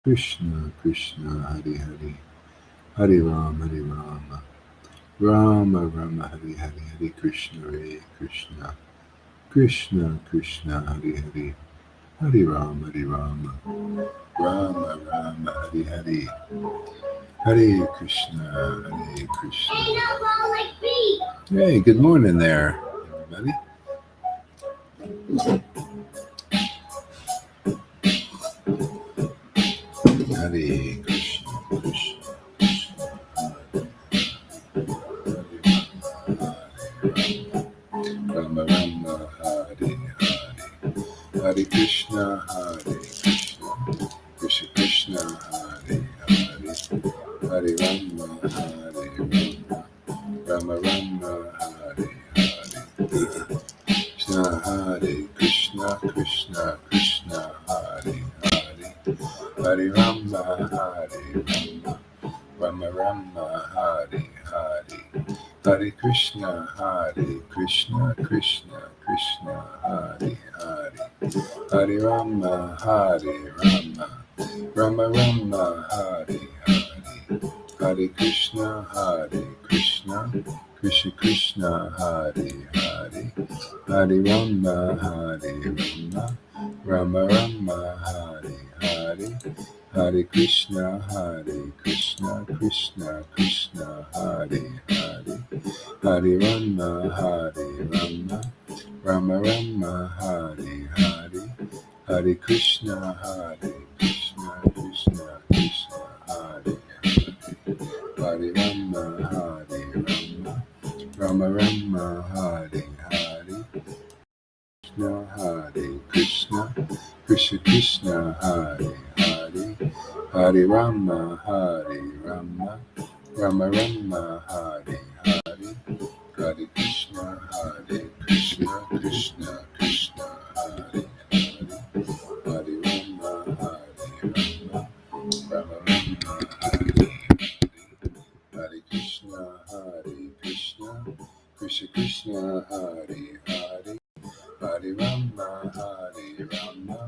Krishna Krishna Hare Hare Hare Rama Rama Rama Hare Hare Hare Krishna Krishna Krishna Hare Hare Hare Rama Rama Rama Hare Hare Hare Krishna Hare Krishna. Hey, good morning there, everybody. Hare Krishna Krishna Rama Rama Hare Hare Hare Krishna Krishna Krishna Hare Hare Hare Rama Rama Rama Hare Hare Krishna Hare Krishna Krishna Krishna Hare Hare Hare Rama Rama Rama Hare Hare Hare Krishna Krishna Krishna Hare Hare Hare Rama Rama Rama Hare Hare Hare Krishna Krishna Krishna Hare Hare Hare Rama Rama Rama Hare Hare Hare Krishna Krishna Krishna Hare Hare Hare Rama Rama Rama Hare Hare Hare Krishna Krishna Krishna Hare Hare Hare Rama Rama Rama Hare Hare Krishna Krishna Hare Hare Hare Rama Rama Rama Hare Hare Hare Krishna Krishna Krishna Hare Hare Hare Rama Rama Rama Hare Hare Krishna Krishna Hare Hare Hare Rama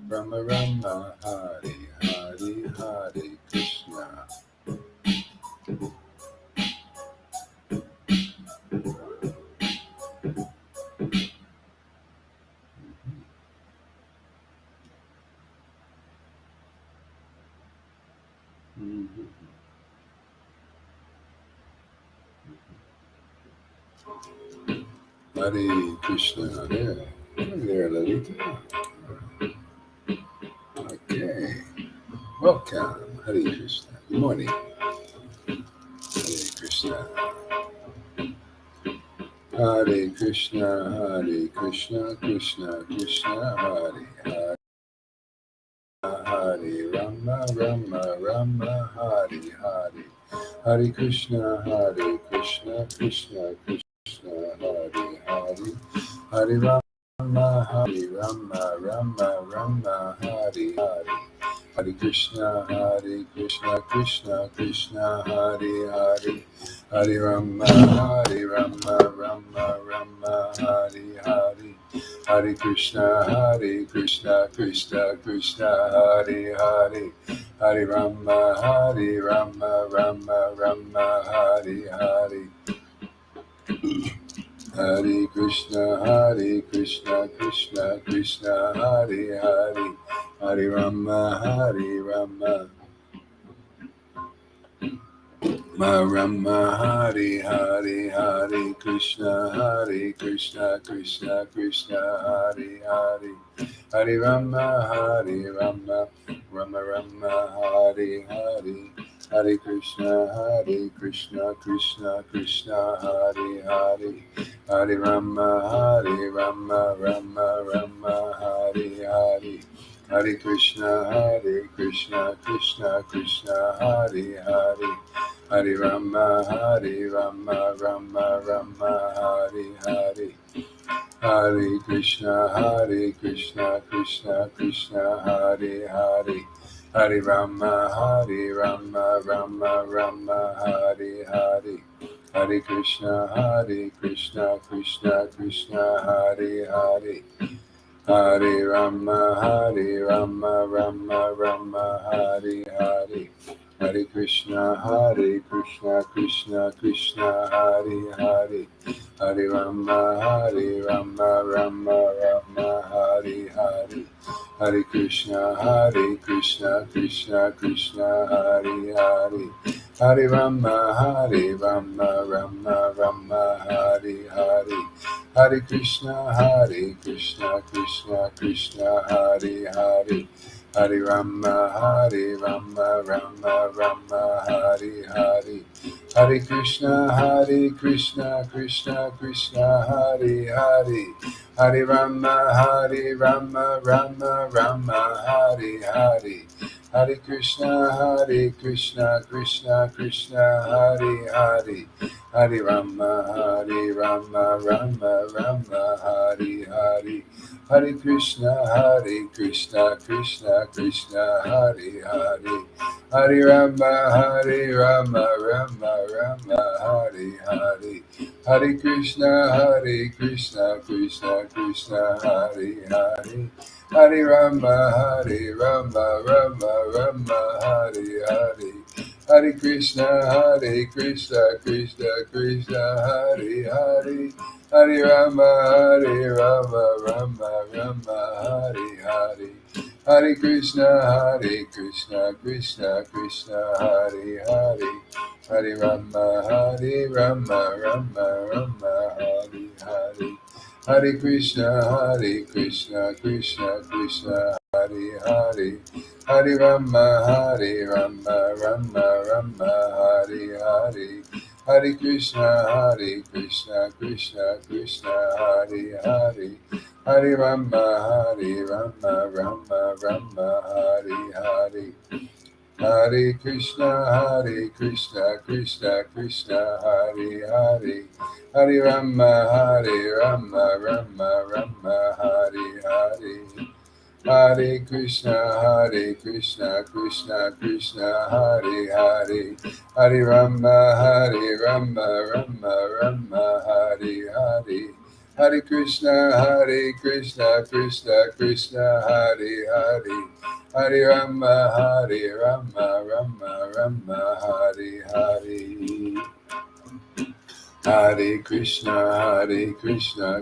Rama Rama Hare Hare Hare Krishna. Hare Krishna. There, Lalita. Okay. Welcome. Hare Krishna. Good morning. Hare Krishna. Hare Krishna, Krishna Krishna, Hare Hare. Hare Rama, Rama, Hare Hare. Hare Krishna, Krishna Krishna, Hare Hare. Hare Rama, Rama, Hare Hare. Hare Krishna, Krishna, Hare Hare. Hare Rama, Rama, Hare Hare. Hare Krishna, Krishna, Hare Hare. Hare Rama, Rama, Hare Hare. Hare Krishna, Krishna, Hare Hare. Hare Rama, Rama, Hare Hare. Hare Krishna, Krishna, Hare Hare. Hare Rama, Rama, Hare Hare. Hare Krishna, Krishna, Hare Hare. Hare Rama, Rama, Hare Hare. Hare Krishna, Krishna, Hare Hare. Hare Rama, Rama, Hare Hare. Hare Krishna, Krishna, Hare Hare. Hare Rama, Rama, Hare Hare. Hare Krishna, Krishna, Hare Hare. Hare Rama, Rama Rama, Hare Hare. Hare Krishna, Krishna Krishna, Hare Hare. Hare Rama, Rama Rama, Hare Hare. Hare Krishna, Krishna Krishna, Hare Hare. Hare Rama, Rama Rama, Hare Hare. Hare Krishna, Krishna Krishna, Hare Hare. Hare Rama, Rama Rama, Hare Hare. Hare Krishna, Krishna Krishna, Hare Hare. Hare Rama, Rama Rama, Hare Hare. Hare Krishna, Krishna Krishna, Hare Hare. Hare Rama, Rama Rama, Hare Hare. Hare Krishna, Krishna Krishna, Hare Hare. Hare Rama, Rama Rama, Hare Hare. Hare Krishna, Krishna Krishna, Hare Hare. Hare Rama, Rama Rama, Hare Hare. Hare Krishna, Krishna Krishna, Hare Hare. Hare Rama, Rama Rama, Hare Hare. Hare Krishna, Krishna Krishna, Hare Hare. Hare Rama, Rama Rama, Hare Hare. Hare Krishna, Krishna Krishna, Hare Hare. Hare Rama, Rama Rama, Hare Hare. Hare Krishna, Krishna Krishna, Hare Hare. Hare Rama, Rama Rama, Hare Hare. Hare Krishna, Krishna Krishna, Hare Hare. Hare Rama, Rama Rama, Hare Hare. Hare Krishna, Krishna Krishna, Hare Hare. Hare Rama, Rama Rama, Hare Hare. Hare Krishna, Krishna Krishna, Hare Hare. Hare Rama, Rama Rama, Hare Hare. Hare Krishna,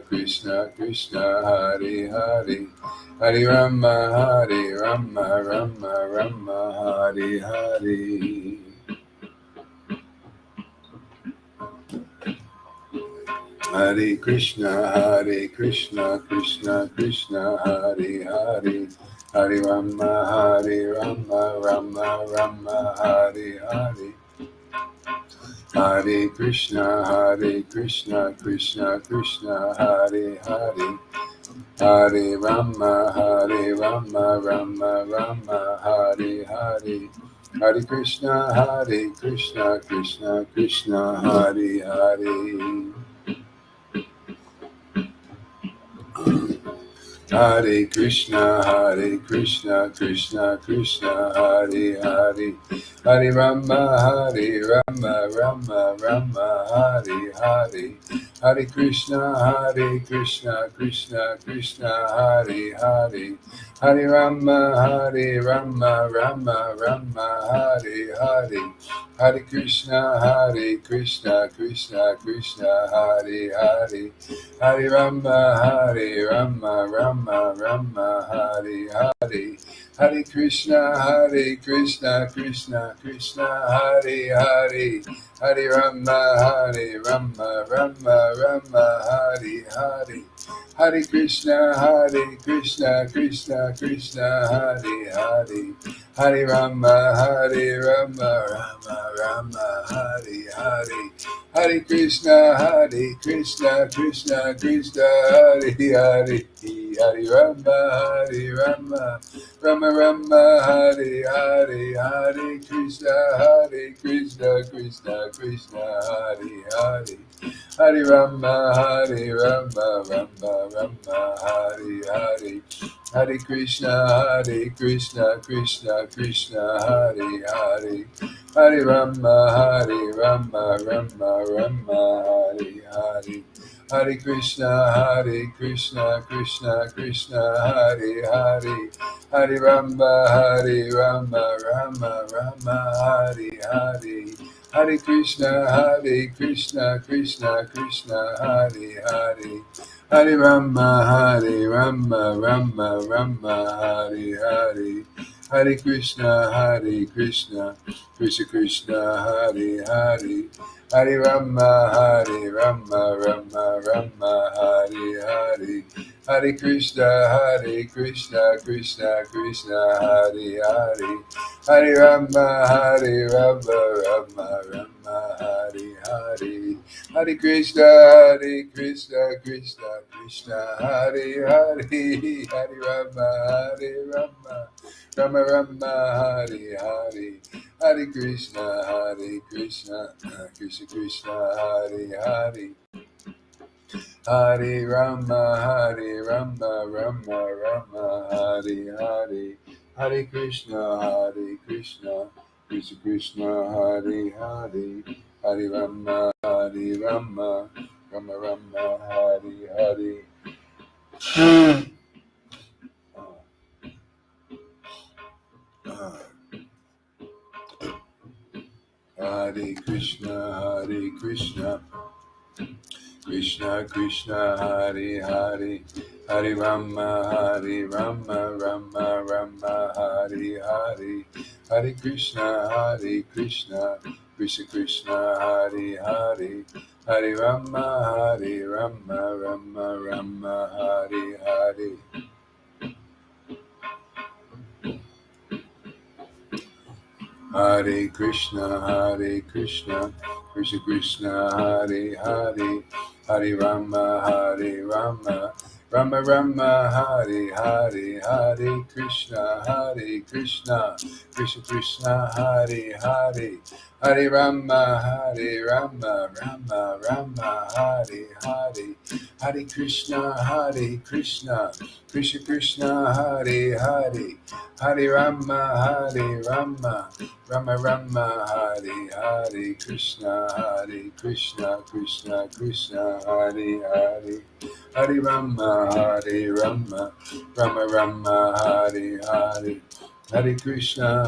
Krishna Krishna, Hare Hare. Hare Rama, Rama Rama, Hare Hare. Hare Krishna, Krishna Krishna, Hare Hare. Hare Rama, Rama Rama, Hare Hare. Hare Krishna, Krishna Krishna, Hare Hare. Hare Rama, Rama Rama, Hare Hare. Hare Krishna, Krishna Krishna, Hare Hare. Hare Krishna, Krishna Krishna, Hare Hare. Hare Rama, Rama Rama, Hare Hare. Hare Krishna, Krishna Krishna, Hare Hare. Hare Rama, Rama Rama, Hare Hare. Hare Krishna, Krishna Krishna, Hare Hare. Hare Rama, Rama Rama, Hare Hare. Hare Krishna, Krishna Krishna, Hare Hare. Hare Rama, Rama Rama, Hare Hare. Hare Krishna, Krishna Krishna, Hare Hare. Hare Rama, Rama Rama, Hare Hare. Hare Krishna, Krishna Krishna, Hare Hare. Hare Rama, Rama Rama, Hare Hare. Hare Krishna, Krishna Hare Hare. Hare Rama, Rama Rama, Hare Hare. Hare Krishna, Krishna Hare Hare. Hare Rama, Rama Rama, Hare Hare. Hare Krishna, Krishna Krishna, Hare Hare, Hare Rama, Rama Rama, Hare Hare, Hare Krishna, Krishna Krishna, Hare Hare, Hare Rama, Rama, Hare Hare, Hare Krishna, Krishna Krishna, Hare Hare, Hare Rama, Rama, Hare Hare, Hare Krishna, Krishna, Hare Hare, Hare Rama, Rama, Hare Hare, Hare Krishna, Krishna, Hare Hare, Hare Rama, Rama, Hare Hare, Hare Krishna, Krishna Hare Hare, Hare Rama, Rama, Hare Hare, Hare Krishna, Krishna Hare Hare, Hare Rama, Rama, Hare Hare. Hare Krishna, Krishna Krishna, Hare Hare, Hare Rama, Rama, Hare Hare, Hare Krishna, Krishna Krishna, Hare Hare, Hare Rama, Rama, Hare Hare. Hare Krishna, Krishna Krishna, Hare Hare, Hare Rama, Rama, Hare Hare, Hare Krishna, Krishna, Hare Hare, Hare Rama, Rama, Hare Hare, Hare Krishna, Krishna, Hare Hare, Hare Rama, Rama, Hare Hare, Krishna, Krishna, Hare Hare, Hare Rama, Rama, Hare Hare, Hare Krishna,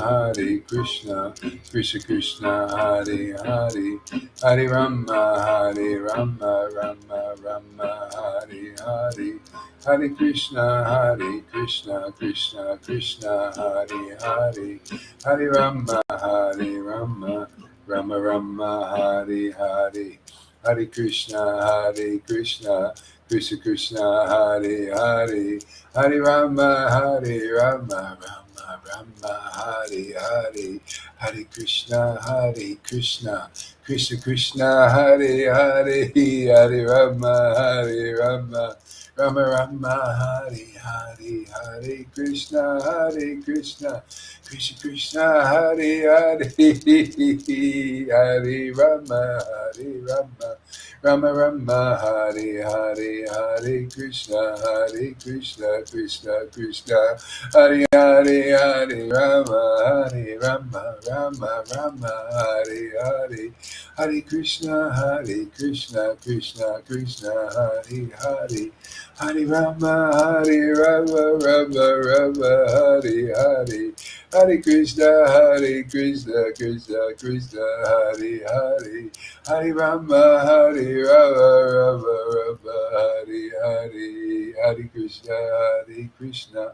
Krishna, Hare Hare, Hare Rama, Rama, Hare Hare, Hare Krishna, Krishna, Hare Hare, Hare Rama, Rama, Hare Hare, Hare Krishna, Krishna, Hare Hare, Hare Rama, Rama, Hare Hare, Hare Krishna, Krishna, Hare Hare, Hare Rama, Rama, Hare Hare Krishna, Krishna, Hare Hare, Hare Rama, Hare Hare Krishna, Krishna, Hare Hare Rama, Hare Hare, Hare Krishna, Krishna, Hare Hare, Hare Rama, Rama, Hare Hare, Hare Krishna,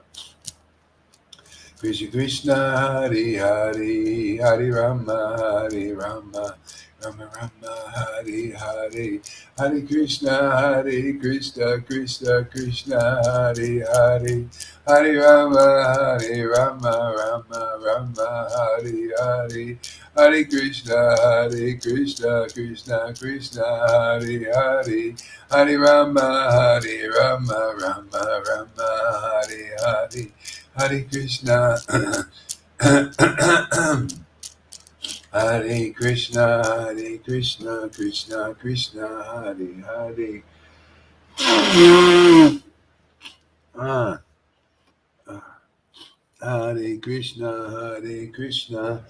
Krishna, Hare Hare, Hare Rama, Rama, Hare Hare, Hare Krishna, Krishna, Hare Hare, Hare Rama, Rama, Hare Hare, Hare Krishna, Krishna, Hare Hare, Hare Rama, Rama, Hare Hare, Hare Krishna, Krishna, Hare Hare, Hare Rama, Rama, Hare Hare, Hare Krishna, Hare Krishna, Krishna, Hare Hare. Ah, Hare Krishna, Krishna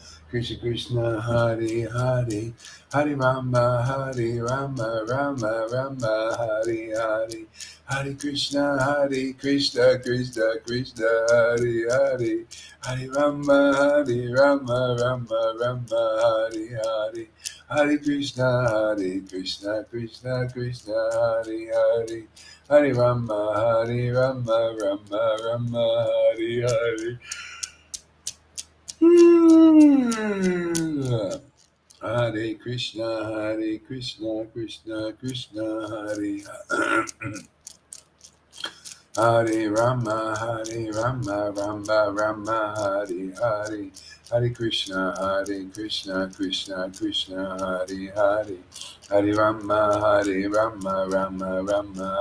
Krishna, Hare Hare, Hare Rama, Rama Rama, Hare Hare, Hare Krishna, Krishna Krishna, Hare Hare, Hare Rama, Rama, Hare Hare, Hare Krishna, Krishna, Hare Hare, Hare Rama, Rama, Hare Hare. Hare Krishna, Krishna Krishna, Hare Hare Rama, Rama, Hare Hare, Hare Krishna, Krishna Krishna, Hare Hare, Hare Rama, Rama,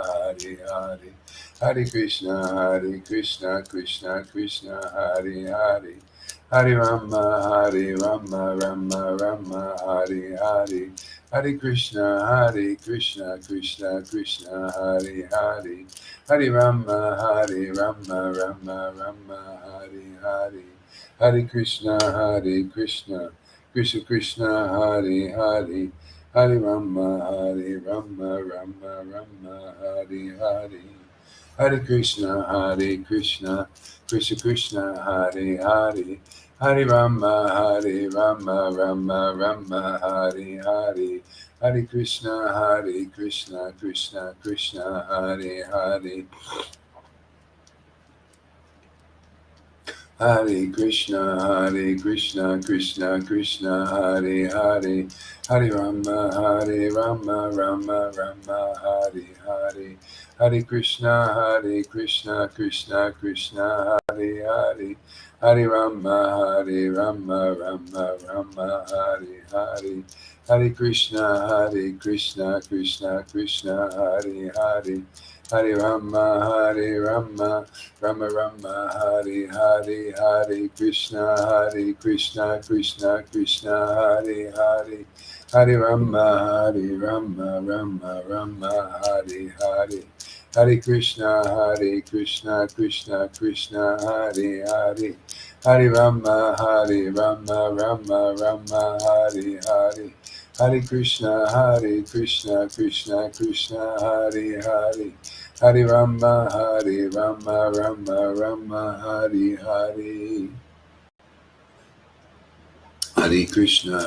Hare Hare, Hare Krishna, Krishna, Hare Hare, Hare Rama, Rama, Hare Hare, Hare Krishna, Krishna, Hare Hare, Hare Rama, Rama, Hare Hare, Hare Krishna, Krishna, Hare Hare, Hare Rama, Rama, Hare Hare, Hare Krishna, Krishna, Hare Hare, Hare Rama, Rama, Hare Hare, Hare Krishna, Krishna, Hare Hare, Hare Krishna, Krishna, Hare Hare, Hare Rama, Rama, Hare Hare, Hare Krishna, Krishna, Hare Hare, Hare Rama, Rama, Hare Hare, Hare Krishna, Krishna, Hare Hare, Hare Rama, Rama, Hare Hare, Hare Krishna, Krishna, Hare Hare, Hare Rama, Rama, Hare Hare, Hare Krishna, Krishna, Hare Hare, Hare Rama, Rama, Hare Hare, Hare Krishna, Krishna, Hare Hare, Hare Rama, Rama, Hare Hare. Hare Krishna,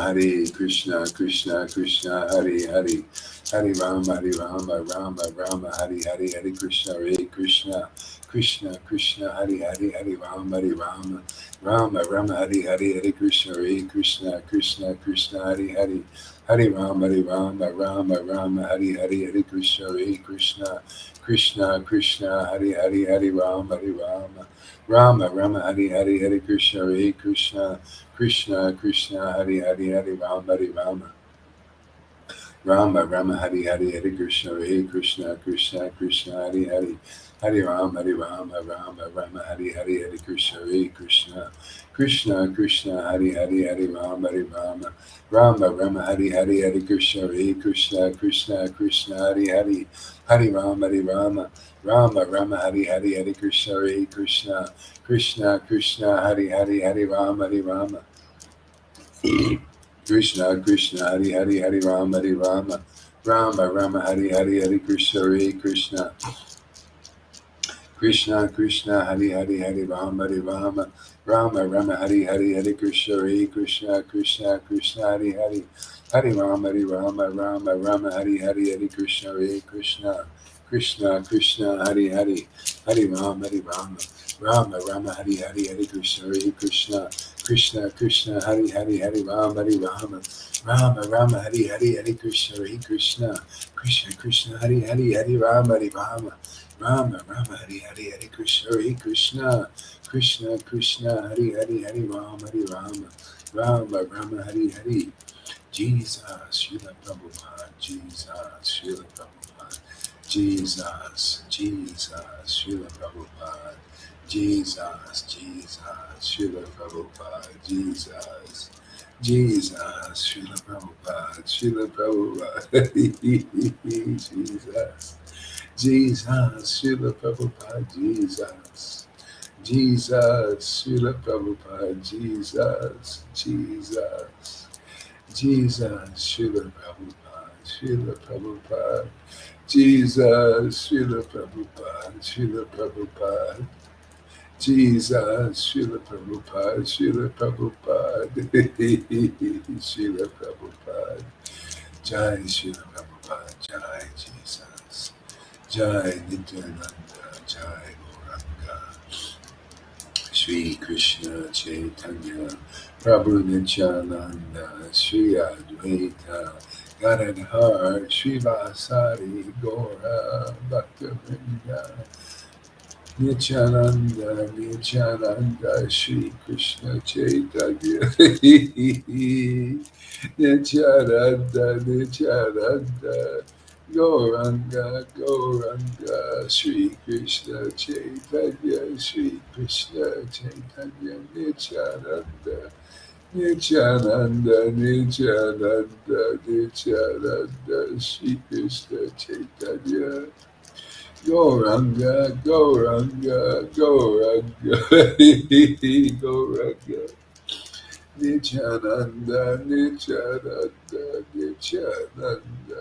Krishna, Hare Hare, Hare Rama, Rama, Hare Hare, Hare Krishna, Krishna, Hare Hare, Hare Rama, Rama, Hare Hare, Hare Krishna, Krishna, Hare Hare, Hare Rama, Rama, Hare Hare, Hare Krishna, Krishna, Hare Hare, Hare Rama, Rama, Hare Hare, Hare Krishna, Krishna, Hare Hare, Hare Rama, Rama, Hare Hare, Hare Krishna, Krishna, Hare Hare, Hare Rama, Rama, Hare Hare, Hare Krishna, Krishna, Hare Hare, Hare Rama, Rama, Hare Hare, Hare Krishna, Krishna, Hare Hare, Hare Rama, Rama, Hare Hare, Hare Krishna, Krishna, Hare Hare, Hare Rama, Krishna, Hare Hare, Hare Rama, Rama, Hare Hare, Hare Krishna, Krishna, Hare Hare, Hare Rama, Rama, Hare Hare, Hare Krishna, Hare Hare, Hare Rama, Hare Hare, Hare Krishna, Hare Hare, Hare Rama, Hare Hare, Hare Krishna, Hare Hare, Hare Rama, Hare Hare, Hare Krishna, Hare Hare, Hare Rama, Hare Hare, Hare Krishna, Hare Hare, Hare Rama, Hare Hare, Jesus, Srila Prabhupada, Jesus, Srila Prabhupada, Jesus, Srila Prabhupada, Jesus, Srila Prabhupada, Jesus, Srila Prabhupada, Jesus, Srila Prabhupada, Jesus, Jesus, Srila Prabhupada, Jesus, Jesus, Jesus, Srila Prabhupada, Srila Prabhupada, Jesus, Srila Prabhupada, Srila Prabhupada, Jesus, Srila Prabhupada, Srila Prabhupada, Srila Prabhupada, Jai Srila Prabhupada, Jai Jesus, Jai Nityananda, Jai Gauranga, Shri Krishna Chaitanya, Prabhu Nityananda, Shri Advaita, Gadadhar, Shri Vasari, Gaura, Bhaktivinoda, Nityananda, Nityananda, Shri Krishna Chaitanya, Nityananda, Nityananda, Gauranga, Gauranga, Shri Krishna Chaitanya, Shri Krishna Chaitanya, Nityananda, Nityananda, Nityananda, Nityananda, Shri Krishna Chaitanya, Gauranga, Gauranga, Gauranga, Gauranga, Nityananda, Nityananda, Nityananda,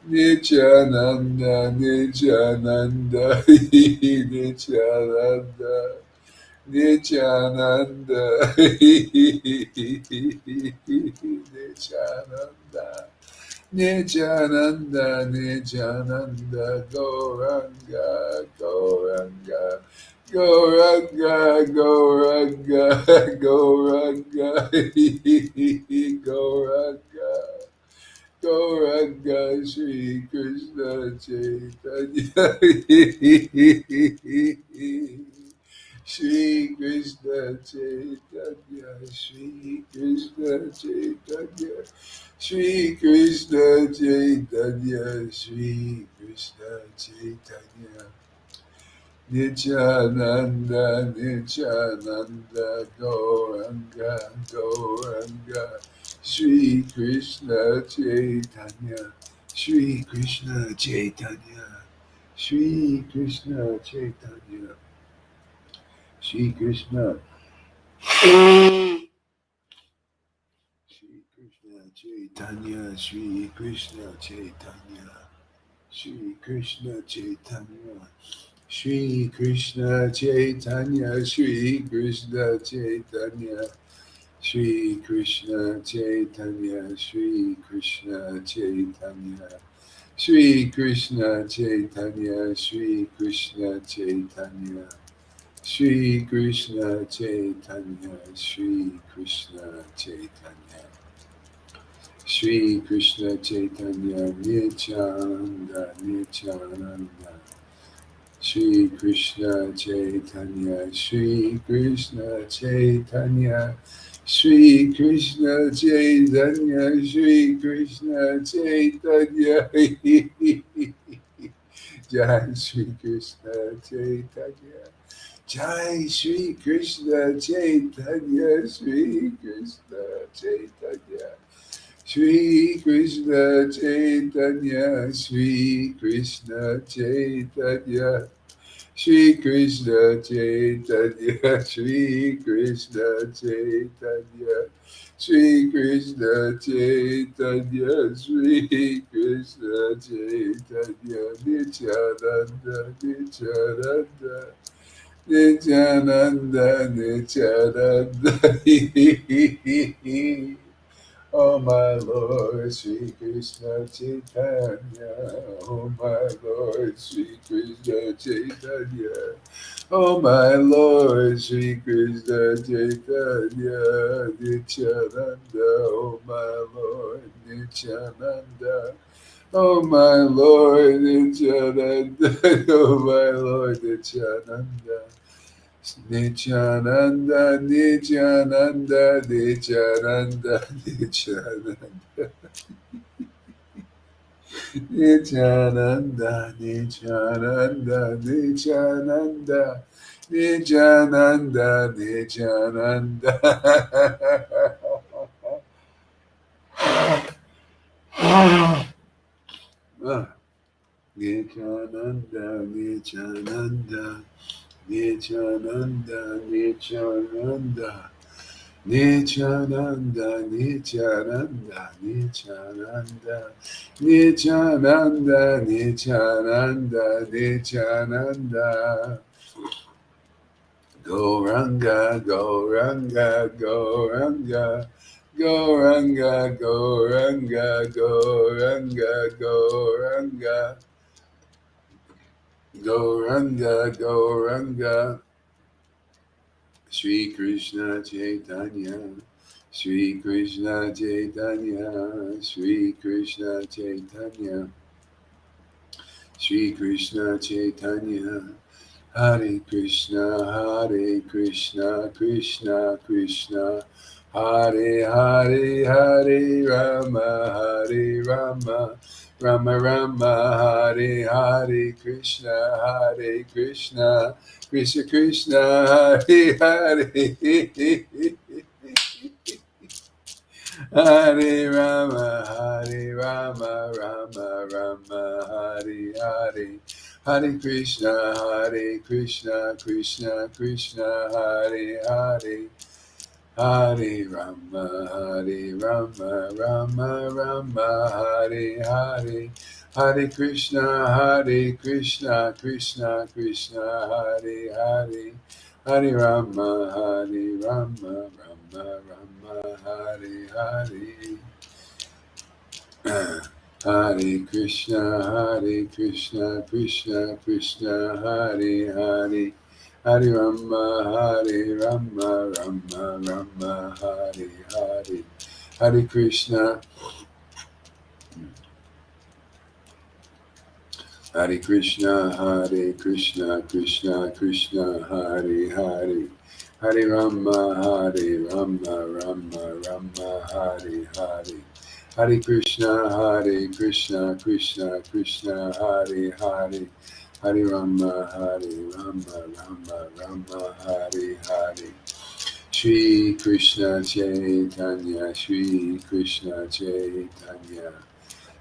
Nityananda, Nityananda, Nityananda, Nityananda, Nityananda. Nityananda, Nityananda, Gauranga, Gauranga, Gauranga, Gauranga, Gauranga, Gauranga, Gauranga, Shri Krishna Chaitanya, Shri Krishna Chaitanya, Shri Krishna Chaitanya, Shri Krishna Chaitanya, Shri Krishna Chaitanya, Nityananda, Nityananda, Gauranga, Gauranga, Shri Krishna Chaitanya, Shri Krishna Chaitanya, Shri Krishna Chaitanya, Shri Krishna, Shri Krishna Chaitanya, Shri Krishna Chaitanya, Shri Krishna Chaitanya, Shri Krishna Chaitanya, Shri Krishna Chaitanya, Shri Krishna Chaitanya, Shri Krishna Chaitanya, Shri Krishna Chaitanya, Shri Krishna Chaitanya, Shri Krishna Chaitanya, Shri Krishna Chaitanya, Shri Krishna Chaitanya, Nityananda, Nityananda, Shri Krishna Chaitanya, Shri Krishna Chaitanya, Shri Krishna Chaitanya, Shri Krishna Chaitanya, Jai Shri Krishna Chaitanya, Jai Shri Krishna Chaitanya, Shri Krishna Chaitanya, Shri Krishna Chaitanya, Shri Krishna Chaitanya, Shri Krishna Chaitanya, Shri Krishna Chaitanya, Shri Krishna Chaitanya, Shri Krishna Chaitanya, Nityananda, Nityananda, Nityananda, Nityananda. Oh my Lord, Sri Krishna Chaitanya. Oh my Lord, Sri Krishna Chaitanya. Oh my Lord, Sri Krishna Chaitanya. Nityananda. Oh my Lord, Nityananda. Oh my Lord, Nityananda. Oh my Lord, Nityananda. Nityananda, Nityananda, Nityananda, Nityananda, Nityananda, Nityananda, Nityananda, Nityananda, Nityananda. Nityananda, Nityananda, Nityananda, Nityananda, Nityananda, Nityananda, Nityananda, Nityananda, Nityananda, Nityananda. Gauranga, Gauranga, Gauranga, Gauranga, Gauranga, Gauranga, Gauranga, Gauranga, Gauranga, Shri Krishna Chaitanya, Shri Krishna Chaitanya, Shri Krishna Chaitanya, Shri Krishna Chaitanya. Hare Krishna, Hare Krishna, Krishna Krishna, Hare Hare, Hare Rama, Hare Rama, Rama Rama, Hare Hare, Krishna, Hare Krishna, Krishna Krishna, Hare Hare. Hare Rama, Hare Rama, Rama Rama, Hare Hare. Hare Krishna, Krishna Krishna, Hare Hare. Hare Rama, Rama Rama, Hare Hare. Hare Krishna, Krishna Krishna, Hare Hare. Hare Rama, Rama Rama, Hare Hare. Hare Krishna, Krishna Krishna, Hare Hare. Hare Rama, Rama Rama, Hare Hare. Hare Krishna, Krishna Krishna Hare Hare. Hare Rama, Rama Rama, Hare Hare. Hare Krishna, Krishna Krishna, Hare Hare. Hare Rama, Rama Rama, Hare Hare. Shri Krishna Chaitanya, Shri Krishna Chaitanya.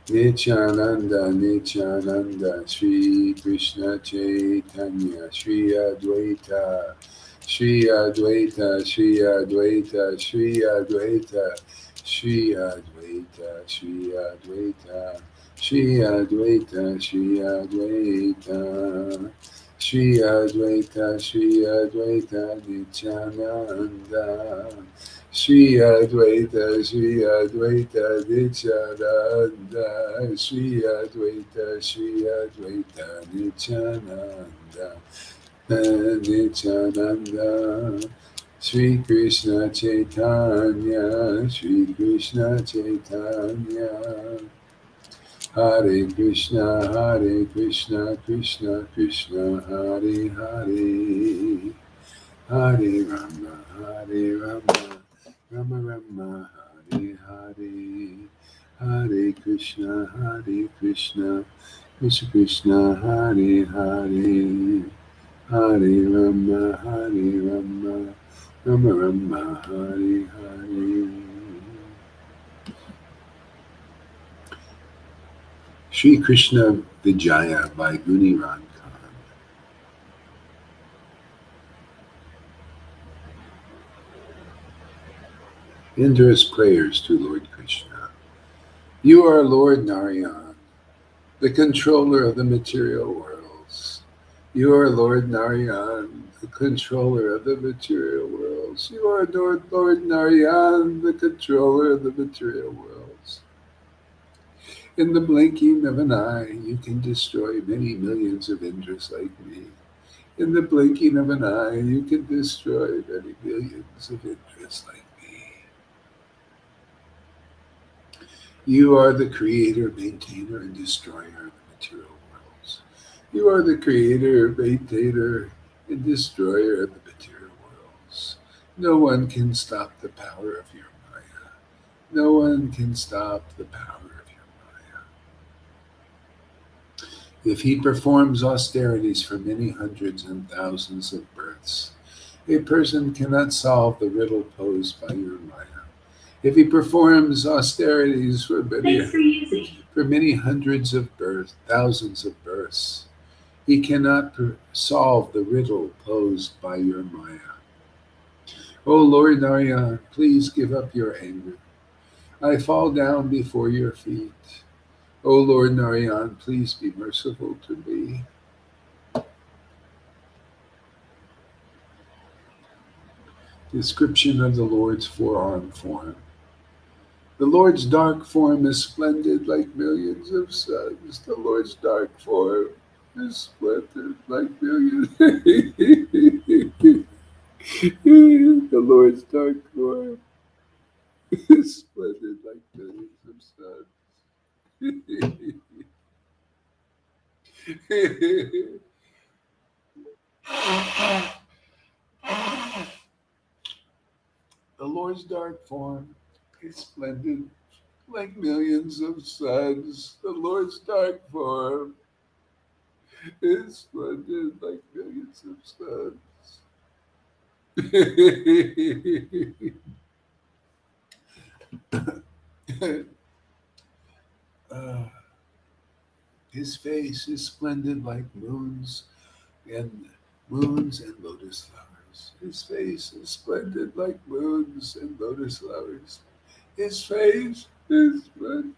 Nityananda, Nityananda, Shri Krishna Chaitanya, Shri Advaita, Shri Advaita, Shri Advaita, Shri Advaita, Shri Advaita, Shri Advaita, Shri Advaita, Shri Advaita, Shri Advaita, Shri Advaita, Nityananda. Shri Advaita, Nityananda, Shri Advaita, Nityananda, Nityananda, Shri Krishna Chaitanya, Shri Krishna Chaitanya, Hare Krishna, Krishna Krishna, Hare Hare. Hare Rama, Rama Rama, Hare Hare. Hare Krishna, Krishna Krishna, Hare Hare. Hare Rama, Rama Rama, Hare Hare. Shri Krishna Vijaya by Guniran. Indra's prayers to Lord Krishna. You are Lord Narayan, the controller of the material worlds. You are Lord Narayan, the controller of the material worlds. You are Lord Narayan, the controller of the material worlds. In the blinking of an eye, you can destroy many millions of Indras like me. In the blinking of an eye, you can destroy many millions of Indras like me. You are the creator, maintainer, and destroyer of the material worlds. You are the creator, maintainer, and destroyer of the material worlds. No one can stop the power of your Maya. No one can stop the power of your Maya. If he performs austerities for many hundreds and thousands of births, a person cannot solve the riddle posed by your Maya. If he performs austerities for many hundreds of births, thousands of births, He cannot solve the riddle posed by your Maya. O Lord Narayan, please give up your anger. I fall down before your feet. O Lord Narayan, please be merciful to me. Description of the Lord's forearm form. The Lord's dark form is splendid like millions of suns. The Lord's dark form is splendid like millions. The Lord's dark form is splendid like millions of suns. The Lord's dark form is splendid like millions of suns. The Lord's dark form is splendid like millions of suns. uh, his face is splendid like and lotus flowers. His face is splendid like moons and lotus flowers. His face is splendid.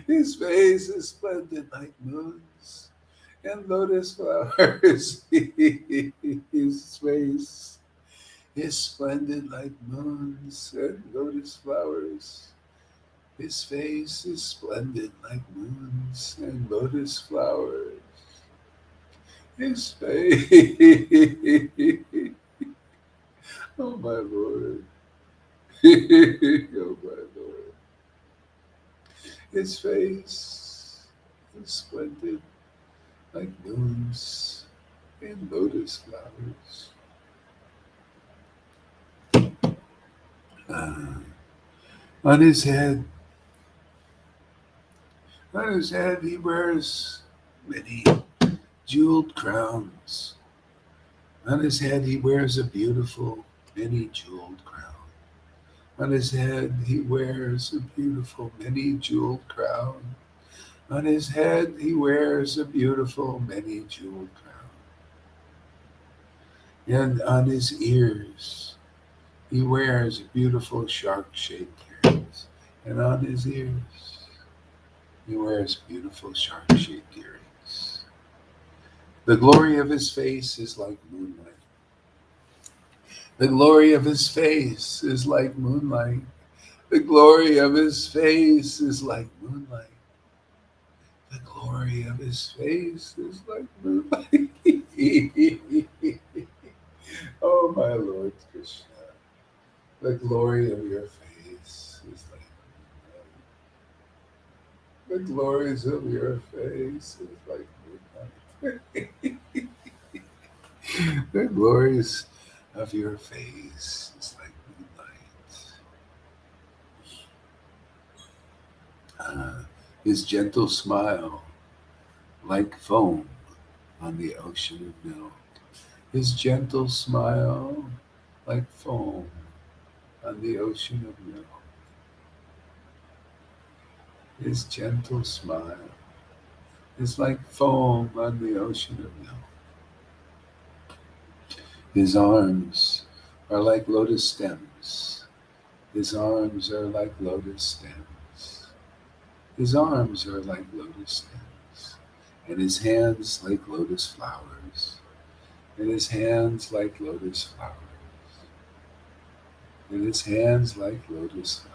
His face is splendid like moons and lotus flowers. His face is splendid like moons and lotus flowers. His face is splendid like moons and lotus flowers. His face. Oh my Lord. Oh my Lord. His face is splendid like moons and lotus flowers. Uh, on his head, he wears many jeweled crowns. On his head, he wears a beautiful, many jeweled crown. On his head, he wears a beautiful, many jeweled crown. On his head, he wears a beautiful, many jeweled crown. And on his ears, he wears beautiful shark-shaped earrings. And on his ears, he wears beautiful shark-shaped earrings. The glory of his face is like moonlight. The glory of his face is like moonlight. The glory of his face is like moonlight. The glory of his face is like moonlight. Oh, my Lord Krishna. The glory of your face is like moonlight. The glories of your face is like moonlight. The glories of your face is like moonlight. His gentle smile like foam on the ocean of milk. His gentle smile like foam on the ocean of milk. His gentle smile is like foam on the ocean of milk. His arms are like lotus stems. His arms are like lotus stems. His arms are like lotus stems. And his hands like lotus flowers. And his hands like lotus flowers. And his hands like lotus flowers.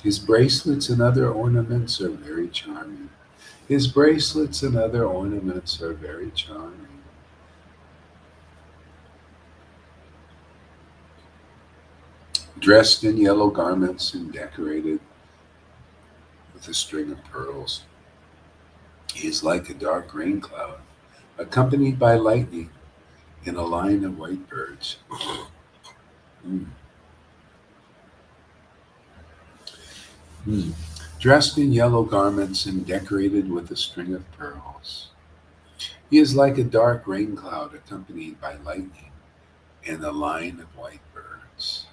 His bracelets and other ornaments are very charming. His bracelets and other ornaments are very charming. Dressed in yellow garments and decorated with a string of pearls. He is like a dark rain cloud, accompanied by lightning in a line of white birds. Mm. Mm. Dressed in yellow garments and decorated with a string of pearls. He is like a dark rain cloud accompanied by lightning and a line of white birds.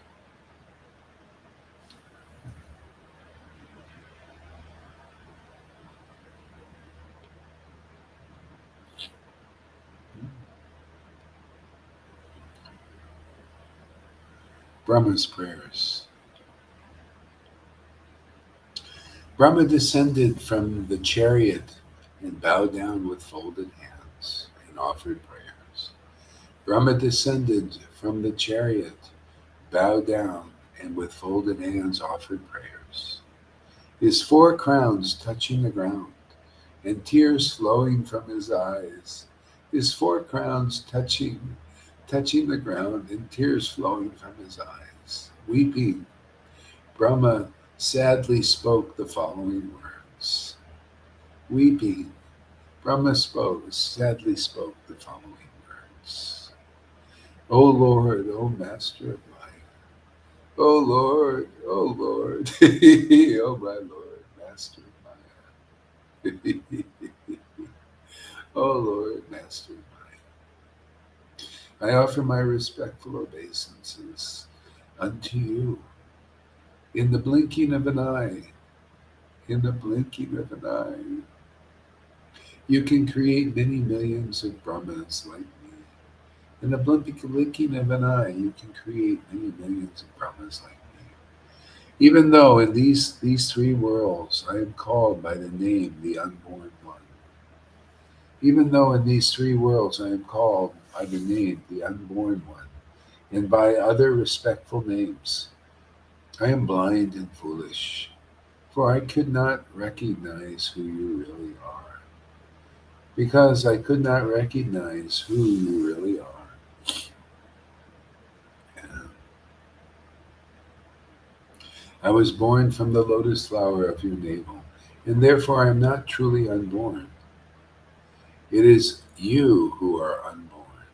Brahma's prayers. Brahma descended from the chariot and bowed down with folded hands and offered prayers. Brahma descended from the chariot, bowed down, and with folded hands offered prayers. His four crowns touching the ground, and tears flowing from his eyes. His four crowns touching the ground, and tears flowing from his eyes. Weeping, Brahma sadly spoke the following words. Weeping, Brahma sadly spoke the following words. O Lord, O Master of Life, O Lord, O Lord, O my Lord, Master of Maya. O Lord, Master of Maya. I offer my respectful obeisances unto you. In the blinking of an eye, in the blinking of an eye, you can create many millions of Brahmas like me. In the blinking of an eye, you can create many millions of Brahmas like me. Even though in these three worlds I am called by the name the Unborn One. Even though in these three worlds I am called by the name the Unborn One, and by other respectful names, I am blind and foolish, for I could not recognize who you really are. Because I could not recognize who you really are. I was born from the lotus flower of your navel, and therefore I am not truly unborn. It is you who are unborn,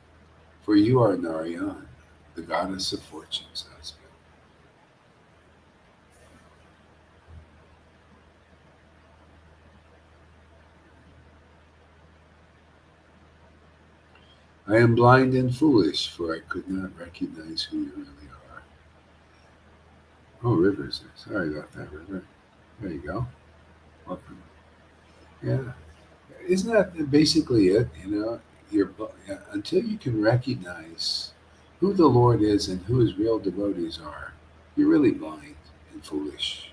for you are Narayan, the goddess of fortune's husband. I am blind and foolish, for I could not recognize who you really are. Oh, Rivers. Sorry about that, River. There you go. Welcome. Yeah. Isn't that basically it? Until you can recognize who the Lord is and who his real devotees are, you're really blind and foolish.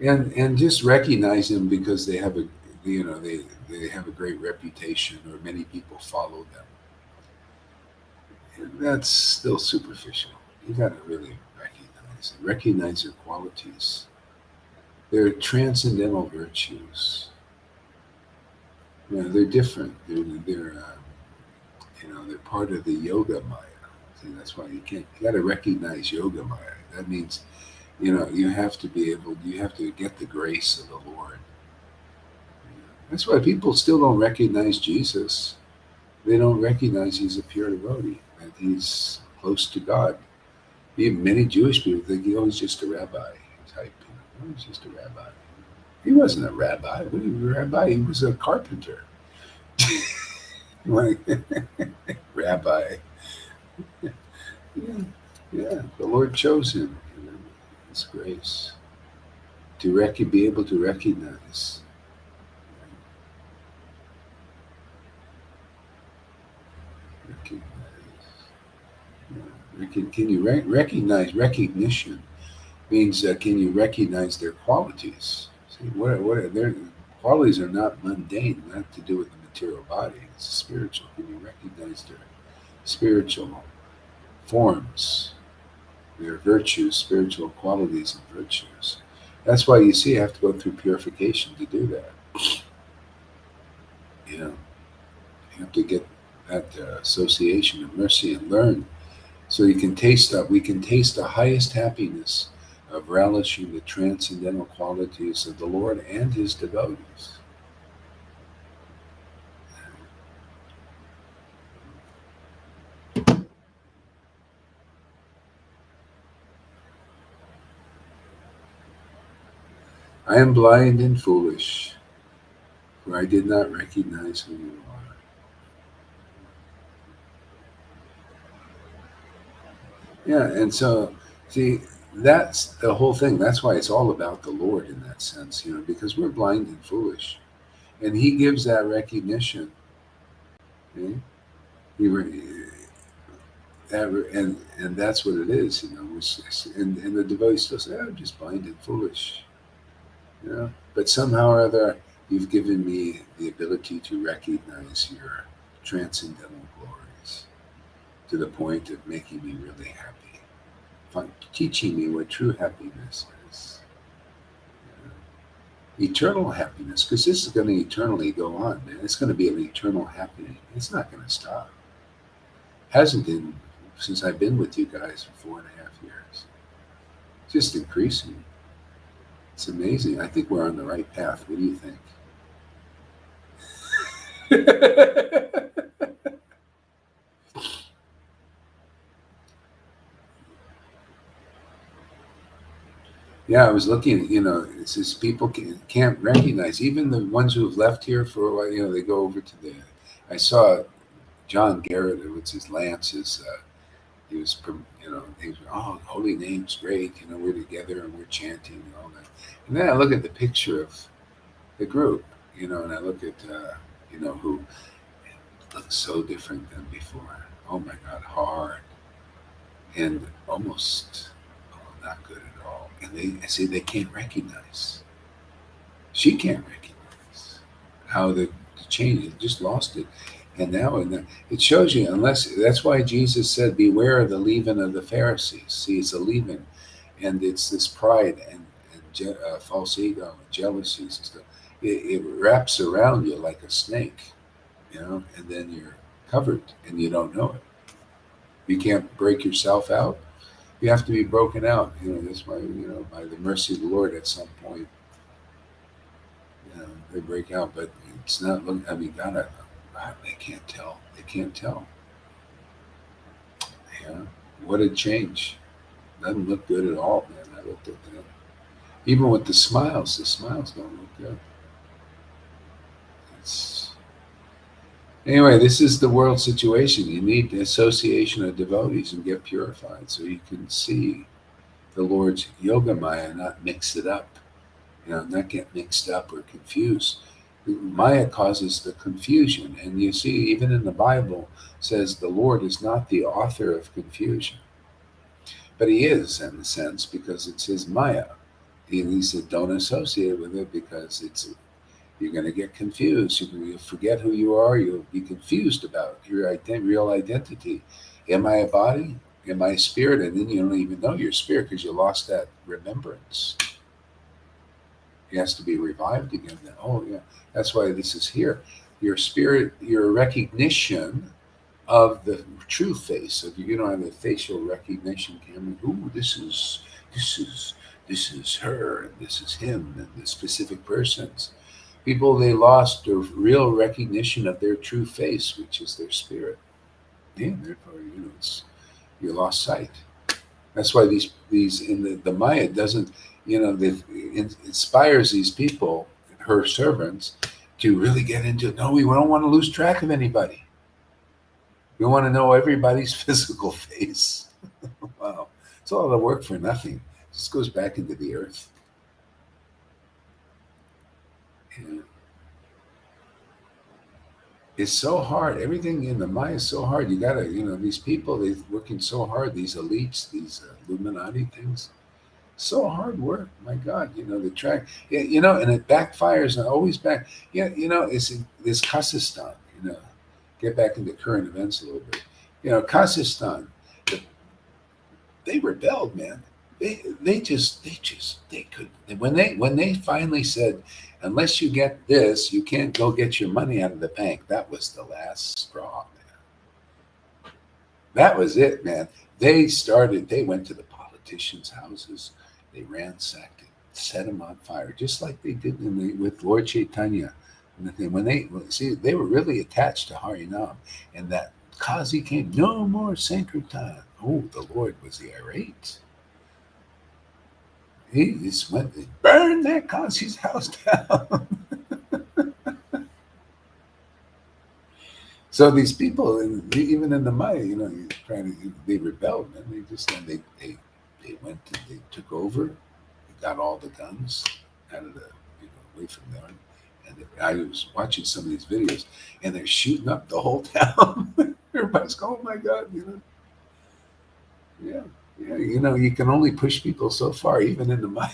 And just recognize them because they have they have a great reputation or many people follow them. And that's still superficial. You got to really recognize their qualities. They're transcendental virtues. They're different. They're part of the yoga maya. See, that's why you got to recognize yoga maya. That means, you have to get the grace of the Lord. That's why people still don't recognize Jesus. They don't recognize he's a pure devotee, that he's close to God. Even many Jewish people think he was just a rabbi type. He was just a rabbi. He wasn't a rabbi. What do you mean, rabbi? He was a carpenter. Rabbi. Yeah. The Lord chose him. His grace to be able to recognize. Can you recognize? Recognition means can you recognize their qualities? See, what are their qualities are not mundane, not to do with the material body. It's spiritual. Can you recognize their spiritual forms, their virtues, spiritual qualities and virtues? That's why you see you have to go through purification to do that. You have to get that association of mercy and learn, so we can taste the highest happiness of relishing the transcendental qualities of the Lord and his devotees. I am blind and foolish, for I did not recognize who you are. Yeah, and so, see, that's the whole thing. That's why it's all about the Lord in that sense, because we're blind and foolish. And he gives that recognition. Okay? And that's what it is, and the devotee still say, "Oh, I'm just blind and foolish," But somehow or other, you've given me the ability to recognize your transcendental glories to the point of making me really happy, teaching me what true happiness is. Eternal happiness, because this is going to eternally go on, man. It's going to be an eternal happening. It's not going to stop. Hasn't been since I've been with you guys for 4.5 years. Just increasing. It's amazing. I think we're on the right path. What do you think? Yeah, I was looking, it says people can't recognize, even the ones who have left here for a while, they go over to I saw John Garrett, what's his Lance's, he was, oh, holy name's great, we're together and we're chanting and all that. And then I look at the picture of the group, and I look at, who looks so different than before. Oh my God, hard and almost not good at all. And I say they can't recognize. She can't recognize how the change, it just lost it. And now it shows you, unless that's why Jesus said, beware of the leaven of the Pharisees. See, it's a leaven, and it's this pride and false ego and jealousies and stuff. It wraps around you like a snake, and then you're covered and you don't know it. You can't break yourself out. You have to be broken out. That's why, by the mercy of the Lord, at some point, they break out. But it's not. I mean, God, they can't tell. They can't tell. Yeah, what a change. Doesn't look good at all, man. I looked at that. Even with the smiles don't look good. It's Anyway, this is the world situation. You need the association of devotees and get purified so you can see the Lord's yoga maya, not mix it up, not get mixed up or confused. Maya causes the confusion. And you see, even in the Bible, says the Lord is not the author of confusion. But he is, in a sense, because it's his maya. He said, don't associate with it because you're going to get confused. You'll forget who you are. You'll be confused about your real identity. Am I a body? Am I a spirit? And then you don't even know you're spirit because you lost that remembrance. It has to be revived again. Oh, yeah. That's why this is here. Your spirit, your recognition of the true face. So you don't have the facial recognition camera. Ooh, this is her, and this is him, and the specific persons. People, they lost their real recognition of their true face, which is their spirit. Yeah, therefore, you lost sight. That's why these in the Maya doesn't, it inspires these people, her servants, to really get into it. No, we don't want to lose track of anybody. We want to know everybody's physical face. Wow, it's all the work for nothing. It just goes back into the earth. Yeah. It's so hard. Everything in the Maya is so hard. You gotta, these people, they're working so hard, these elites, these Illuminati things. So hard work. My God, the track, yeah, and it backfires and always back. Yeah, it's Kazakhstan, get back into current events a little bit. Kazakhstan, they rebelled, man. They could, when they finally said, unless you get this, you can't go get your money out of the bank. That was the last straw, man. That was it, man. They went to the politicians' houses, they ransacked it, set them on fire, just like they did with Lord Chaitanya. When they were really attached to Harinam, and that Kazi came, no more Sankirtan. Oh, the Lord was irate. He just went and burned that Kazi's house down. So these people, even in the Maya, they rebelled, and they went and they took over, they got all the guns out of away from them. And I was watching some of these videos, and they're shooting up the whole town. Everybody's going, oh my God, Yeah, yeah. You can only push people so far, even in the mind.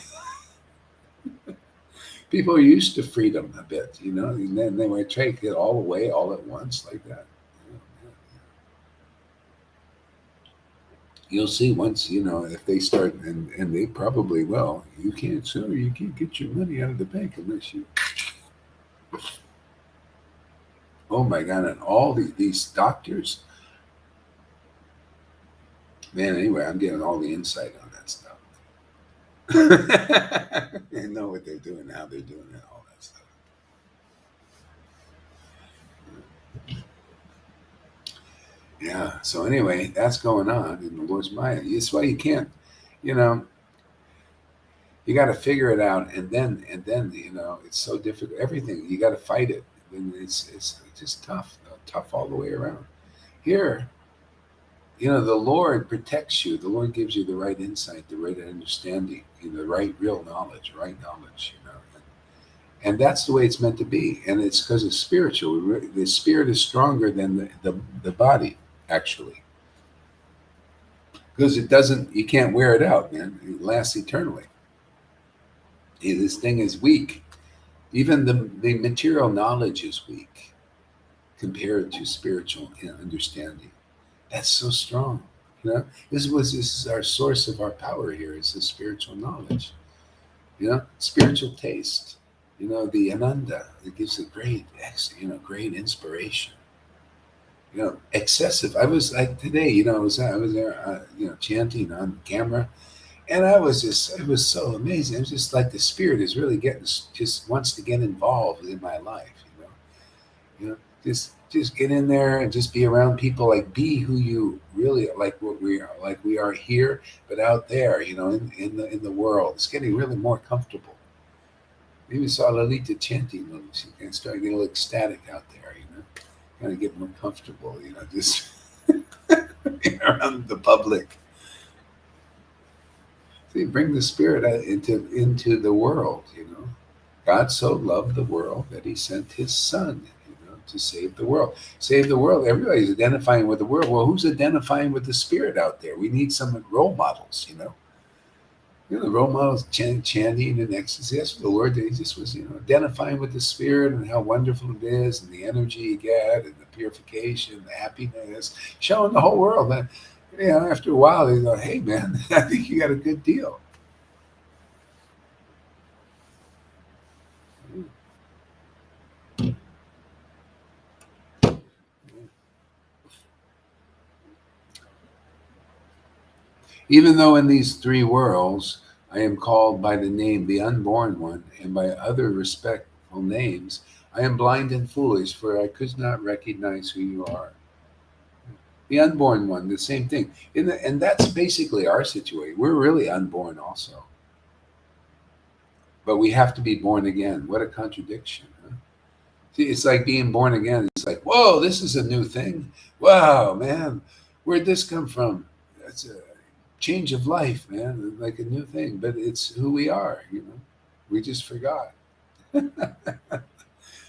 People are used to freedom a bit, and then they might take it all away all at once like that. Yeah, yeah. You'll see once, if they start, and they probably will. You can't, sir. You can't get your money out of the bank unless you. Oh my God! And all these doctors, man. Anyway, I'm getting all the insight on that stuff. They know what they're doing, how they're doing it, all that stuff. Yeah. So anyway, that's going on in the Lord's mind. That's why you can't, you know, you got to figure it out, and then it's so difficult. Everything you got to fight it, and it's just tough, tough all the way around. Here, the Lord protects you. The Lord gives you the right insight, the right understanding, the right real knowledge, right knowledge. And that's the way it's meant to be. And it's because it's spiritual. The spirit is stronger than the body, actually, because it doesn't. You can't wear it out, man. It lasts eternally. This thing is weak. Even the material knowledge is weak compared to spiritual understanding. That's so strong. This is our source of our power here. Is the spiritual knowledge. Spiritual taste. The ananda. It gives a great inspiration. Excessive. I was like today. I was there. Chanting on camera, and it was so amazing. It was just like the spirit is really just wants to get involved in my life. Just get in there and just be around people. Like be who you really like. What we are, like we are here, but out there. In the world, it's getting really more comfortable. Maybe saw Lalita chanting. She can start getting a little ecstatic out there. Kind of get more comfortable. Just around the public. See, bring the spirit into the world. God so loved the world that He sent His Son. To save the world. Save the world. Everybody's identifying with the world. Well, who's identifying with the spirit out there? We need some role models. The role models chanting and ecstasy. That's the Lord. He just was, identifying with the spirit and how wonderful it is, and the energy you get, and the purification, the happiness, showing the whole world that. After a while, they go, "Hey, man, I think you got a good deal." Even though in these three worlds I am called by the name the unborn one, and by other respectful names, I am blind and foolish, for I could not recognize who you are. The unborn one, the same thing. And that's basically our situation. We're really unborn also. But we have to be born again. What a contradiction. Huh? See, it's like being born again. It's like, whoa, this is a new thing. Wow, man, where'd this come from? That's a change of life, man, like a new thing. But it's who we are. We just forgot.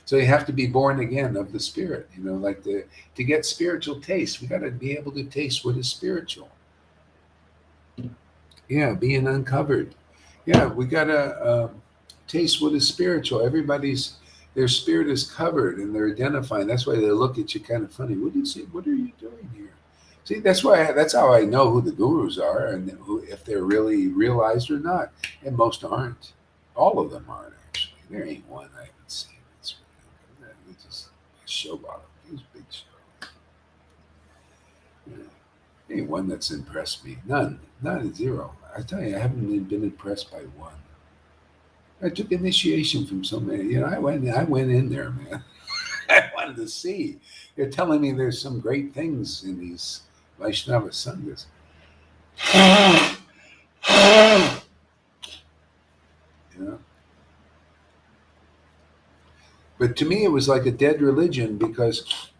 So you have to be born again of the spirit, like to get spiritual taste. We got to be able to taste what is spiritual. Yeah, being uncovered. Yeah, we got to taste what is spiritual. Their spirit is covered and they're identifying. That's why they look at you kind of funny. What do you see? What are you doing here? See, that's how I know who the gurus are and if they're really realized or not. And most aren't. All of them aren't actually. There ain't one I haven't seen. It's really, they just show bottom. These big show. Yeah. Ain't one that's impressed me. None. Not zero. I tell you, I haven't even been impressed by one. I took initiation from so many. I went in there, man. I wanted to see. They're telling me there's some great things in these Vaishnava sanghas. you know. But to me, it was like a dead religion because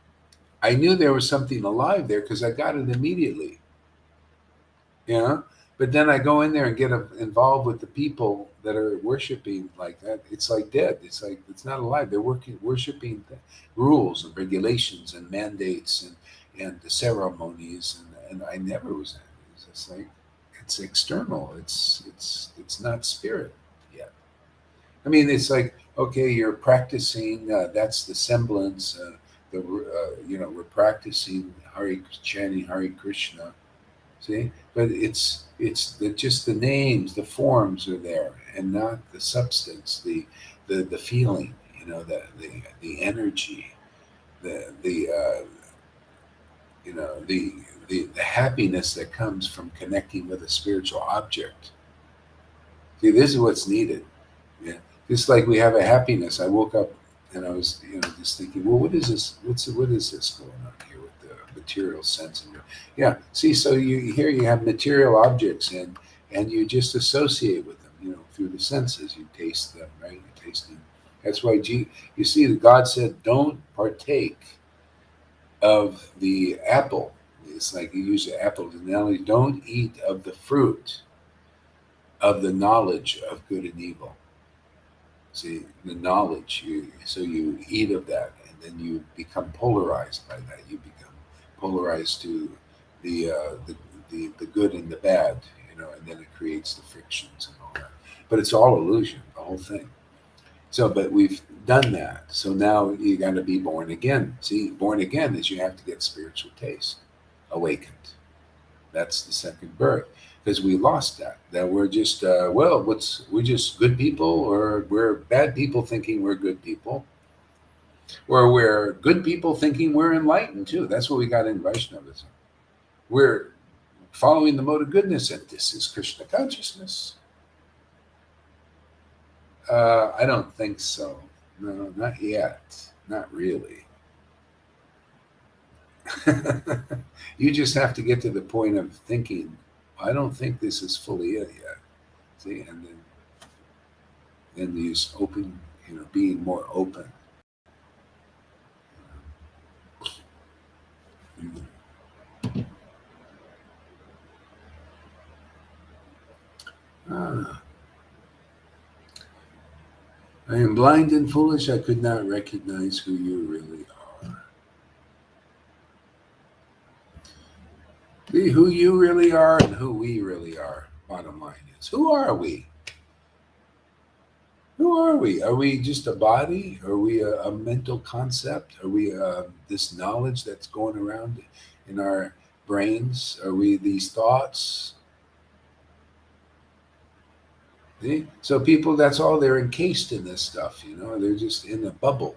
I knew there was something alive there because I got it immediately. You know. But then I go in there and get involved with the people that are worshiping like that. It's like dead. It's like it's not alive. They're worshiping rules and regulations and mandates and the ceremonies and I never was. It's like it's external. It's not spirit yet. I mean, it's like, okay, you're practicing. That's the semblance. We're practicing chanting Hare Krishna. See, but just the names, the forms are there, and not the substance, the feeling. The energy, the the happiness that comes from connecting with a spiritual object. See, this is what's needed. Yeah, just like we have a happiness. I woke up and I was, just thinking, well, what is this? What is this going on here with the material sense? And yeah, see, so you have material objects and you just associate with them, through the senses. You taste them, right? You taste them. That's why you see that God said, don't partake of the apple. It's like you use the apple as an analogy. Don't eat of the fruit of the knowledge of good and evil. See, the knowledge, so you eat of that, and then you become polarized by that. You become polarized to the good and the bad, and then it creates the frictions and all that. But it's all illusion, the whole thing. So, but we've done that. So now you got to be born again. See, born again is you have to get spiritual taste, awakened. That's the second birth, because we lost that. That we're just we're just good people, or we're bad people thinking we're good people, or we're good people thinking we're enlightened too. That's what we got in Vaishnavism. We're following the mode of goodness, and this is Krishna consciousness. I don't think so. No, not yet. Not really. You just have to get to the point of thinking, I don't think this is fully it yet. See, and then you just open, being more open. Ah, I am blind and foolish. I could not recognize who you really are. Who you really are and who we really are. Bottom line is, who are we? Who are we? Are we just a body? Are we a mental concept? Are we this knowledge that's going around in our brains? Are we these thoughts? See? So people, that's all, they're encased in this stuff. They're just in a bubble,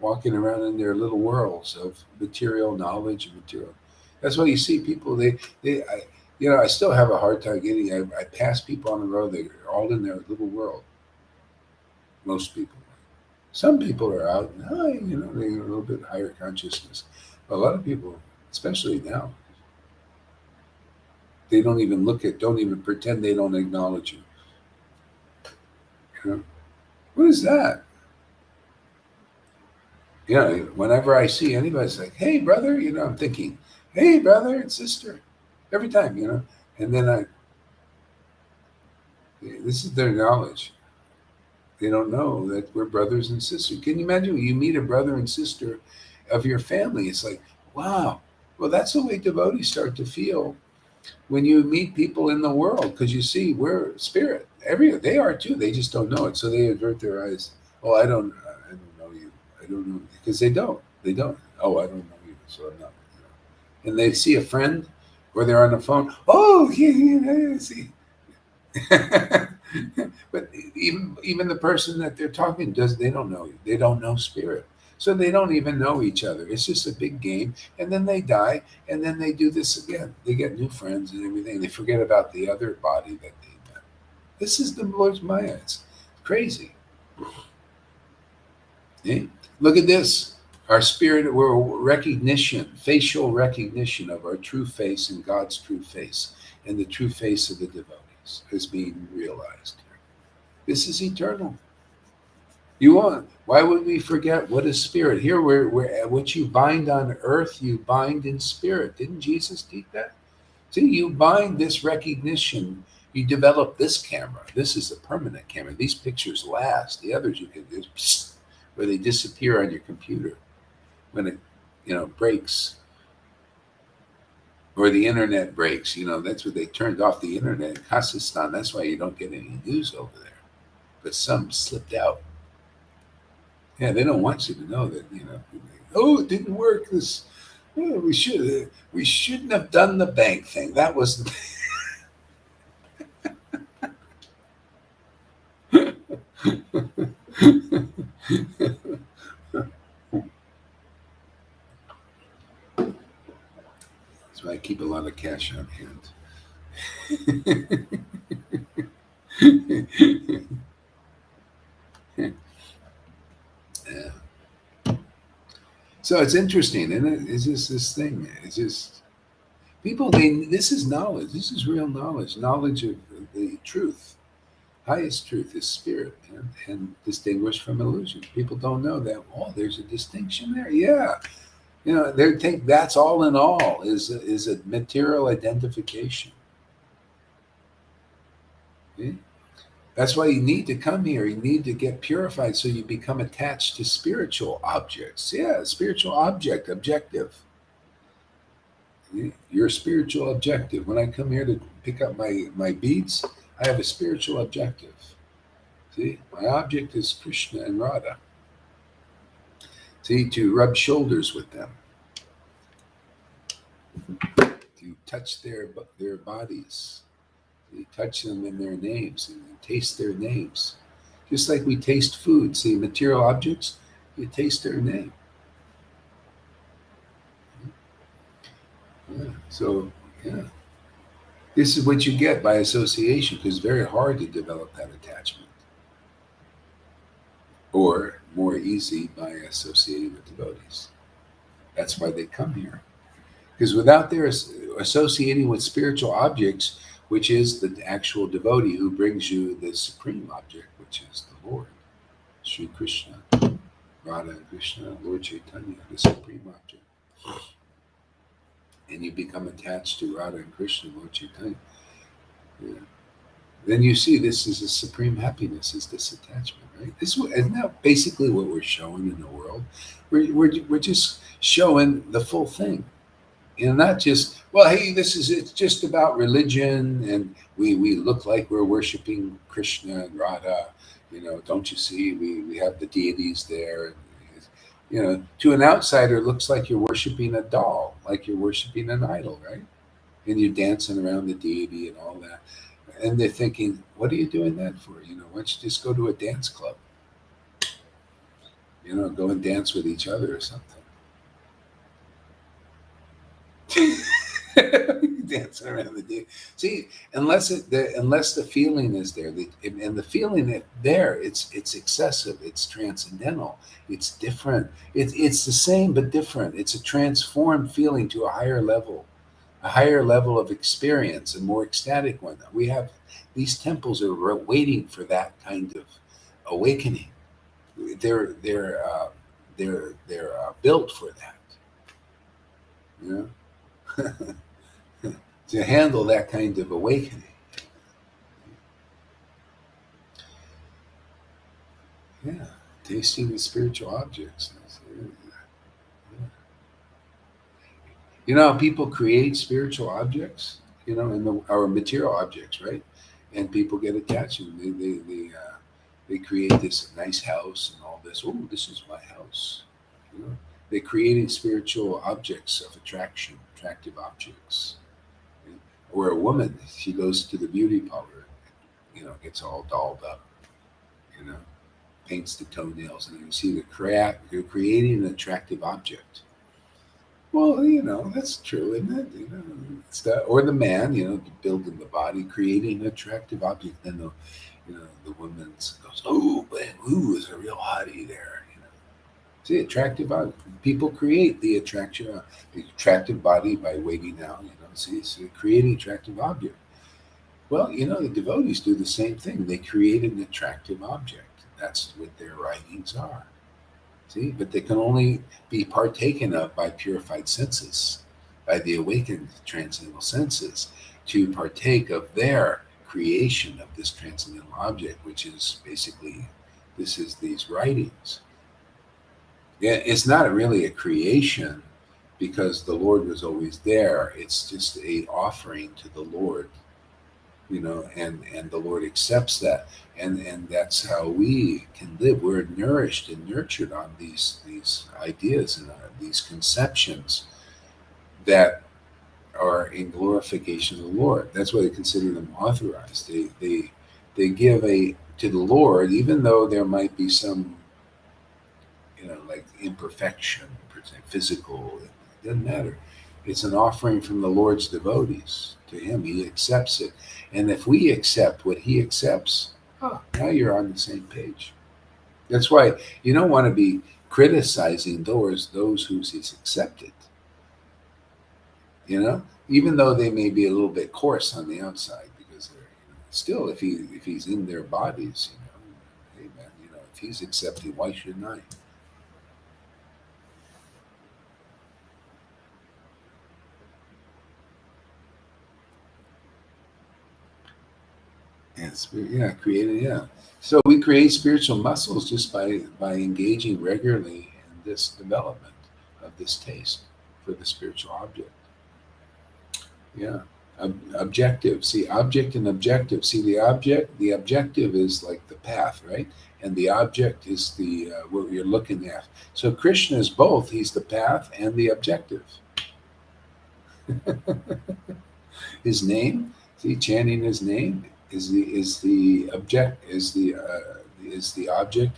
walking around in their little worlds of material knowledge and material. That's why you see people. I still have a hard time getting. I pass people on the road. They're all in their little world. Most people. Some people are out and high, they're a little bit higher consciousness. But a lot of people, especially now, they don't even pretend they don't acknowledge you. What is that? Whenever I see anybody's like, hey, brother, I'm thinking, hey, brother and sister, every time, and then this is their knowledge. They don't know that we're brothers and sisters. Can you imagine when you meet a brother and sister of your family? It's like, wow. Well, that's the way devotees start to feel when you meet people in the world, because you see, we're spirit. They are too. They just don't know it, so they avert their eyes. Oh, I don't know you. I don't know, because they don't. They don't. Oh, I don't know you, so I'm not. And they see a friend, or they're on the phone. Oh, yeah, see. But even the person that they're talking they don't know you. They don't know spirit. So they don't even know each other. It's just a big game. And then they die, and then they do this again. They get new friends and everything. They forget about the other body that they met. This is the Lord's Maya. It's crazy. Yeah. Look at this. Our spirit, we're recognition, facial recognition of our true face and God's true face, and the true face of the devotees is being realized here. This is eternal. Why would we forget what is spirit? Here, we're what you bind on earth, you bind in spirit. Didn't Jesus teach that? See, you bind this recognition. You develop this camera. This is a permanent camera. These pictures last. The others you can just where they disappear on your computer when it breaks. or the internet breaks. That's what they turned off the internet in Kazakhstan. That's why you don't get any news over there. But some slipped out. Yeah, they don't want you to know that. Oh, it didn't work. We shouldn't have done the bank thing. That was the. That's why I keep a lot of cash on hand. Yeah. So it's interesting, and it's just this thing. It's just people. This is knowledge. This is real knowledge. Knowledge of the truth. Highest truth is spirit, and distinguished from illusion. People don't know that. Oh, there's a distinction there. Yeah, they think that's all in all is a material identification. See? That's why you need to come here. You need to get purified so you become attached to spiritual objects. Yeah, spiritual objective. Your spiritual objective. When I come here to pick up my beads, I have a spiritual objective. See, my object is Krishna and Radha. See, to rub shoulders with them, to touch their bodies, you touch them in their names and taste their names, just like we taste food. See, material objects, you taste their name. Yeah. So, yeah, this is what you get by association, because it's very hard to develop that attachment. Or more easy by associating with devotees. That's why they come here. Because without their associating with spiritual objects, which is the actual devotee who brings you the supreme object, which is the Lord, Sri Krishna, Radha and Krishna, Lord Chaitanya, the supreme object. And you become attached to Radha and Krishna, Lord Chaitanya. Yeah. Then you see this is a supreme happiness, is this attachment, right? Isn't that basically what we're showing in the world? We're just showing the full thing. Not just, well, hey, it's just about religion, and we look like we're worshiping Krishna and Radha. Don't you see? We have the deities there. To an outsider, it looks like you're worshiping a doll, like you're worshiping an idol, right? And you're dancing around the deity and all that. And they're thinking, what are you doing that for? Why don't you just go to a dance club? Go and dance with each other or something. Dancing around the deity. See, unless the feeling is there, and the feeling there, it's excessive, it's transcendental, it's different. It's the same but different. It's a transformed feeling to a higher level of experience, a more ecstatic one. We have these temples are waiting for that kind of awakening. They're built for that. To handle that kind of awakening. Yeah, tasting the spiritual objects. How people create spiritual objects, our material objects, right? And people get attached to them. They create this nice house and all this. Oh, this is my house. They're creating spiritual objects of attractive objects. Or a woman, she goes to the beauty parlor, gets all dolled up, paints the toenails, and you see you're creating an attractive object. Well, that's true, isn't it? It's that, or the man, building the body, creating an attractive object. Then the woman goes, oh, man, ooh, is a real hottie there. See, attractive object. People create the attractive body by waiting out. See, so creating attractive object. Well, the devotees do the same thing. They create an attractive object. That's what their writings are. See, but they can only be partaken of by purified senses, by the awakened transcendental senses, to partake of their creation of this transcendental object, which is basically, this is these writings. Yeah, it's not really a creation because the Lord was always there. It's just a offering to the Lord, and the Lord accepts that, and that's how we can live. We're nourished and nurtured on these ideas and these conceptions that are in glorification of the Lord. That's why they consider them authorized. They give to the Lord, even though there might be some, like imperfection, physical. It doesn't matter. It's an offering from the Lord's devotees to Him. He accepts it, and if we accept what He accepts, now you're on the same page. That's why you don't want to be criticizing those whose He's accepted. Even though they may be a little bit coarse on the outside, because they're still, if he's in their bodies, hey man, if He's accepting, why shouldn't I? Creating. So we create spiritual muscles just by engaging regularly in this development of this taste for the spiritual object. Yeah. Objective. See, object and objective. See, the objective is like the path, right? And the object is the what you're looking at. So Krishna is both. He's the path and the objective. His name, see, chanting His name is the object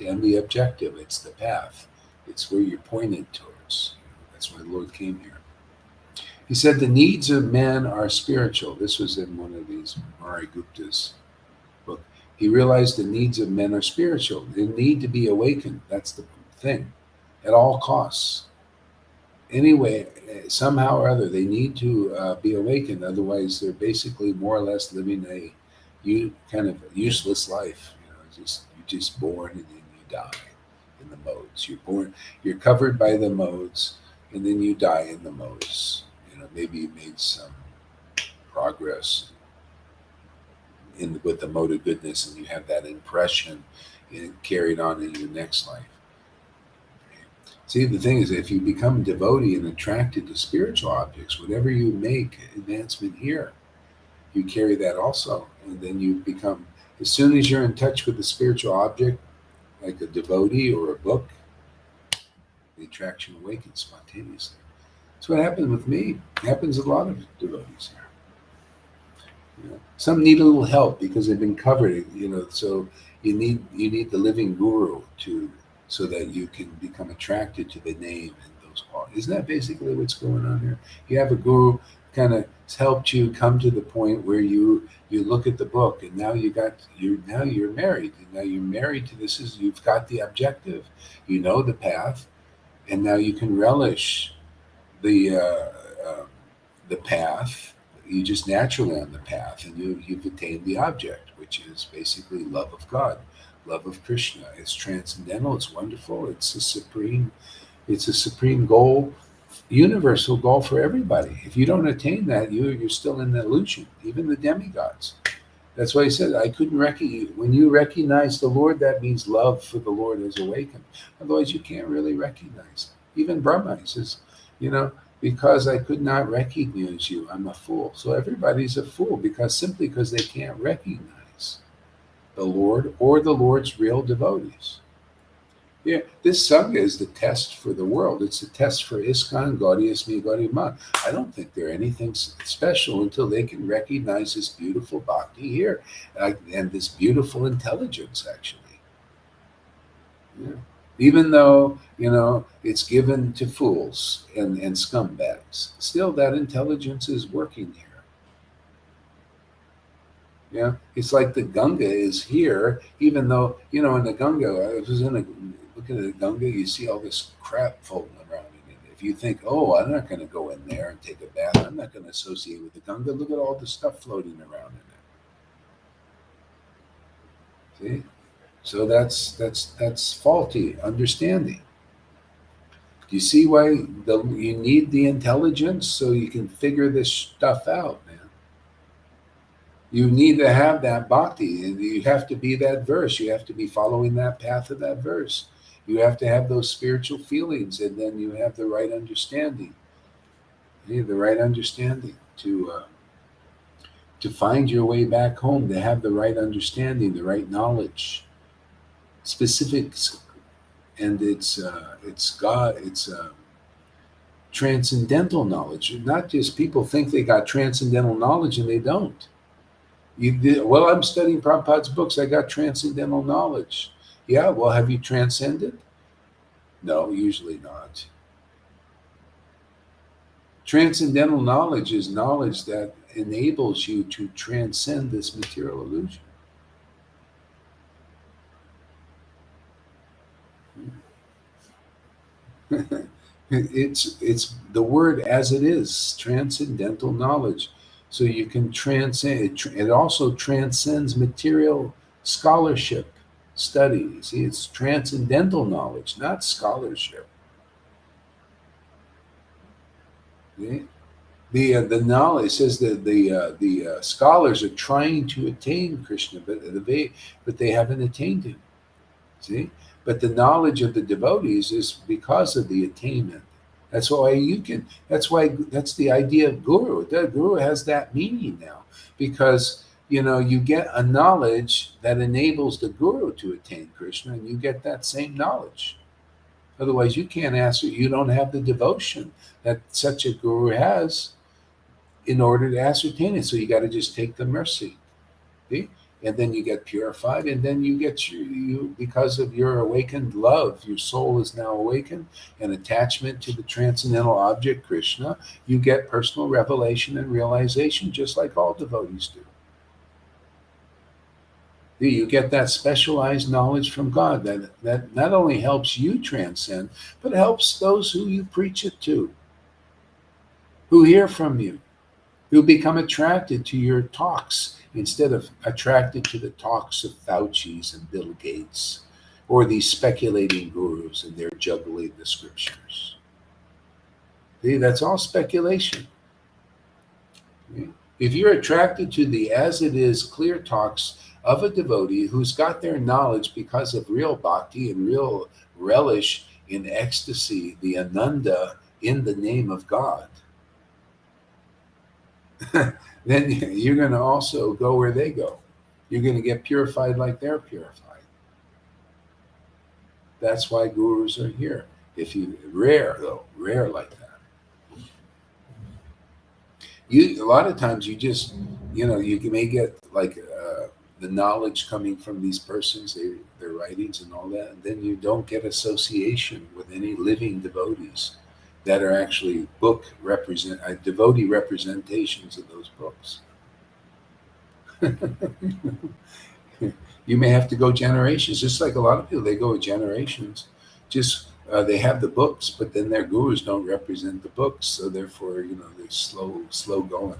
and the objective. It's the path. It's where you're pointed towards. That's why the Lord came here. He said the needs of men are spiritual. This was in one of these Mari Gupta's book. He realized the needs of men are spiritual. They need to be awakened. That's the thing, at all costs. Anyway, somehow or other, they need to be awakened. Otherwise, they're basically more or less living a kind of useless life. You're just born and then you die in the modes. You're covered by the modes, and then you die in the modes. Maybe you made some progress with the mode of goodness, and you have that impression carried on in your next life. See, the thing is, if you become devotee and attracted to spiritual objects, whatever you make advancement here, you carry that also. And then you become, as soon as you're in touch with the spiritual object, like a devotee or a book, the attraction awakens spontaneously. That's what happened with me. It happens with a lot of devotees here. Some need a little help because they've been covered, so you need the living guru so that you can become attracted to the name and those qualities. Isn't that basically what's going on here? You have a guru kind of helped you come to the point where you look at the book, and now you're married, and now you're married to this. You've got the objective, the path, and now you can relish the path. You just naturally on the path, and you've attained the object, which is basically love of God, love of Krishna. It's transcendental. It's wonderful. It's a supreme goal, universal goal for everybody. If you don't attain that, you're still in the illusion. Even the demigods. That's why He said, I couldn't recognize you. When you recognize the Lord, that means love for the Lord has awakened. Otherwise, you can't really recognize Him. Even Brahma, he says, because I could not recognize you, I'm a fool. So everybody's a fool simply because they can't recognize the Lord or the Lord's real devotees. Yeah, this Sangha is the test for the world. It's the test for ISKCON, Gaudiya Me, Gaudiya Ma. I don't think they're anything special until they can recognize this beautiful bhakti here and this beautiful intelligence, actually. Yeah. Even though, it's given to fools and scumbags, still that intelligence is working here. Yeah, it's like the Ganga is here, even though, in the Ganga, looking at the Ganga, you see all this crap floating around in it. If you think, oh, I'm not going to go in there and take a bath, I'm not going to associate with the Ganga, look at all the stuff floating around in it. See? So that's faulty understanding. Do you see why you need the intelligence so you can figure this stuff out, man? You need to have that bhakti, and you have to be that verse. You have to be following that path of that verse. You have to have those spiritual feelings, and then you have the right understanding. The right understanding, to find your way back home, to have the right understanding, the right knowledge, specifics, and it's God, it's transcendental knowledge. Not just people think they got transcendental knowledge and they don't. Well, I'm studying Prabhupada's books. I got transcendental knowledge. Yeah, well, have you transcended? No, usually not. Transcendental knowledge is knowledge that enables you to transcend this material illusion. It's the word as it is, transcendental knowledge. So you can transcend it. It also transcends material scholarship, study. See, it's transcendental knowledge, not scholarship. Okay? The knowledge says that the scholars are trying to attain Krishna, but they haven't attained him. See, but the knowledge of the devotees is because of the attainment. That's why you can. That's why that's the idea of guru. The guru has that meaning now because you get a knowledge that enables the guru to attain Krishna, and you get that same knowledge. Otherwise, you can't ask. You don't have the devotion that such a guru has in order to ascertain it. So you got to just take the mercy. See? And then you get purified, and then you get you because of your awakened love, your soul is now awakened, and attachment to the transcendental object Krishna. You get personal revelation and realization, just like all devotees do. You get that specialized knowledge from God that not only helps you transcend, but helps those who you preach it to, who hear from you, who become attracted to your talks instead of attracted to the talks of Fauci's and Bill Gates or these speculating gurus and their juggling the scriptures. See, that's all speculation. If you're attracted to the as it is clear talks of a devotee who's got their knowledge because of real bhakti and real relish in ecstasy, the ananda in the name of God, then you're going to also go where they go. You're going to get purified like they're purified. That's why gurus are here. If you rare like that. A lot of times you just you may get like the knowledge coming from these persons, their writings and all that, and then you don't get association with any living devotees that are actually devotee representations of those books. You may have to go generations, just like a lot of people. They go generations. Just they have the books, but then their gurus don't represent the books, so therefore, they're slow going.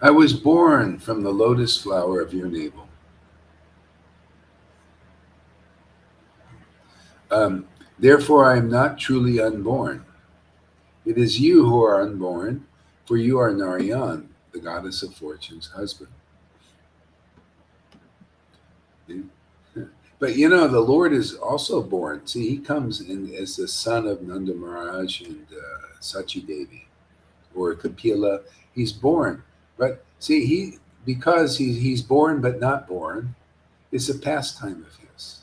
I was born from the lotus flower of your navel. Therefore, I am not truly unborn. It is you who are unborn, for you are Narayan, the goddess of fortune's husband. But the Lord is also born. See, he comes in as the son of Nanda Maharaj and Sachi Devi, or Kapila. He's born, but see, because he's born but not born, it's a pastime of his.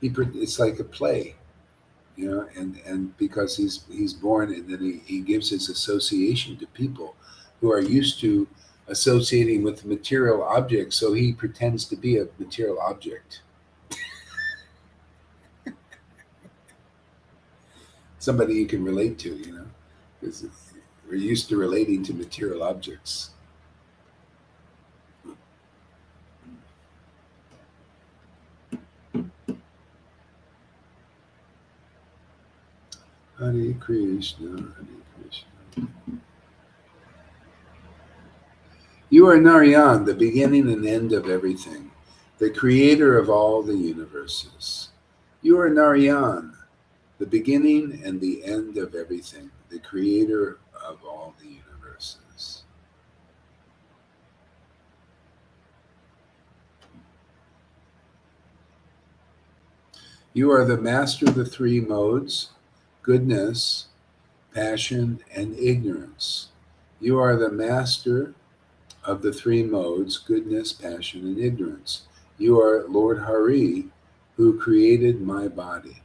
It's like a play, and because he's born, and then he gives his association to people who are used to associating with material objects, so he pretends to be a material object. Somebody you can relate to, because we're used to relating to material objects. Hare Krishna, Hare Krishna. You are Narayan, the beginning and end of everything, the creator of all the universes. You are Narayan, the beginning and the end of everything, the creator of all the universes. viruses. You are the master of the three modes: goodness, passion, and ignorance. You are the master of the three modes: goodness, passion, and ignorance. You are Lord Hari, who created my body.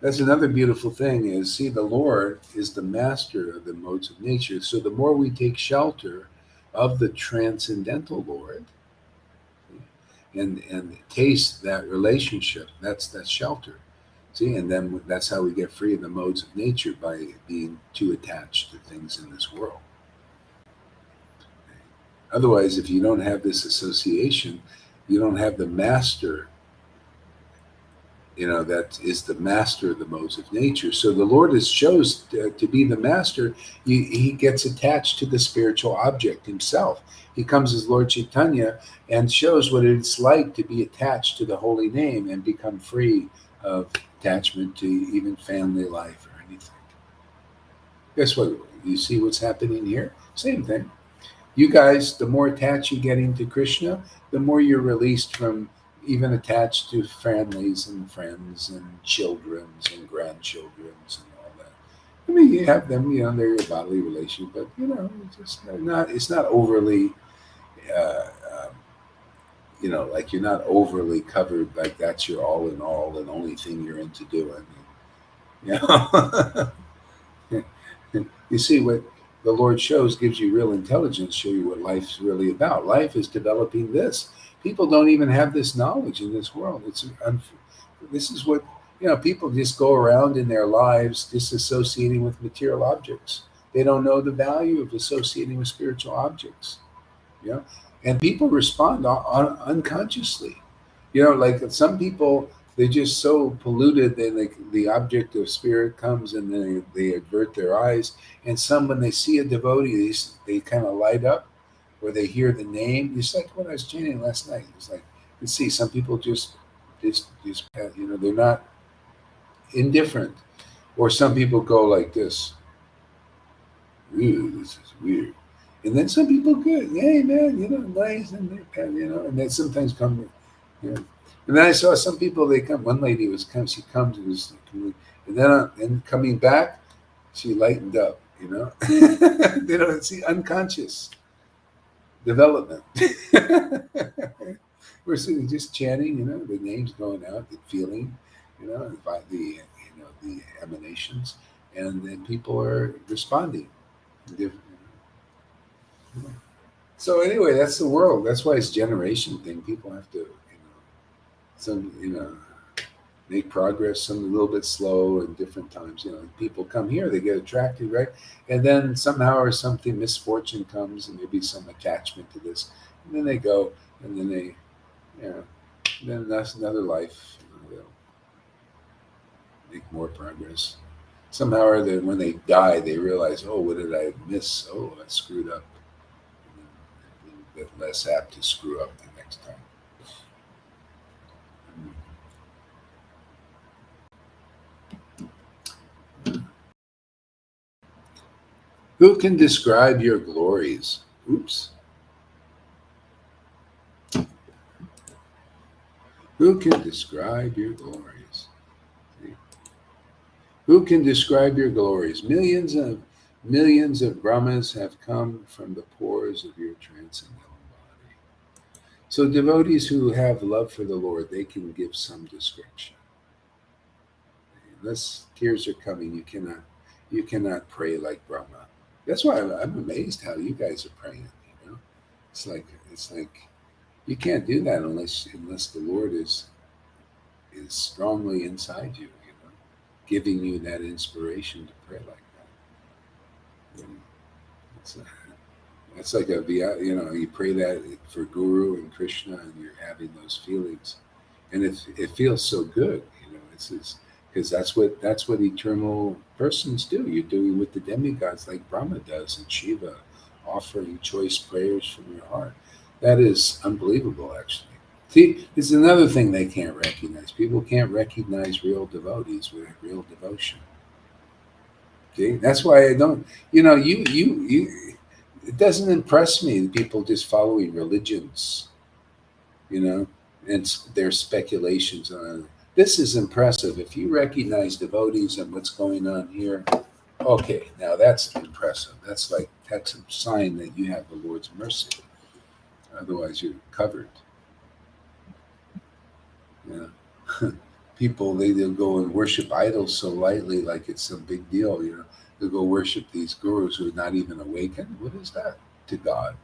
That's another beautiful thing is, see, the Lord is the master of the modes of nature. So the more we take shelter of the transcendental Lord and taste that relationship, that's shelter. See, and then that's how we get free of the modes of nature, by being too attached to things in this world. Otherwise, if you don't have this association, you don't have the master, that is the master of the modes of nature. So the Lord is chose to be the master. He gets attached to the spiritual object himself. He comes as Lord Chaitanya and shows what it's like to be attached to the holy name and become free of attachment to even family life or anything. Guess what? You see what's happening here? Same thing. You guys, the more attached you get into Krishna, the more you're released from even attached to families and friends and children's and grandchildren's and all that. I mean, you have them, they're your bodily relation, but it's not overly, like you're not overly covered, like that's your all in all and only thing you're into doing. You see what the Lord shows, gives you real intelligence, show you what life's really about. Life is developing this. People don't even have this knowledge in this world. This is what, people just go around in their lives disassociating with material objects. They don't know the value of associating with spiritual objects. And people respond unconsciously. Like some people, they're just so polluted, then the object of spirit comes and then they avert their eyes. And some, when they see a devotee, they kind of light up, or they hear the name. It's like when I was chanting last night. It's like, you see, some people just they're not indifferent. Or some people go like this. Ooh, this is weird. And then some people good. Hey, man, nice. And and then sometimes come, And then I saw some people, they come, one lady she comes, and then coming back, she lightened up, see, unconscious development. We're sitting just chanting, the names going out, the feeling, by the emanations, and then people are responding. So anyway, that's the world. That's why it's generation thing. People have to, make progress, some a little bit slow at different times. People come here, they get attracted, right? And then somehow or something, misfortune comes, and maybe some attachment to this, and then they go, and then they, then that's another life. They'll make more progress. Somehow or other, when they die, they realize, oh, what did I miss? Oh, I screwed up. And then a little bit less apt to screw up the next time. Who can describe your glories? Oops. Who can describe your glories? See? Who can describe your glories? Millions of Brahmas have come from the pores of your transcendental body. So devotees who have love for the Lord, they can give some description. Unless tears are coming, you cannot pray like Brahma. That's why I'm amazed how you guys are praying. It's like you can't do that unless the Lord is strongly inside you, giving you that inspiration to pray like that. It's like you pray that for Guru and Krishna, and you're having those feelings, and it feels so good. It's because that's what eternal persons do. You're doing with the demigods, like Brahma does, and Shiva, offering choice prayers from your heart. That is unbelievable, actually. See, this is another thing they can't recognize. People can't recognize real devotees with real devotion. Okay, that's why I don't. You. It doesn't impress me that people just following religions. You know, and their speculations on it. This is impressive. If you recognize devotees and what's going on here, okay, now that's impressive. That's a sign that you have the Lord's mercy. Otherwise, you're covered. Yeah. People they'll go and worship idols so lightly, like it's some big deal. They'll go worship these gurus who are not even awakened. What is that to God?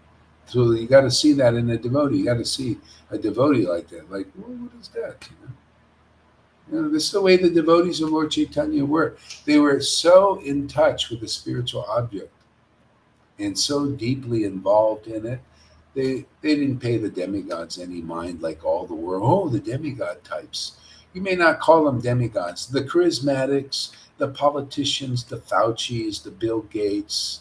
So you got to see that in a devotee. You got to see a devotee like that. Like, well, what is that? This is the way the devotees of Lord Chaitanya were. They were so in touch with the spiritual object and so deeply involved in it. They didn't pay the demigods any mind like all the world. Oh, the demigod types. You may not call them demigods. The charismatics, the politicians, the Faucis, the Bill Gates,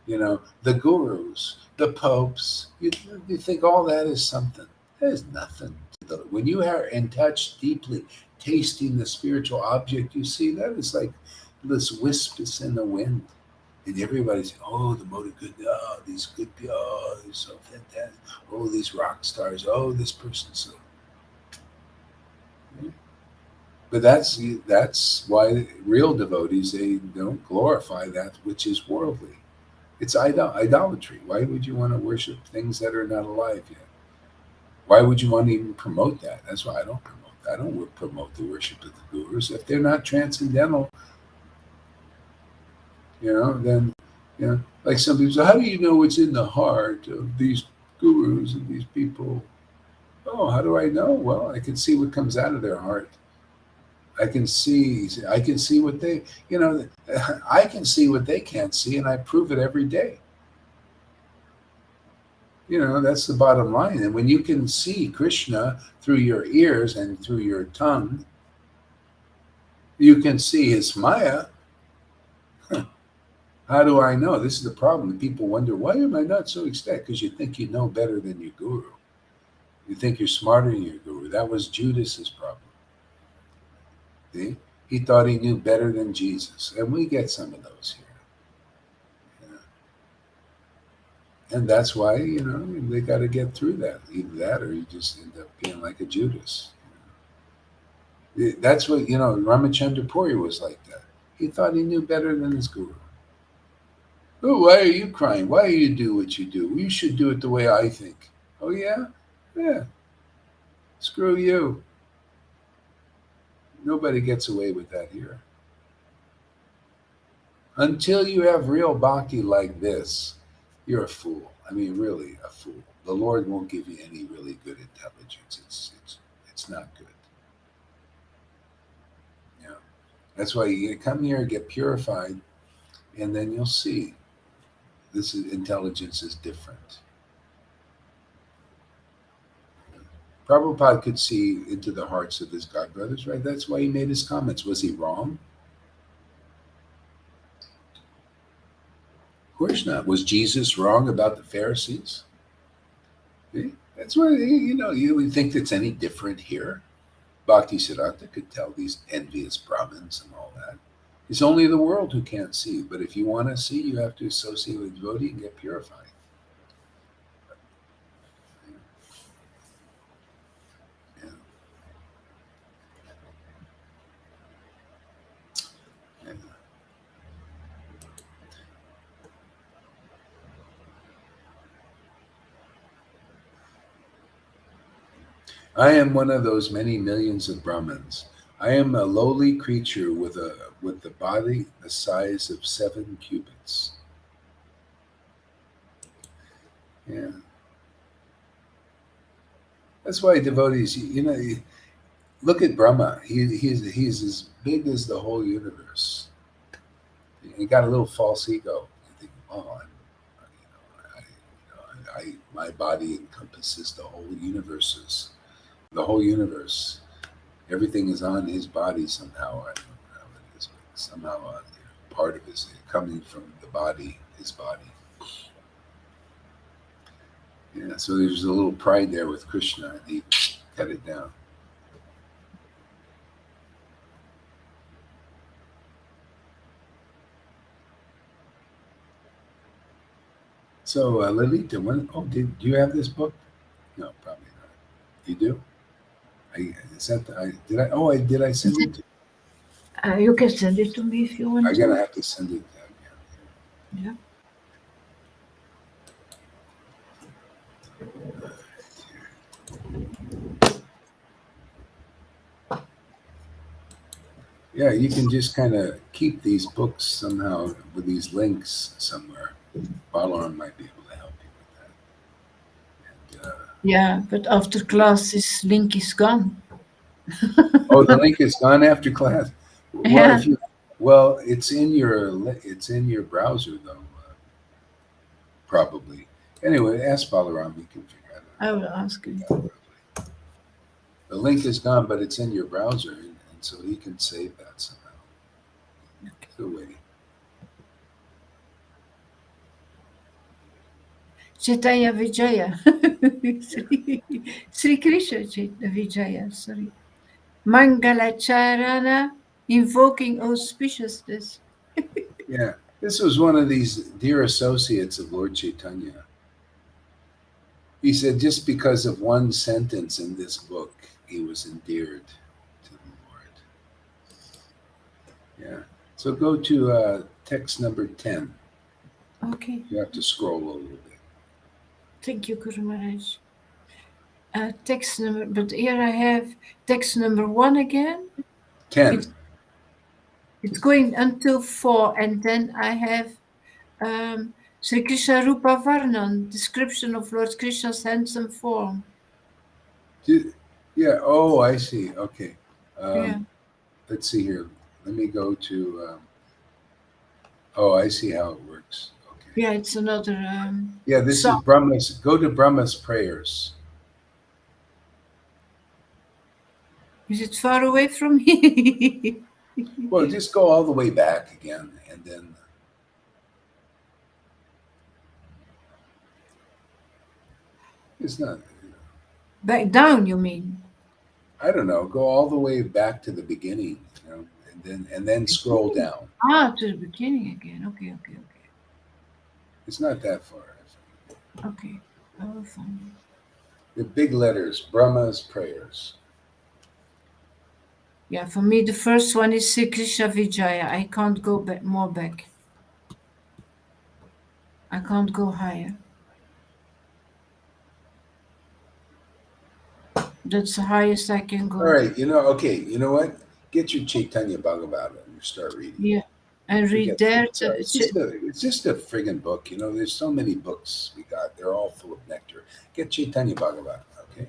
the gurus, the popes. You think all that is something. That is nothing. When you are in touch deeply, tasting the spiritual object you see, that is like this wisps in the wind. And everybody's saying, oh, the mode of good, oh, these good people, oh, they're so fantastic. Oh, these rock stars, oh, this person's so. Yeah. But that's why real devotees, they don't glorify that which is worldly. It's idolatry. Why would you want to worship things that are not alive yet? Why would you want to even promote that? That's why I don't promote that. I don't promote the worship of the gurus. If they're not transcendental, then, like some people say, how do you know what's in the heart of these gurus and these people? Oh, how do I know? Well, I can see what comes out of their heart. I can see what they, I can see what they can't see, and I prove it every day. That's the bottom line. And when you can see Krishna through your ears and through your tongue, you can see his Maya. How do I know? This is the problem. People wonder, why am I not so ecstatic? Because you think you know better than your guru. You think you're smarter than your guru. That was Judas's problem. See? He thought he knew better than Jesus. And we get some of those here. And that's why, they got to get through that. Either that or you just end up being like a Judas. That's what, Ramachandra Puri was like that. He thought he knew better than his guru. Oh, why are you crying? Why do you do what you do? You should do it the way I think. Oh, yeah? Yeah. Screw you. Nobody gets away with that here. Until you have real bhakti like this, you're a fool. I mean, really a fool. The Lord won't give you any really good intelligence. It's not good. Yeah. That's why you come here, get purified, and then you'll see intelligence is different. Prabhupada could see into the hearts of his God brothers, right? That's why he made his comments. Was he wrong? Of course not. Was Jesus wrong about the Pharisees? See? That's why, you would think it's any different here. Bhakti Siddhanta could tell these envious Brahmins and all that. It's only the world who can't see. But if you want to see, you have to associate with devotee and get purified. Yeah. Yeah. I am one of those many millions of Brahmins. I am a lowly creature with the body the size of 7 cubits. Yeah. That's why devotees, look at Brahma. He's as big as the whole universe. He got a little false ego. You think, oh, my body encompasses the whole universes. The whole universe. Everything is on his body somehow. I don't know how it is, but somehow part of his coming from the body, his body. Yeah, so there's a little pride there with Krishna, and he cut it down. So, Lilita, do you have this book? No, probably not. You do? Is that did I? Oh, did I send it to You can send it to me if you you? want I'm gonna to. have to send it again. Yeah. Yeah, you can just kind of keep these books somehow with these links somewhere. Balaram might be able to help you with that. And, Yeah, but after class, this link is gone. oh, the link is gone after class. Well, Yeah, if you, well, it's in your browser though, probably. Anyway, ask Balaram. He can figure out I will ask figure him. it out probably. The link is gone, but it's in your browser, and so he can save that somehow. So wait. Chaitanya Vijaya. Yeah, Sri Krishna Chaitanya Vijaya, sorry. Mangalacharana, invoking auspiciousness. yeah. This was one of these dear associates of Lord Chaitanya. He said just because of one sentence in this book, he was endeared to the Lord. Yeah. So go to text number 10. Okay, You have to scroll a little bit. thank you, Guru Maharaj. Text number, but here I have text number 1 again. 10. It's it's going until 4, and then I have Sri Krishna Rupa Varnan, description of Lord Krishna's handsome form. Yeah. Oh, I see. Okay. Yeah, Let's see here. Let me go to. Oh, I see how it works. Okay. yeah, it's another Yeah, this is song. Brahma's. Go to Brahma's prayers. Is it far away from me? Well, just go all the way back again, and then it's not. Back down, you mean? I don't know. Go all the way back to the beginning, and then scroll down. To the beginning again. Okay, okay, okay. It's not that far. Okay, I will find it. The big letters, Brahma's prayers. Yeah, for me, the first one is Sri Krishna Vijaya. I can't go back more back. I can't go higher. That's the highest I can All go. right, okay, you know what? Get your Chaitanya Bhagavatam and start reading it. Yeah, and read Forget there. it's just a friggin' book. There's so many books we got. They're all full of nectar. Get Chaitanya Bhagavatam, okay?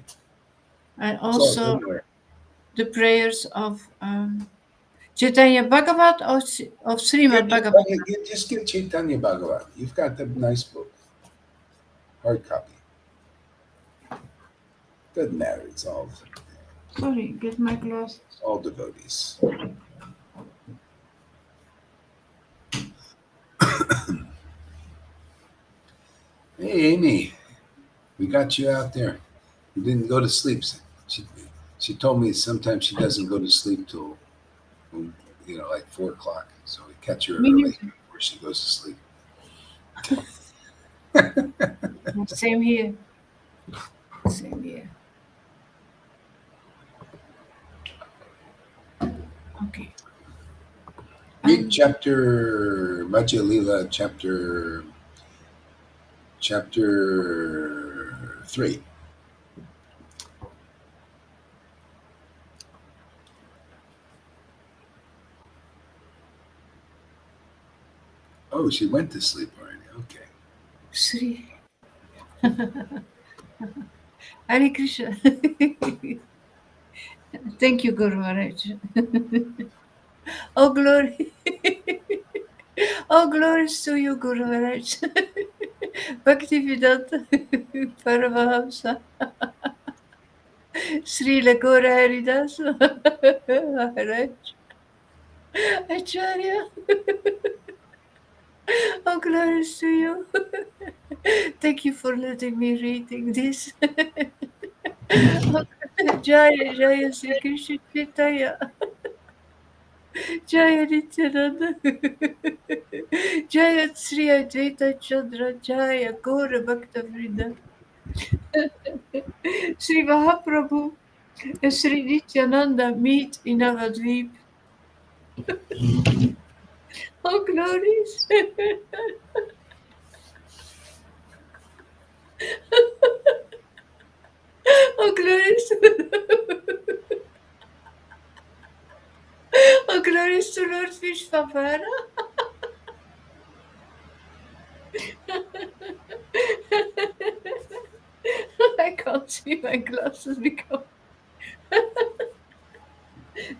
And It's all also in there. the prayers of Chaitanya Bhagavat of Srimad Bhagavatam. Just get Chaitanya Bhagavatam. You've got the nice book, hard copy. Doesn't matter. Sorry, get my glasses. All devotees. Hey, Amy, we got you out there. You didn't go to sleep. She, she told me sometimes she doesn't go to sleep till, like 4 o'clock. So we catch her Me early neither. before she goes to sleep. Same here. Same here. Okay. Read chapter Madhya Lila, chapter 3. Oh, she went to sleep already. Okay. Sri. Hare Krishna. Thank you, Guru Maharaj. Oh, glory. Oh, glories to you, Guru Maharaj. Bhaktivedanta Paramahamsa. Sri Lakora Haridas Maharaj. Acharya. Oh, glories to you. Thank you for letting me reading this. Jaya Jaya Sri Krishna Chaitanya. Jaya Nityananda. Jaya Sri Advaita Chandra Jaya Gaura Bhakta Vrida Sri Mahaprabhu and Sri Nityananda meet in Navadvip. Oh, glories! Oh, glories! Oh, glories to Lord Vishvavara! I can't see my glasses become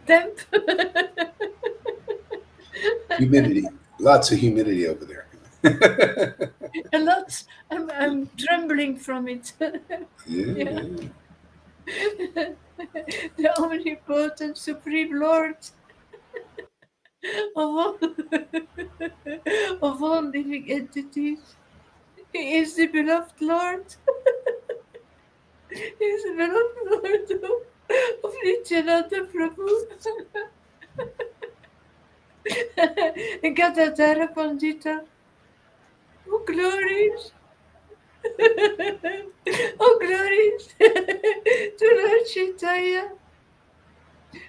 damp. Humidity. Lots of humidity over there. A lot. I'm trembling from it. Yeah. The omnipotent Supreme Lord of all, of all living entities. He is the beloved Lord. He is the beloved Lord of Nityananda Prabhu. Gadadhara Pandita. Oh, glories! Oh, glories to Lord Chaitanya,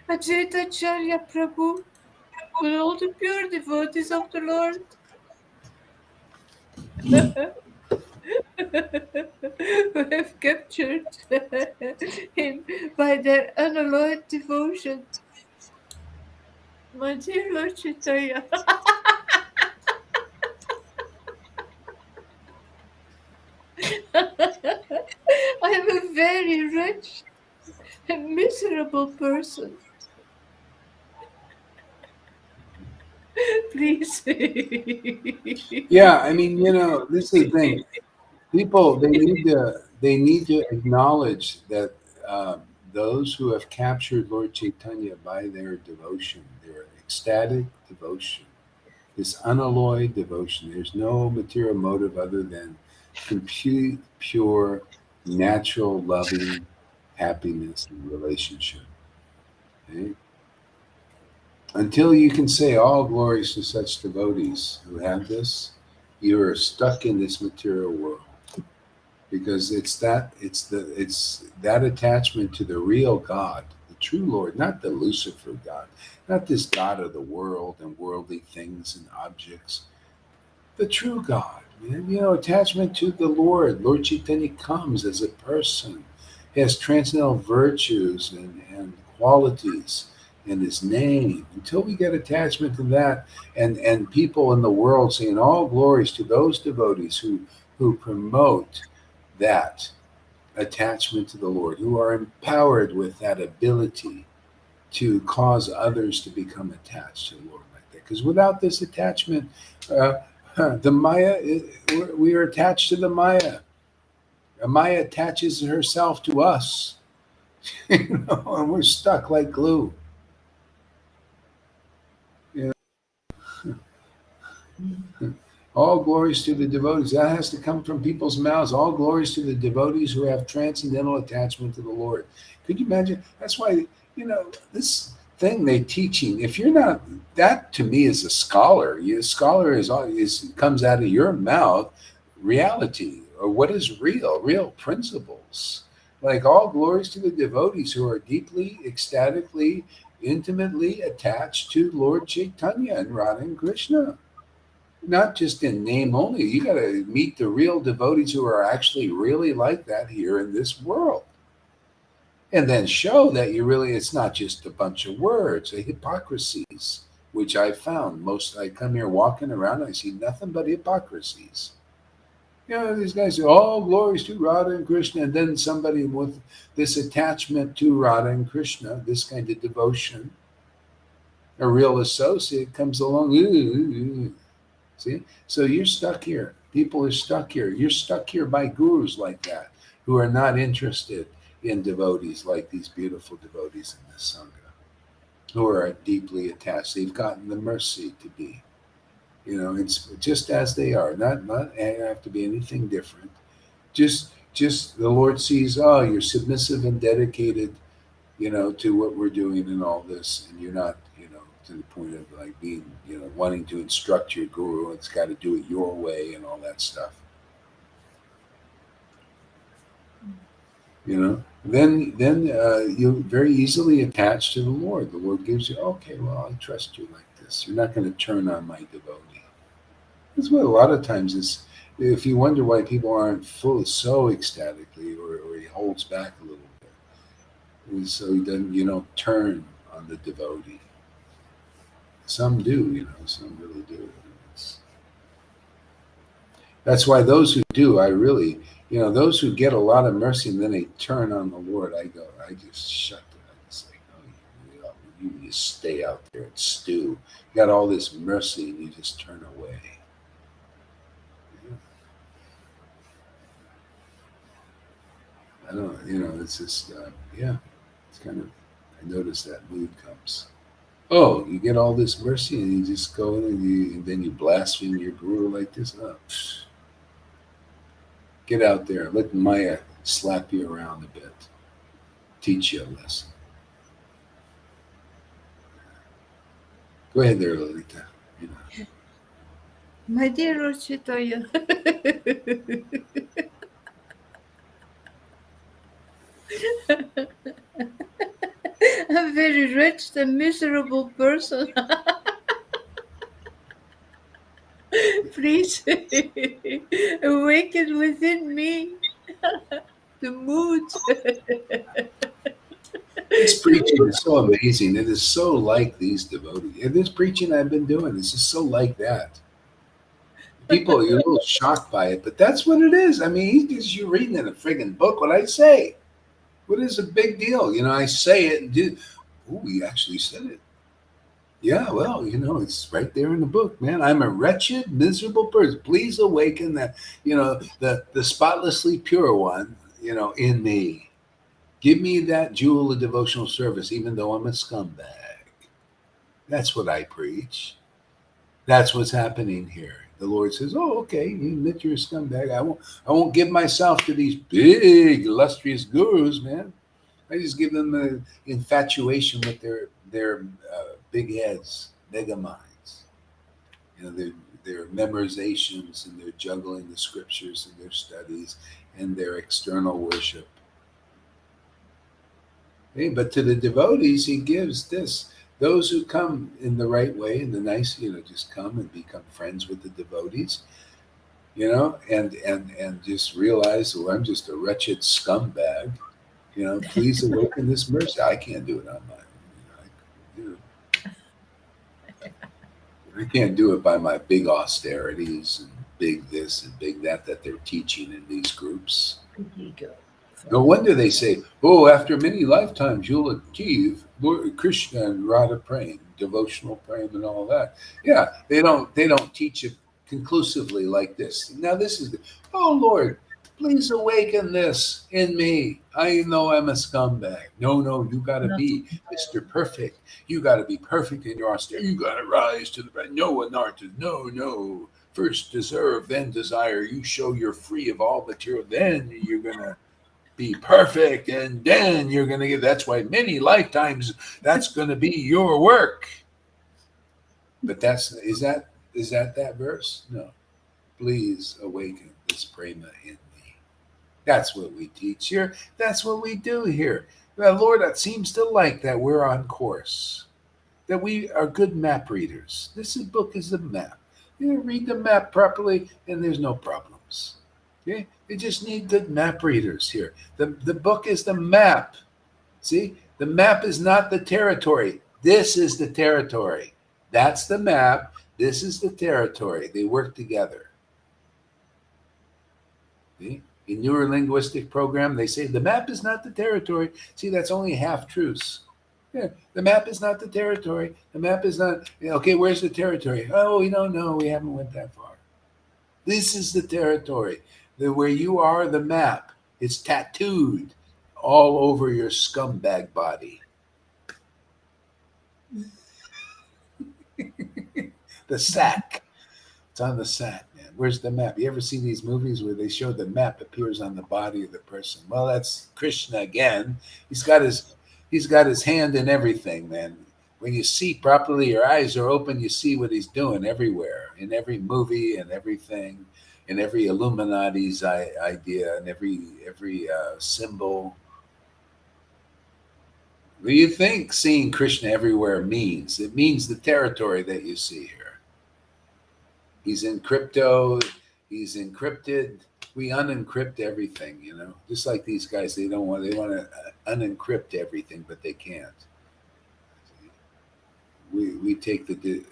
Advaita Acharya Prabhu, and all the pure devotees of the Lord. Who have captured him by their unalloyed devotion. My dear Lord Chaitanya, I am a very wretched and miserable person. Please. Yeah, I mean, this is the thing. People, they need to acknowledge that those who have captured Lord Chaitanya by their devotion, their ecstatic devotion, this unalloyed devotion. There's no material motive other than complete, pure, natural, loving happiness and relationship. Okay? Until you can say all glories to such devotees who have this, you are stuck in this material world. Because it's that attachment to the real God, the true Lord, not the Lucifer God, not this God of the world and worldly things and objects. The true God, man. Attachment to the Lord. Lord Chaitanya comes as a person. He has transcendental virtues and qualities in his name. Until we get attachment to that, and people in the world saying all glories to those devotees who promote that attachment to the Lord, who are empowered with that ability to cause others to become attached to the Lord like that. Because without this attachment, the Maya, we are attached to the Maya. The Maya attaches herself to us, and we're stuck like glue. All glories to the devotees. That has to come from people's mouths. All glories to the devotees who have transcendental attachment to the Lord. Could you imagine? That's why, this thing they teaching, if you're not, that to me is a scholar. A scholar is comes out of your mouth reality, or what is real principles. Like all glories to the devotees who are deeply, ecstatically, intimately attached to Lord Chaitanya and Radha and Krishna. Not just in name only. You got to meet the real devotees who are actually really like that here in this world. And then show that it's not just a bunch of words, the hypocrisies, which I found. I come here walking around, I see nothing but hypocrisies. These guys say, all glories to Radha and Krishna. And then somebody with this attachment to Radha and Krishna, this kind of devotion, a real associate comes along. See? So you're stuck here. People are stuck here. You're stuck here by gurus like that who are not interested in devotees like these beautiful devotees in this Sangha, who are deeply attached. They've gotten the mercy to be. It's just as they are. Not have to be anything different. Just the Lord sees, oh, you're submissive and dedicated, to what we're doing and all this, and you're not, to the point of like being, wanting to instruct your guru. It's got to do it your way and all that stuff. Then you'll very easily attach to the Lord. The Lord gives you, okay, well, I trust you like this. You're not going to turn on my devotee. That's what a lot of times is. If you wonder why people aren't full so ecstatically, or he holds back a little bit, is so you don't turn on the devotee. Some do, some really do. That's why those who do, those who get a lot of mercy and then they turn on the Lord, I just shut them. I just like, no, you just stay out there and stew. You got all this mercy and you just turn away. I don't, it's just, it's kind of, I notice that mood comes. Oh, you get all this mercy and you just go in and then you blaspheme your guru like this. Oh, get out there. Let Maya slap you around a bit. Teach you a lesson. Go ahead there, Lolita. My dear Lord Chaitanya, I'm a very wretched and miserable person. Please awaken within me the mood. This preaching is so amazing. It is so like these devotees. And this preaching I've been doing is just so like that. People, you're a little shocked by it, but that's what it is. I mean, you're reading in a friggin' book what I say. What is a big deal? I say it and do. Oh, he actually said it. Yeah, well, it's right there in the book, man. I'm a wretched, miserable person. Please awaken that, the spotlessly pure one, in me. Give me that jewel of devotional service, even though I'm a scumbag. That's what I preach. That's what's happening here. The Lord says, "Oh, okay, you admit you're a scumbag. I won't give myself to these big, illustrious gurus, man. I just give them the infatuation with their big heads, mega minds. Their memorizations and their juggling the scriptures and their studies and their external worship. Okay, but to the devotees, he gives this. Those who come in the right way, in the nice, just come and become friends with the devotees, and just realize, well, I'm just a wretched scumbag. Please awaken this mercy. I can't do it on my own. I can't do it by my big austerities and big this and big that they're teaching in these groups. No wonder they say, oh, after many lifetimes, you'll achieve Lord Krishna and Radha praying, devotional praying and all that. Yeah, they don't teach it conclusively like this. Now this is, oh, Lord, please awaken this in me. I know I'm a scumbag. No, you got to be Mr. Perfect. You got to be perfect in your austerity. You got to rise to the bread. No, Anartha. No. First deserve, then desire. You show you're free of all material. Then you're going to be perfect, and then you're going to get. That's why many lifetimes that's going to be your work. But is that verse? No. Please awaken this prema in me. That's what we teach here. That's what we do here. Well, Lord, that seems to like that we're on course, that we are good map readers. This book is a map. Read the map properly, and there's no problems. Okay? You just need good map readers here. The book is the map. See? The map is not the territory. This is the territory. That's the map. This is the territory. They work together. See? In neurolinguistic program, they say the map is not the territory. See, that's only half truths. Yeah, the map is not the territory. The map is not, okay, where's the territory? Oh, we don't know. We haven't went that far. This is the territory. Where you are, the map. It's tattooed all over your scumbag body. The sack. It's on the sack, man. Where's the map? You ever see these movies where they show the map appears on the body of the person? Well, that's Krishna again. He's got his hand in everything, man. when you see properly, your eyes are open, you see what he's doing everywhere, in every movie and everything, in every Illuminati's idea, and every symbol. What do you think seeing Krishna everywhere means? It means the territory that you see here. He's in crypto, he's encrypted. We unencrypt everything, just like these guys. They want to unencrypt everything, but they can't. We take the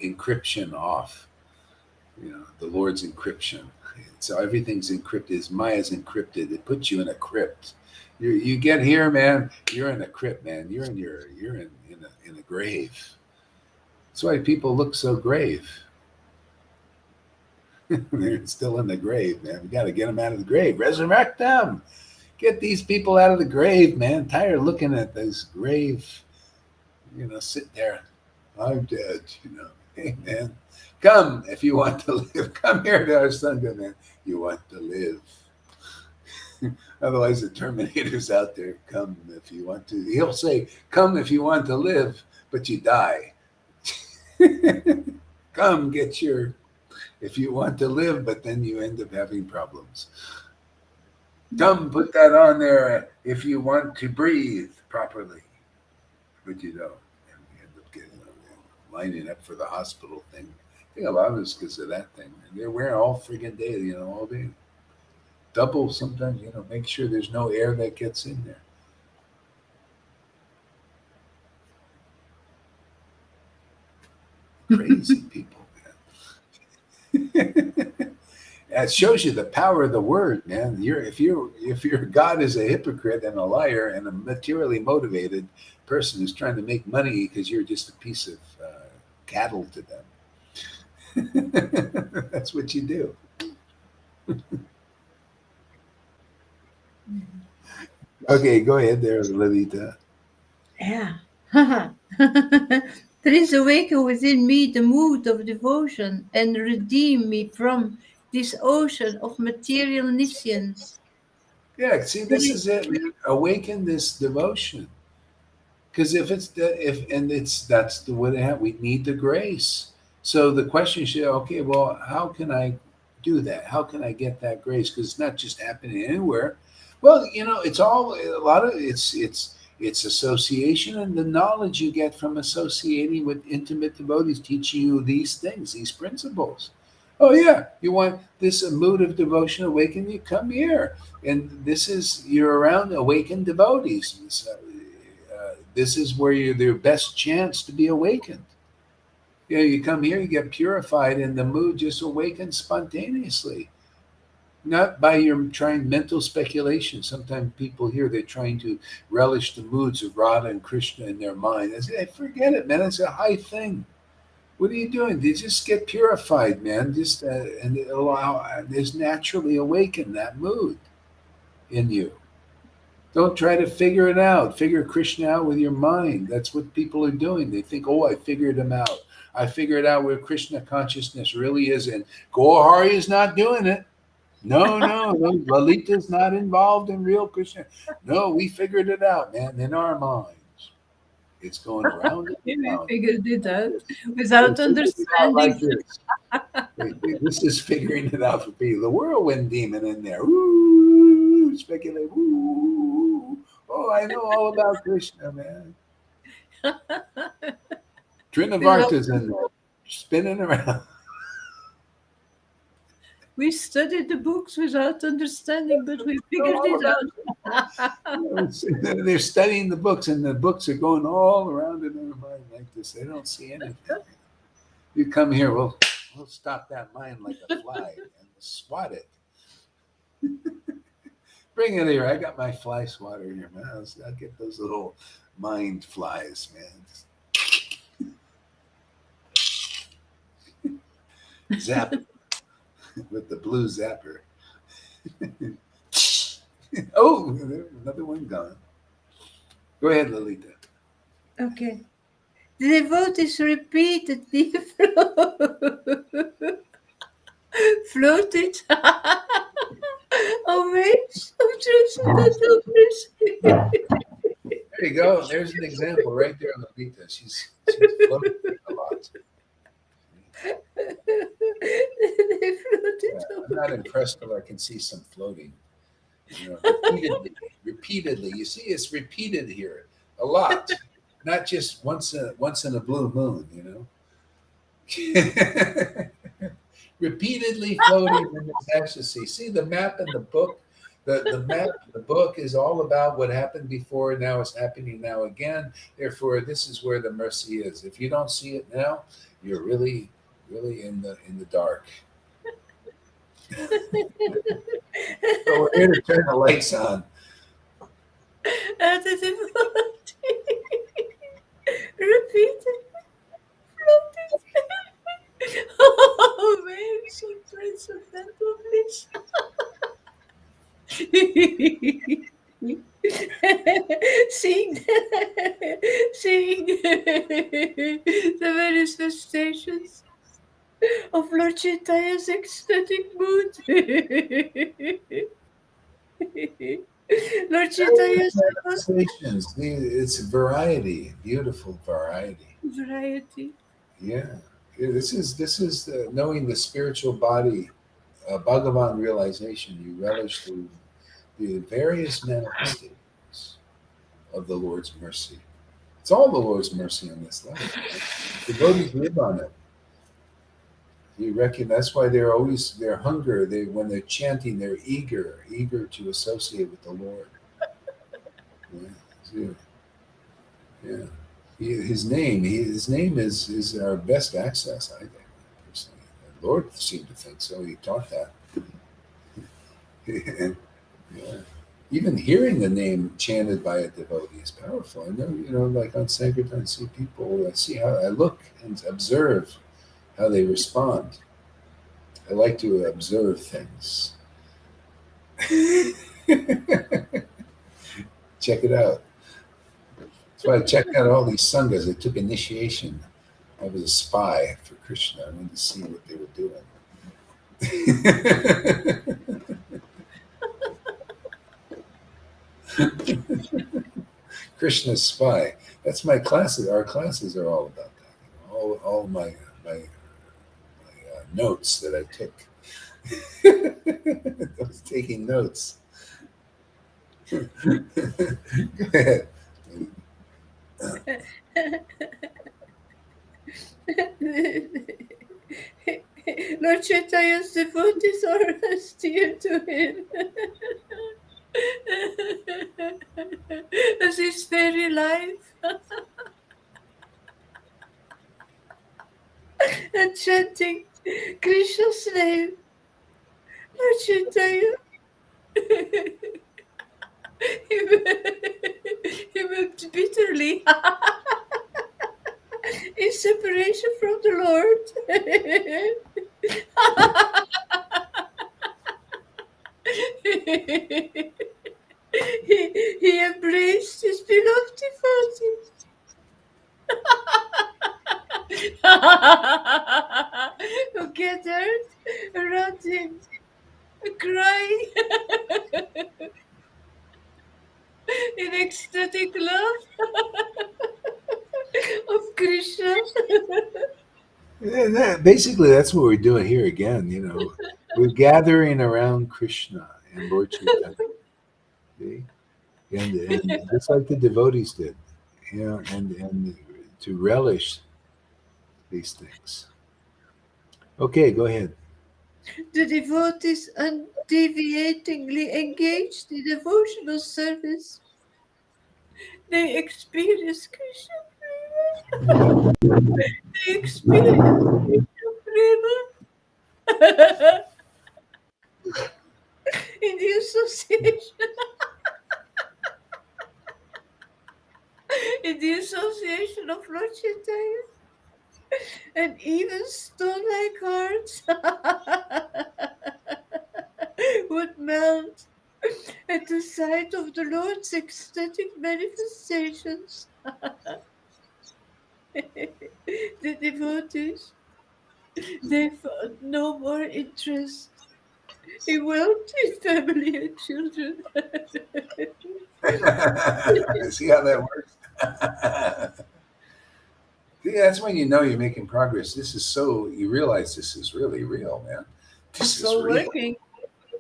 encryption off, the Lord's encryption. So everything's encrypted. Maya's encrypted. It puts you in a crypt. You get here, man. You're in a crypt, man. You're in a grave. That's why people look so grave. They're still in the grave, man. We got to get them out of the grave. Resurrect them. Get these people out of the grave, man. Tired of looking at this grave. Sit there. I'm dead. Hey, man. Come if you want to live. Come here to our Sangha, man. You want to live. Otherwise, the Terminator's out there. Come if you want to. He'll say, come if you want to live, but you die. Come get if you want to live, but then you end up having problems. Come put that on there if you want to breathe properly, but you don't. And we end up getting lining up for the hospital thing. I think a lot of it's because of that thing. And they're wearing all friggin' day, all day. Double sometimes, make sure there's no air that gets in there. Crazy people, man. It shows you the power of the word, man. If your God is a hypocrite and a liar and a materially motivated person who's trying to make money because you're just a piece of cattle to them. That's what you do. Okay, go ahead there, Lalita. Yeah. Please awaken within me the mood of devotion and redeem me from this ocean of material nescience. Yeah, see, this is it. Awaken this devotion. Because that's the way they have. We need the grace. So the question should, okay, well, how can I do that? How can I get that grace? Because it's not just happening anywhere. Well, it's all a lot of it's association and the knowledge you get from associating with intimate devotees teaching you these things, these principles. Oh yeah, you want this mood of devotion awaken you? Come here, and you're around awakened devotees. So, this is where you're their best chance to be awakened. You come here, you get purified, and the mood just awakens spontaneously. Not by your trying mental speculation. Sometimes people here, they're trying to relish the moods of Radha and Krishna in their mind. I say, forget it, man. It's a high thing. What are you doing? They just get purified, man. Just and there's naturally awaken that mood in you. Don't try to figure it out. Figure Krishna out with your mind. That's what people are doing. They think, oh, I figured him out. I figured out where Krishna consciousness really is. And Gaurahari is not doing it. No, Lalita's not involved in real Krishna. No, we figured it out, man, in our minds. It's going around and around. We figured it out without understanding. Like this. This is figuring it out for people. The whirlwind demon in there. Ooh, speculate. Ooh. Oh, I know all about Krishna, man. Trinavarta's in there, spinning around. We studied the books without understanding, but we figured it out. They're studying the books, and the books are going all around in their mind like this. They don't see anything. You come here, we'll stop that mind like a fly and swat it. Bring it here. I got my fly swatter here, man. I'll get those little mind flies, man. Zap with the blue zapper. Oh, another one gone. Go ahead, Lalita. Okay. The devotees repeatedly floated on waves of transcendental bliss. There you go. There's an example right there, Lolita. She's floating a lot. They Yeah, floated I'm over. not impressed till I can see some floating. Repeatedly. You see, it's repeated here a lot, not just once in a blue moon. Repeatedly floating in this ecstasy. See the map in the book. The map, the book is all about what happened before. Now it's happening now again. Therefore, this is where the mercy is. If you don't see it now, you're really, really in the dark. So we're here to turn the lights on. And the devotee repeated, floated. Oh, man, so transcendental bliss. seeing seeing the manifestations of Lord Chaitanya's ecstatic mood. Lord Chaitanya's Manifestations. It's variety, beautiful variety. variety. Yeah. This is knowing the spiritual body, Bhagavan realization. You relish the various manifestations of the Lord's mercy. It's all the Lord's mercy on this life. Right? Devotees live on it. You reckon that's why their hunger. When they're chanting, they're eager to associate with the Lord. Yeah. So, yeah. His name is our best access, I think, personally. The Lord seemed to think so. He taught that. And, yeah. Even hearing the name chanted by a devotee is powerful. I know, like on Sankirtan, I see people, I see how I look and observe how they respond. I like to observe things. Check it out. That's why I checked out all these sanghas. I took initiation. I was a spy for Krishna. I wanted to see what they were doing. Krishna's spy. That's my classes. Our classes are all about that. All my notes that I took. I was taking notes. Go ahead. Lord Chaitanya's devotees are dear to him as his very life. And chanting Krishna's name, Lord Chaitanya. He wept bitterly in separation from the Lord. he embraced his beloved devotees who gathered around him, crying in ecstatic love of Krishna. Basically, that's what we're doing here again. We're gathering around Krishna and Lord Chaitanya. See? And just like the devotees did, and to relish these things. Okay, go ahead. The devotees undeviatingly engaged in devotional service. They experience Krishna Prema. They experience Krishna Prema in the association, of Lord Chaitanya, and even stone-like hearts would melt at the sight of the Lord's ecstatic manifestations. The devotees, they found no more interest He will choose family and children. See how that works? See, that's when you know you're making progress. You realize this is really real, man. This It's is all real. working.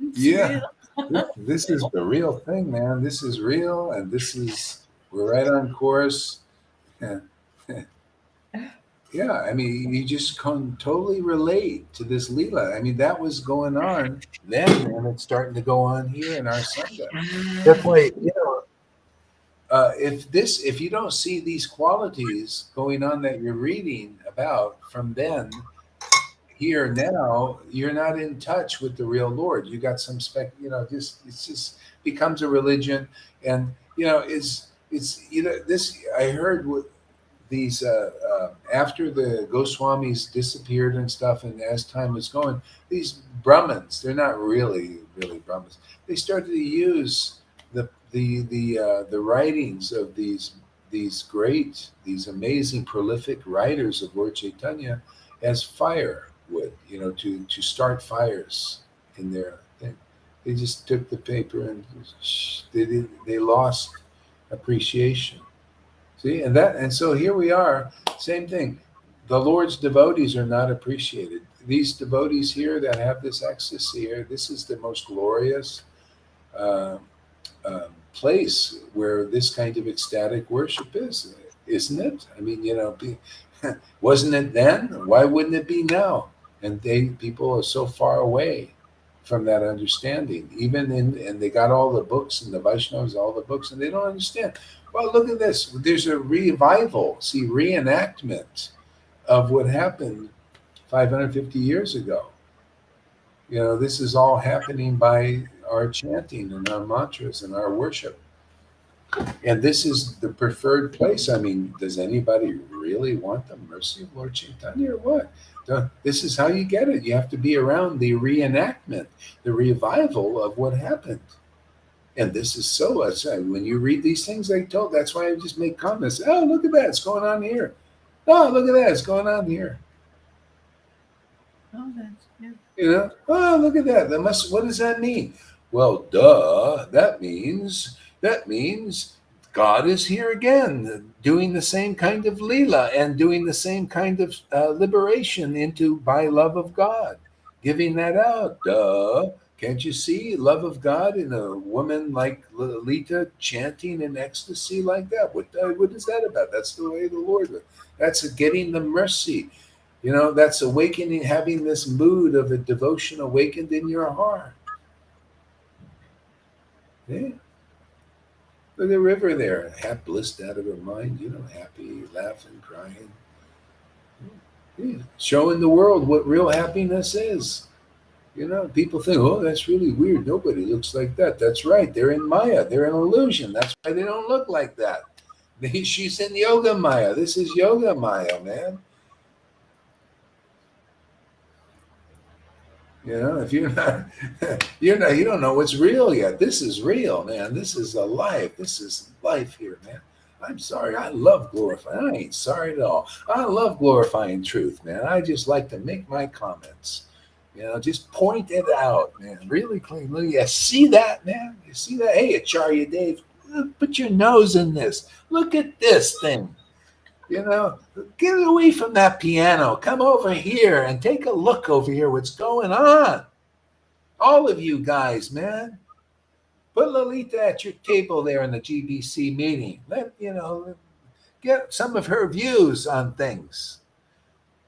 It's Yeah. real. This is the real thing, man. This is real, and we're right on course. Yeah. Yeah, I mean, you just can totally relate to this Leela. I mean, that was going on then, and it's starting to go on here in our Sangha. That's why, if you don't see these qualities going on that you're reading about from then, here now, you're not in touch with the real Lord. You got some it's just becomes a religion, and this. I heard what these after the Goswamis disappeared and stuff, and as time was going, these Brahmins, they're not really Brahmins. They started to use the writings of these amazing prolific writers of Lord Chaitanya as firewood, to start fires in their thing. They just took the paper and they lost appreciation. See, and so here we are, same thing. The Lord's devotees are not appreciated. These devotees here that have this ecstasy here, this is the most glorious uh, place where this kind of ecstatic worship is, isn't it? I mean, wasn't it then? Why wouldn't it be now? And people are so far away from that understanding. And they got all the books, and the Vaishnavas, all the books, and they don't understand. Well, look at this. There's a revival, reenactment of what happened 550 years ago. This is all happening by our chanting and our mantras and our worship. And this is the preferred place. I mean, does anybody really want the mercy of Lord Chaitanya or what? This is how you get it. You have to be around the reenactment, the revival of what happened. And this is so, when you read these things, that's why I just make comments. Oh, look at that. It's going on here. Oh, look at that. It's going on here. Oh, that's, yeah. Oh, look at that. What does that mean? Well, duh. That means God is here again, doing the same kind of Leela and doing the same kind of liberation by love of God, giving that out. Duh. Can't you see love of God in a woman like Lalita chanting in ecstasy like that? What is that about? That's the way of the Lord. That's getting the mercy. That's awakening, having this mood of a devotion awakened in your heart. Yeah. Look at the river there, half blissed out of her mind, happy, laughing, crying. Yeah. Showing the world what real happiness is. People think, oh, that's really weird. Nobody looks like that. That's right. They're in Maya. They're in illusion. That's why they don't look like that. She's in Yoga Maya. This is Yoga Maya, man. If you're not, you don't know what's real yet. This is real, man. This is alive. This is life here, man. I'm sorry. I love glorifying. I ain't sorry at all. I love glorifying truth, man. I just like to make my comments. Just point it out, man. Really clean. Look, you see that, man? You see that? Hey, Acharya Dave, put your nose in this. Look at this thing. Get away from that piano. Come over here and take a look over here. What's going on? All of you guys, man. Put Lalita at your table there in the GBC meeting. Get some of her views on things.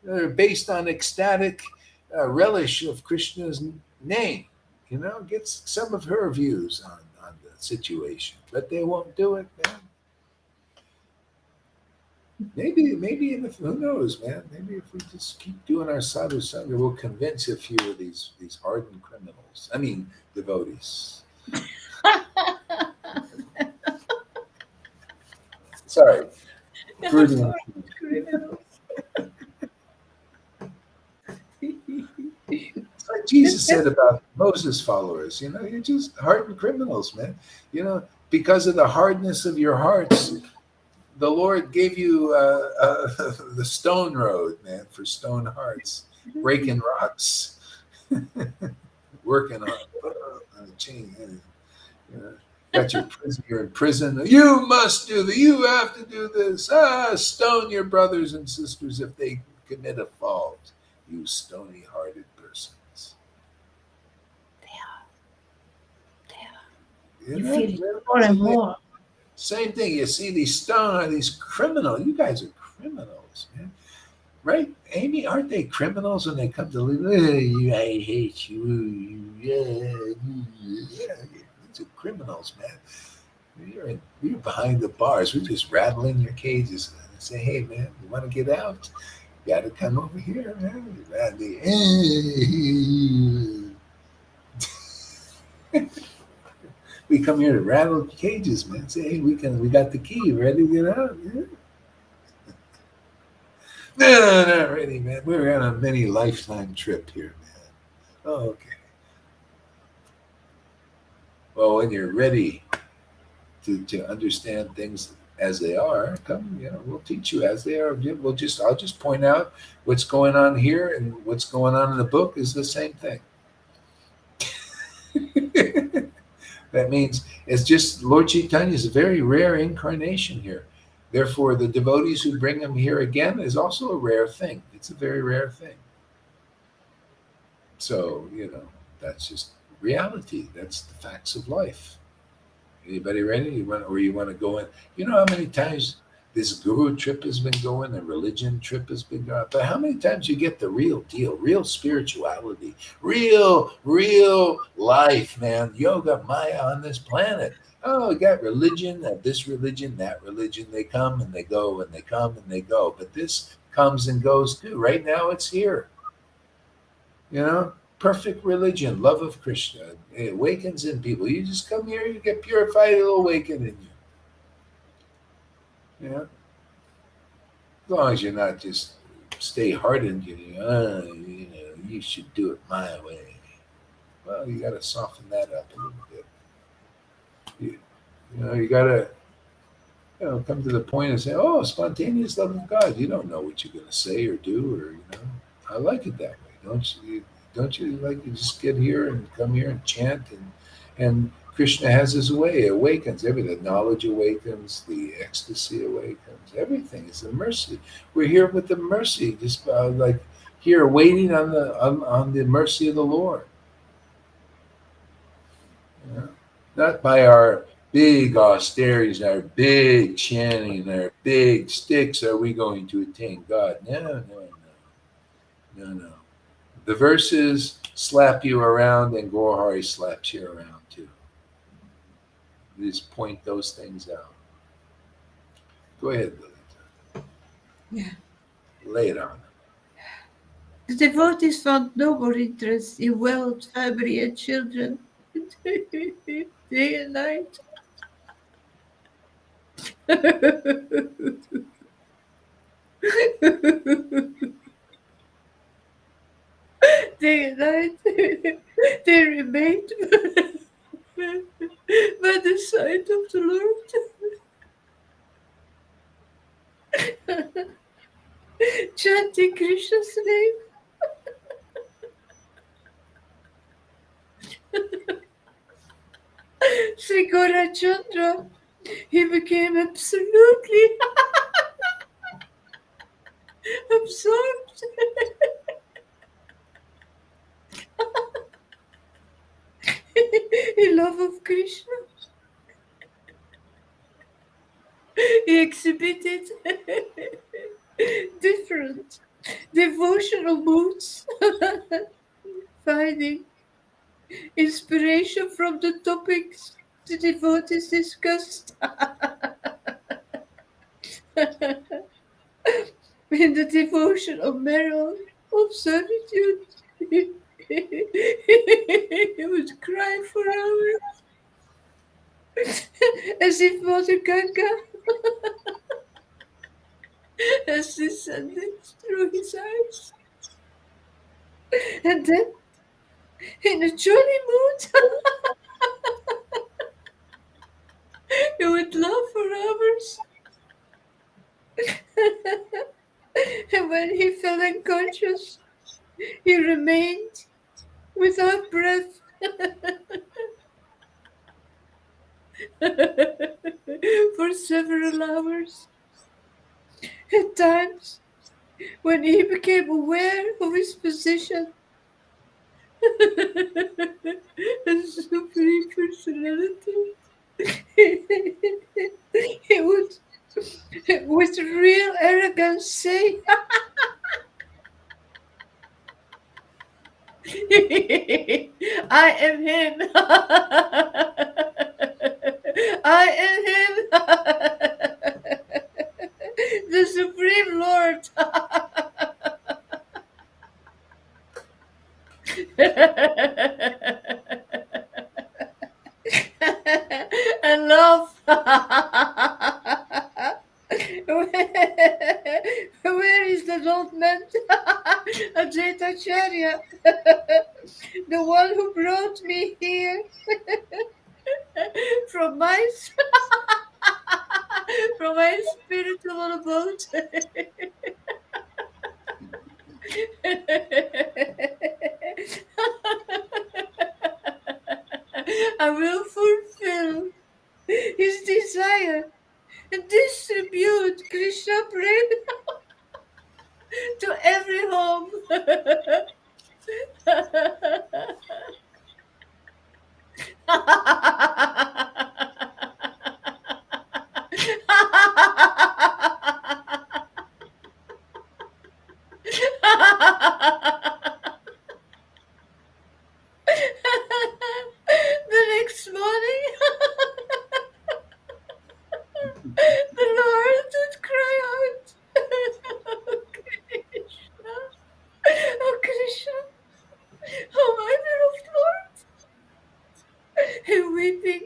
They're based on ecstatic relish of Krishna's name. Get some of her views on the situation. But they won't do it, man. Maybe who knows, man? Maybe if we just keep doing our sadhu sangha, we'll convince a few of these hardened criminals. I mean, devotees. Sorry. Criminals. It's like Jesus said about Moses' followers. You're just hardened criminals, man. Because of the hardness of your hearts, the Lord gave you the stone road, man, for stone hearts, breaking rocks. working on the chain. You know, got your prison, you're in prison. You must do this. You have to do this. Stone your brothers and sisters if they commit a fault. You stony-hearted persons. You feel it more and more. Same thing. You see these these criminals. You guys are criminals, man. Right, Amy? Aren't they criminals when they come to live? I hate you. Yeah. These are criminals, man. You're behind the bars. We're just rattling your cages and say, hey, man, you want to get out? You got to come over here, man. We come here to rattle cages, man. Say, hey, we got the key. Ready to get out? Yeah. No, not ready, man. We're on a mini lifetime trip here, man. Oh, okay. Well, when you're ready to understand things as they are, come, we'll teach you as they are. I'll just point out what's going on here, and what's going on in the book is the same thing. That means it's just Lord Chaitanya is a very rare incarnation here. Therefore, the devotees who bring him here again is also a rare thing. It's a very rare thing. So, that's just reality. That's the facts of life. Anybody ready? You want to go in? You know how many times this guru trip has been going, the religion trip has been going, but how many times you get the real deal, real spirituality, real life, man, yoga, Maya on this planet. Oh, we got religion, this religion, that religion. They come and they go and they come and they go. But this comes and goes too. Right now it's here. Perfect religion, love of Krishna. It awakens in people. You just come here, you get purified, it'll awaken in you. As long as you're not just stay hardened, you should do it my way. Well, you got to soften that up a little bit. You got to come to the point and say, oh, spontaneous love of God. You don't know what you're going to say or do, or I like it that way. Don't you like to just get here and come here and chant and Krishna has his way. It awakens everything. The knowledge awakens. The ecstasy awakens. Everything is the mercy. We're here with the mercy, just like here, waiting on the mercy of the Lord. Not by our big austerities, our big chanting, our big sticks are we going to attain God. No. The verses slap you around, and Gohari slaps you around too. Just point those things out. Go ahead, Lily. Yeah. Lay it on. The devotees found no more interest in wealth, family, and children. Day and night. Day and night. They remained by the side of the Lord, chanting Krishna's name. Sri Gaurachandra, he became absolutely absorbed in love of Krishna. He exhibited different devotional moods, finding inspiration from the topics the devotees discussed. In the devotion of Meryl, of solitude, he would cry for hours, as if Mother Ganga has descended through his eyes. And then, in a jolly mood, he would laugh for hours. And when he fell unconscious, he remained without breath for several hours. At times, when he became aware of his position as Supreme Personality, he would, with real arrogance, say, I am him. I am him. The Supreme Lord. And love. Where is the old man? Ajitacharya, the one who brought me here from my spiritual abode. I will fulfill his desire and distribute Krishna Prem to every home. The next morning, the Lord would cry out, "Oh Krishna, oh Krishna, oh my beloved Lord," and weeping,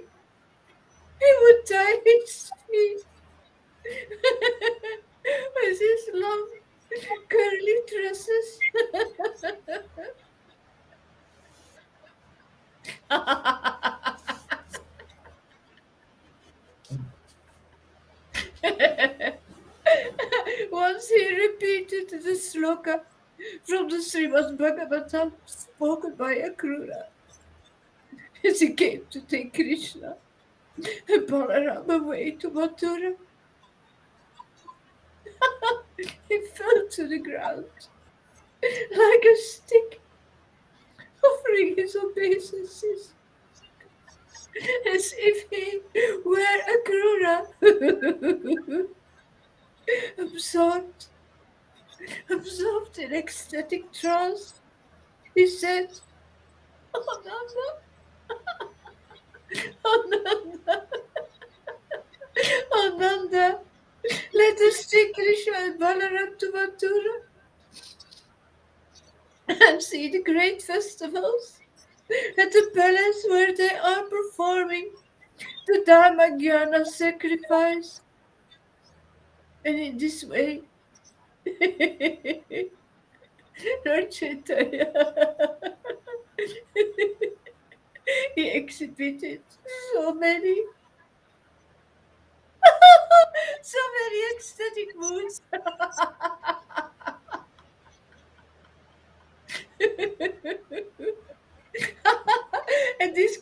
he would tie his feet with his long curly tresses. Once he repeated the sloka from the Srimad Bhagavatam spoken by Akrura as he came to take Krishna and Balaram away to Mathura. He fell to the ground like a stick, offering his obeisances as if he were Akrura. Absorbed in ecstatic trance, he said, "Oh Nanda, oh Nanda, oh Nanda, let us take Krishna and Balaram to Mathura and see the great festivals at the palace where they are performing the Dharma Jnana sacrifice." And in this way, Lord Chaitanya, he exhibited so many ecstatic moods. And this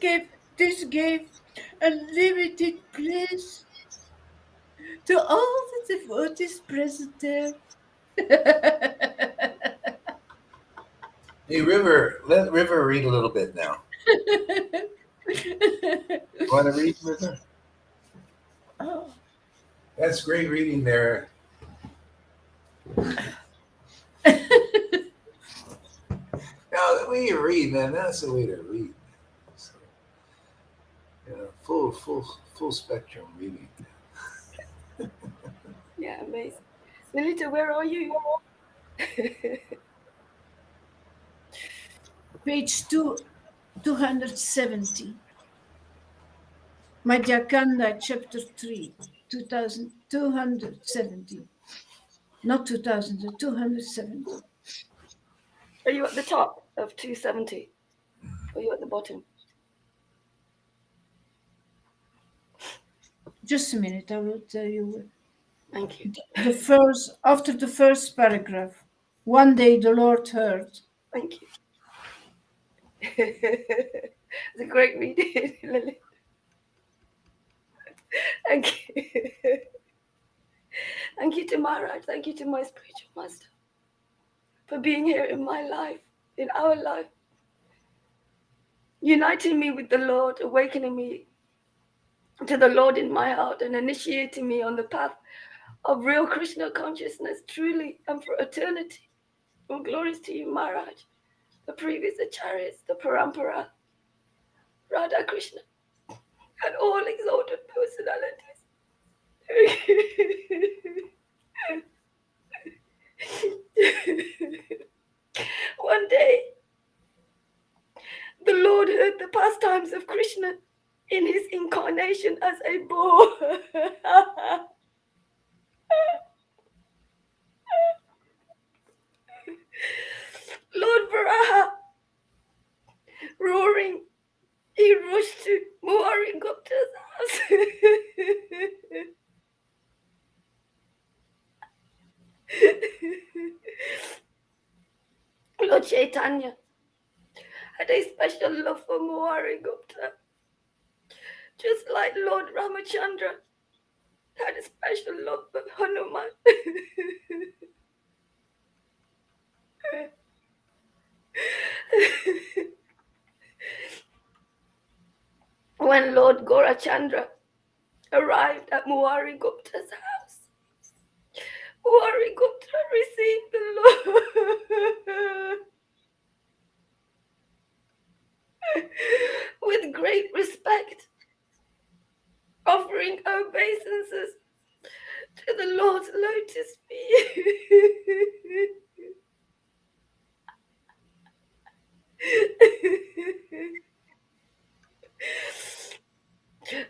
gave unlimited bliss to all the devotees present there. Hey, River, let River read a little bit now. Want to read, River? Oh. That's great reading there. Now, the way you read, man, that's the way to read. So, full spectrum reading. Yeah, amazing. Lilita, where are you? Page 270. Madhyakanda, chapter 3, 270. Not 2000, 270. Are you at the top of 270? Or are you at the bottom? Just a minute, I will tell you. Thank you. After the first paragraph, one day the Lord heard. Thank you. It's a great reading, Lily. Thank you. Thank you to Maharaj. Thank you to my spiritual master for being here in my life, in our life, uniting me with the Lord, awakening me to the Lord in my heart, and initiating me on the path of real Krishna consciousness, truly and for eternity. All glories to you, Maharaj, the previous acharyas, the Parampara, Radha Krishna, and all exalted personalities. One day, the Lord heard the pastimes of Krishna in his incarnation as a boar. Lord Varaha, roaring, he rushed to Muari Gupta's house. Lord Chaitanya had a special love for Muari Gupta, just like Lord Ramachandra had a special love for Hanuman. When Lord Gorachandra arrived at Muari Gupta's house, Muari Gupta received the Lord with great respect, offering obeisances to the Lord's lotus feet.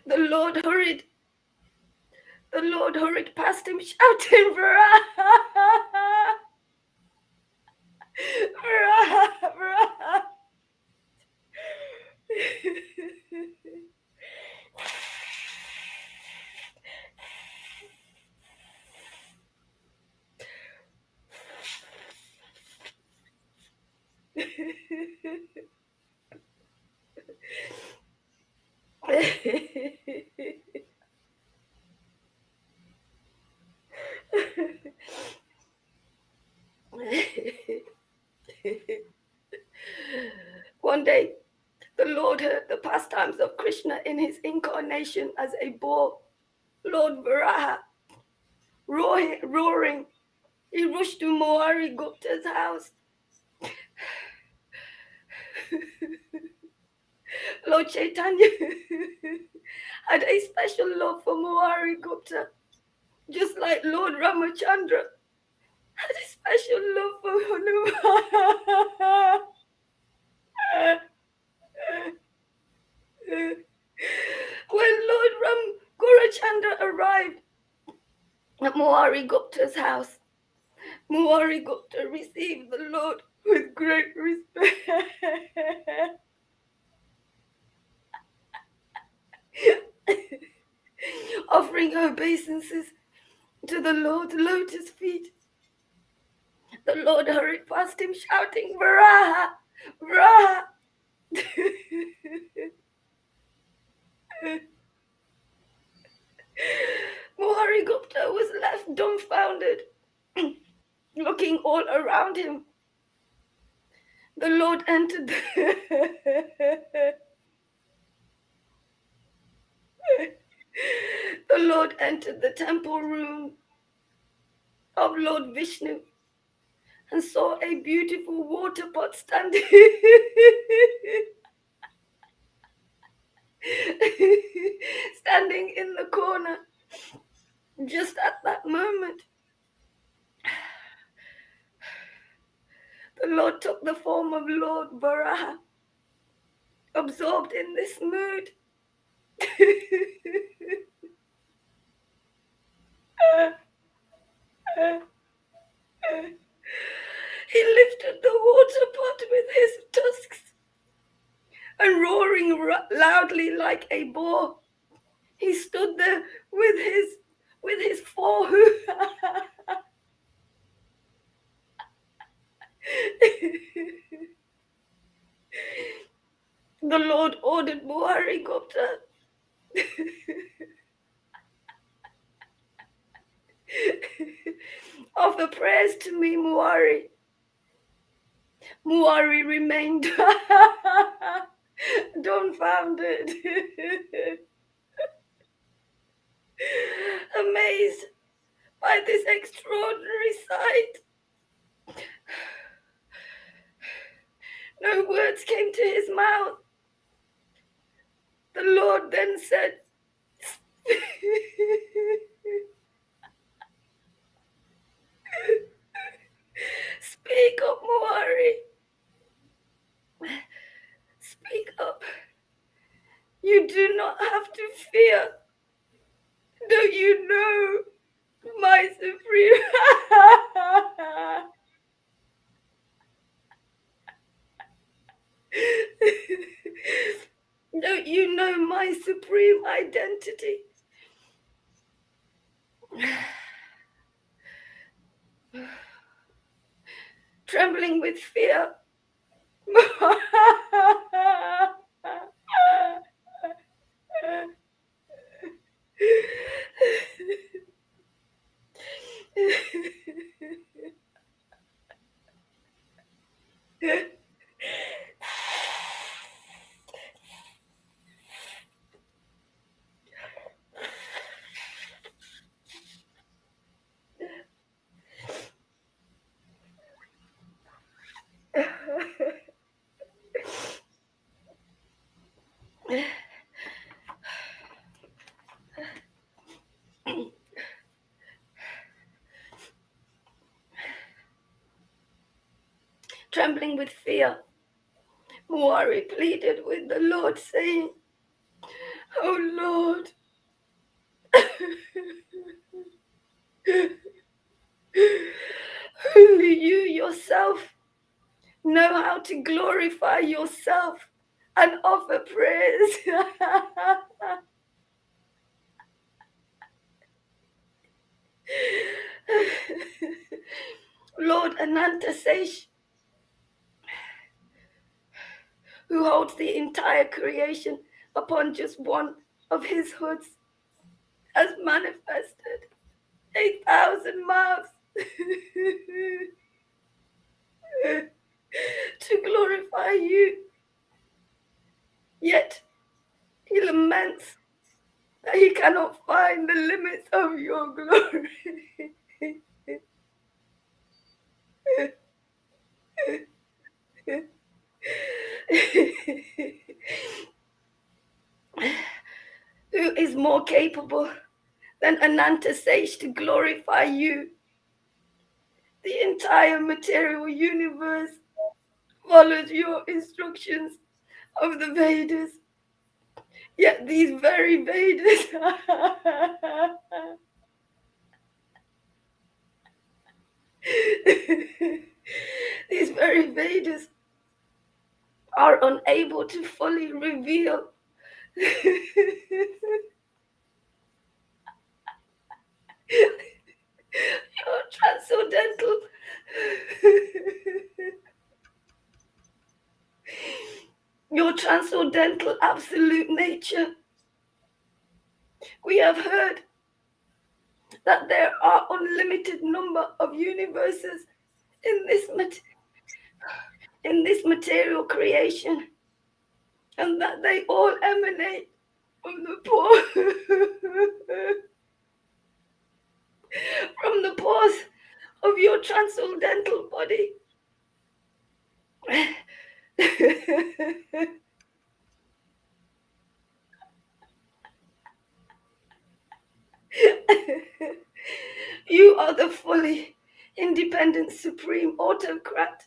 The Lord hurried past him, shouting, Varaha, Varaha, Varaha. One day, the Lord heard the pastimes of Krishna in his incarnation as a boar. Lord Varaha, roaring, he rushed to Muari Gupta's house. Lord Chaitanya had a special love for Muari Gupta, just like Lord Ramachandra had a special love for Hanuman. When Lord Ram Gorachandra arrived at Muari Gupta's house, Muari Gupta received the Lord with great respect. Offering obeisances to the Lord's lotus feet. The Lord hurried past him, shouting, Varaha, Varaha. Muari Gupta was left dumbfounded, looking all around him. The Lord entered the Lord entered the temple room of Lord Vishnu and saw a beautiful water pot standing standing in the corner. Just at that moment, the Lord took the form of Lord Varaha, absorbed in this mood. He lifted the water pot with his tusks and roaring loudly like a boar, he stood there with his four hooves. the Lord ordered Muari Gupta offer prayers to me, Muari. Muari remained dumbfounded, amazed by this extraordinary sight. No words came to his mouth. The Lord then said, speak up, Muari. Speak up. You do not have to fear. Do you know my supreme? Don't you know my supreme identity? Trembling with fear. Trembling with fear, Muari pleaded with the Lord, saying, "Oh Lord, only you yourself know how to glorify yourself and offer praise." Lord Anantasesh, who holds the entire creation upon just one of his hoods, has manifested 8,000 mouths to glorify you. Yet he laments that he cannot find the limits of your glory. Who is more capable than Anantasesh to glorify you? The entire material universe follows your instructions of the Vedas. Yet these very Vedas these very Vedas are unable to fully reveal your transcendental your transcendental absolute nature. We have heard that there are unlimited number of universes in this material creation, and that they all emanate from the pores of your transcendental body. You are the fully independent supreme autocrat,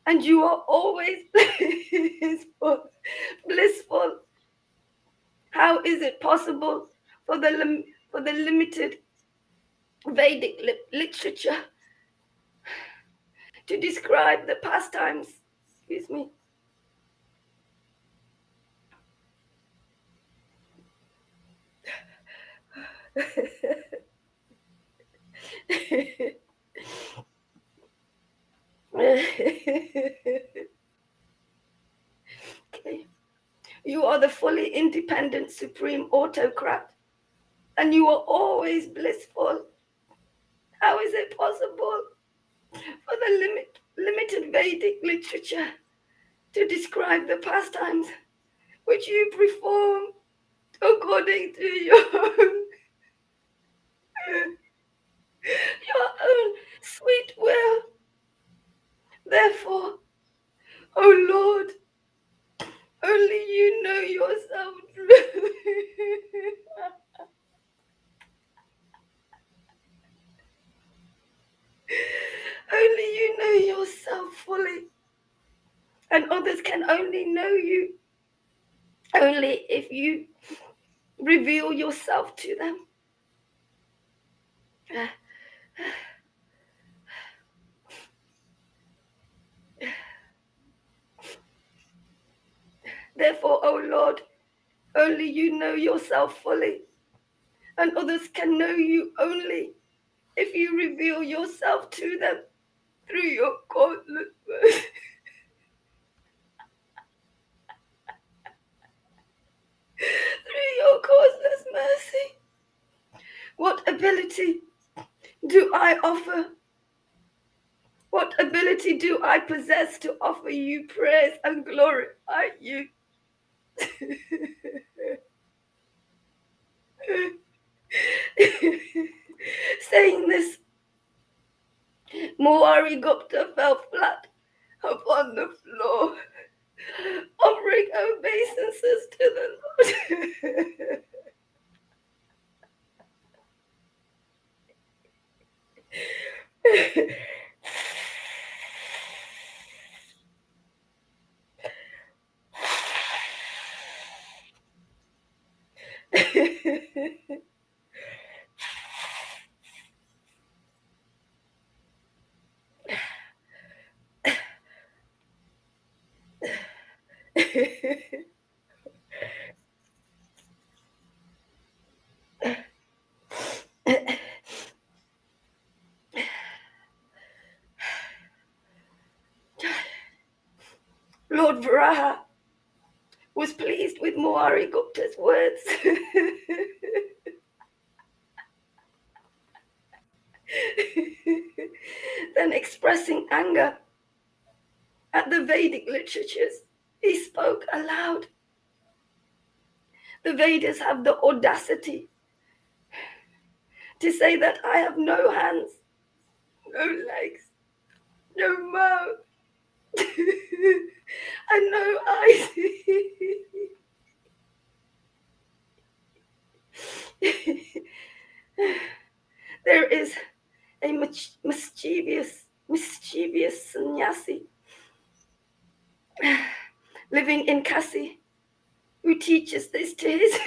and you are always blissful. How is it possible for the limited Vedic literature to describe the pastimes? Excuse me. You are the fully independent supreme autocrat, and you are always blissful. How is it possible for the limited Vedic literature to describe the pastimes which you perform according to your own sweet will? Therefore, O Lord, only you know yourself truly. Only you know yourself fully, and others can only know you only if you reveal yourself to them. Therefore, O Lord, only you know yourself fully, and others can know you only if you reveal yourself to them through your countless mercy. Through your causeless mercy. What ability do I offer? What ability do I possess to offer you praise and glorify you? Saying this, Muari Gupta fell flat upon the floor, offering obeisances to the Lord. Lord Varaha was pleased with Muari Gupta's words. Then, expressing anger at the Vedic literatures, he spoke aloud. The Vedas have the audacity to say that I have no hands, no legs, no mouth, and no eyes. There is a mischievous sannyasi living in Kasi who teaches this to his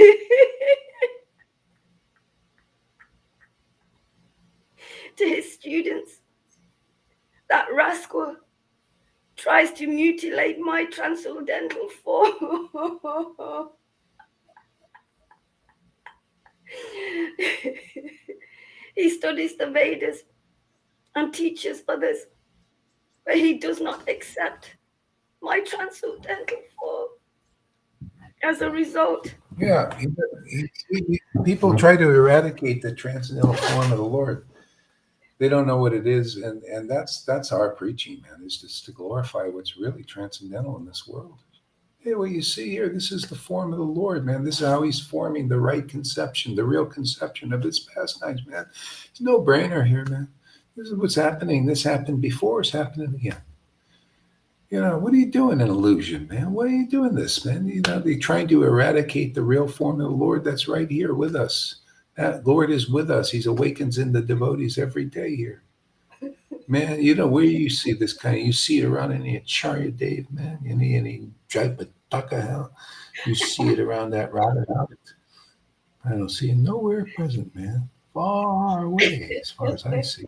to his students. That rascal tries to mutilate my transcendental form. He studies the Vedas and teaches others, but he does not accept my transcendental form. As a result, people try to eradicate the transcendental form of the Lord. They don't know what it is, and that's our preaching, man, is just to glorify what's really transcendental in this world. Hey, what you see here, this is the form of the Lord, man. This is how he's forming the right conception, the real conception of his pastimes, man. It's no brainer here, man. This is what's happening. This happened before, it's happening again. What are you doing in illusion, man? Why are you doing this, man? They're trying to eradicate the real form of the Lord that's right here with us. That Lord is with us. He awakens in the devotees every day here. Man, where you see this kind of, you see it around in the Acharya Dave, man, any Japa hell. You see it around that Radha. I don't see it nowhere present, man. Far away, as far as I see.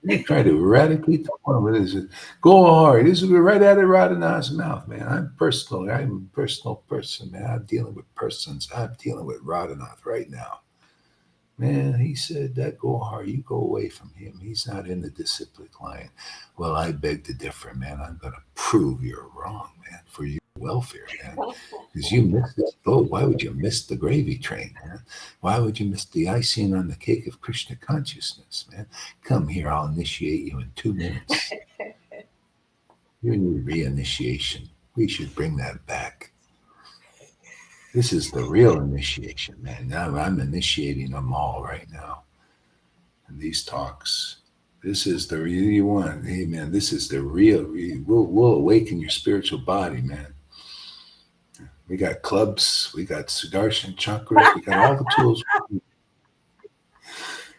They try to eradicate the form. What is it? Go hard. This is right out of Radhanath's mouth, man. I'm a personal person, man. I'm dealing with persons. I'm dealing with Radhanath right now. Man, he said that go hard. You go away from him. He's not in the disciplic line. Well, I beg to differ, man. I'm going to prove you're wrong, man. For you welfare, man. Because you missed this boat. Why would you miss the gravy train, man? Why would you miss the icing on the cake of Krishna consciousness, man? Come here, I'll initiate you in 2 minutes. You need reinitiation. We should bring that back. This is the real initiation, man. Now I'm initiating them all right now in these talks. This is the real you want. Hey, man, this is the real. We'll awaken your spiritual body, man. We got clubs. We got Sudarshan chakras. We got all the tools.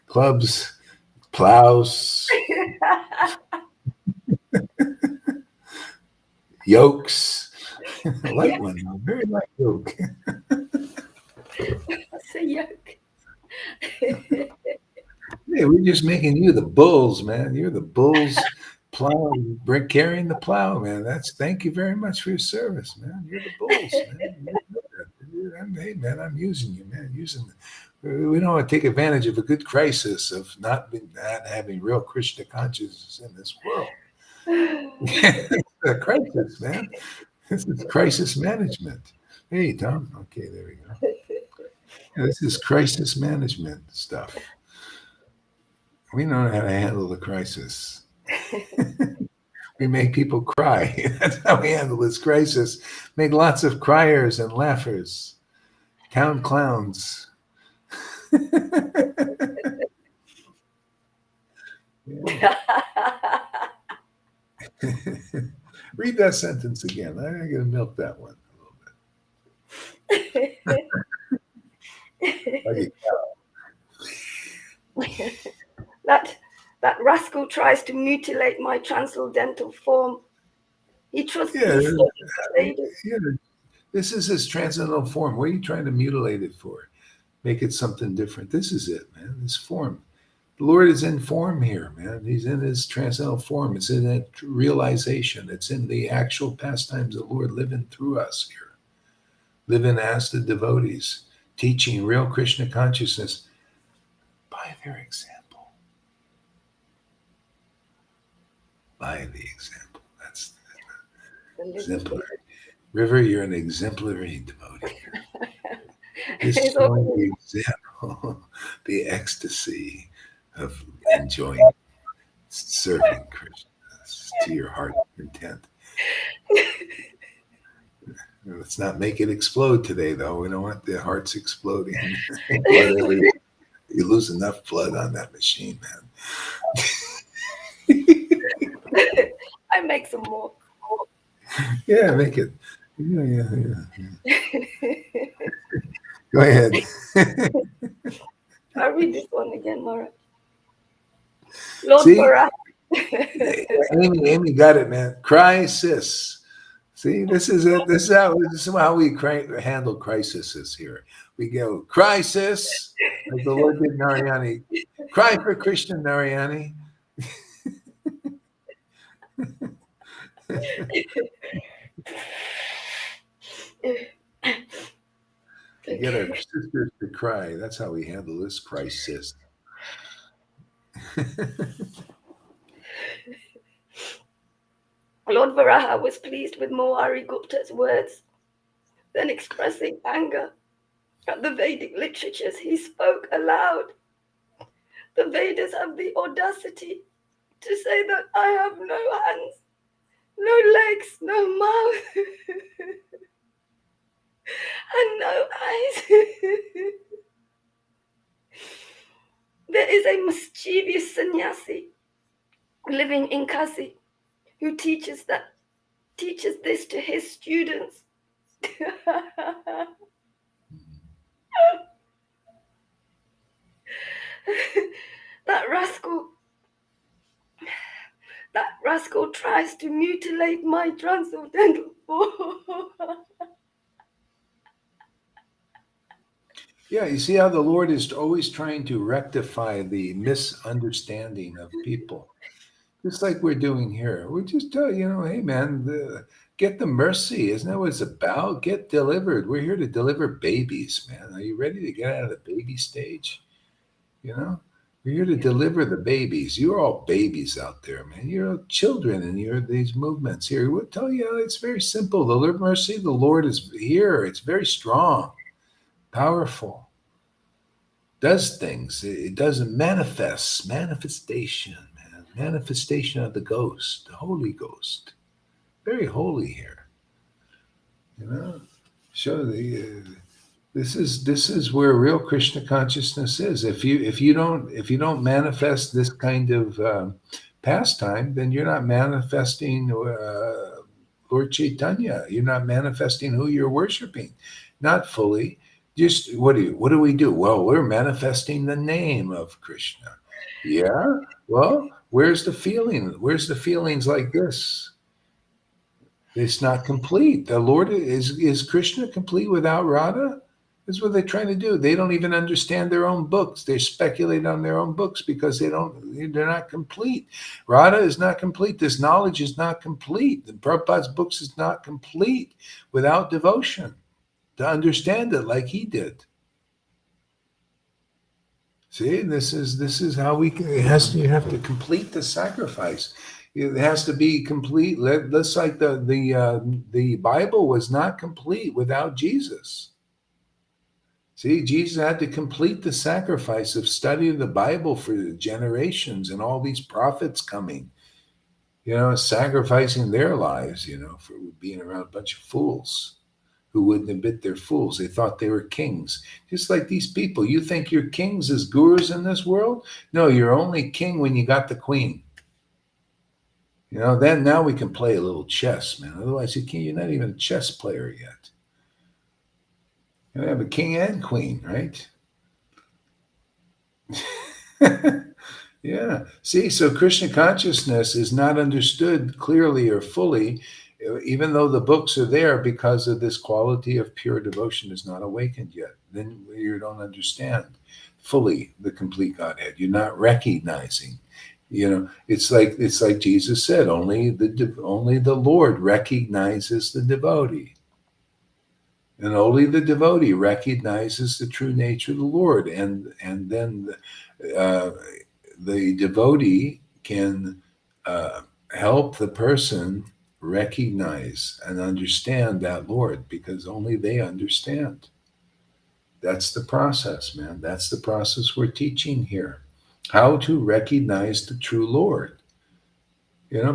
Clubs, plows, yokes. Light one, very light yoke. That's a yoke. Hey, we're just making you the bulls, man. You're the bulls plowing, carrying the plow, man. Thank you very much for your service, man. You're the bulls, man. Hey, man, I'm using you, man. We don't want to take advantage of a good crisis of not having real Krishna consciousness in this world. It's a crisis, man. This is crisis management. Hey, Tom. Okay, there we go. Yeah, this is crisis management stuff. We know how to handle the crisis. We make people cry. That's how we handle this crisis. Make lots of criers and laughers. Town clowns. Read that sentence again. I'm going to milk that one a little bit. That rascal tries to mutilate my transcendental form. He trusts This is his transcendental form. What are you trying to mutilate it for? Make it something different. This is it, man. This form. The Lord is in form here, man. He's in his transcendental form. It's in that realization. It's in the actual pastimes of the Lord living through us here. Living as the devotees, teaching real Krishna consciousness by their example. By the example. That's exemplary. River, you're an exemplary devotee. Just showing the example, the ecstasy of enjoying serving Krishna to your heart's content. Let's not make it explode today, though. We don't want the hearts exploding. You lose enough blood on that machine, man. I make some more. Yeah, make it. Yeah. Go ahead. I'll read this one again, Maharaj. Lord Bharat. Amy got it, man. Crisis. See, this is it. This is how we handle crises here. We go, crisis, like the Lord did Narayani. Cry for Krishna, Narayani. To get our sisters to cry. That's how we handle this crisis. Lord Varaha was pleased with Mohari Gupta's words. Then, expressing anger at the Vedic literatures, he spoke aloud. The Vedas have the audacity to say that I have no hands, no legs, no mouth, and no eyes. There is a mischievous sannyasi living in Kasi who teaches this to his students. That rascal tries to mutilate my transcendental form. Yeah, you see how the Lord is always trying to rectify the misunderstanding of people. Just like we're doing here. We just tell hey, man, get the mercy. Isn't that what it's about? Get delivered. We're here to deliver babies, man. Are you ready to get out of the baby stage? We're here to deliver the babies. You're all babies out there, man. You're all children, and you're these movements here. We'll tell you it's very simple. The mercy of the Lord is here. It's very strong, powerful, does things. It doesn't manifestation, man. Manifestation of the ghost, the Holy Ghost. Very holy here. You know, show the this is where real Krishna consciousness is. If you don't manifest this kind of pastime, then you're not manifesting Lord Chaitanya. You're not manifesting who you're worshiping, not fully. Just what do we do? Well, we're manifesting the name of Krishna. Yeah. Well, where's the feeling? Where's the feelings like this? It's not complete. The Lord is Krishna complete without Radha? That's what they're trying to do. They don't even understand their own books. They speculate on their own books because they're not complete. Radha is not complete. This knowledge is not complete. The Prabhupada's books is not complete without devotion to understand it like he did. See, this is how you have to complete the sacrifice. It has to be complete. Let's like the Bible was not complete without Jesus. See, Jesus had to complete the sacrifice of studying the Bible for generations, and all these prophets coming, sacrificing their lives, for being around a bunch of fools who wouldn't admit they're fools. They thought they were kings. Just like these people. You think you're kings as gurus in this world? No, you're only king when you got the queen. Then now we can play a little chess, man. Otherwise, you're not even a chess player yet. You have a king and queen, right? Yeah. See, so Krishna consciousness is not understood clearly or fully, even though the books are there, because of this quality of pure devotion is not awakened yet. Then you don't understand fully the complete Godhead. You're not recognizing. It's like Jesus said, only the Lord recognizes the devotee. And only the devotee recognizes the true nature of the Lord. And then the devotee can help the person recognize and understand that Lord, because only they understand. That's the process, man. That's the process we're teaching here. How to recognize the true Lord.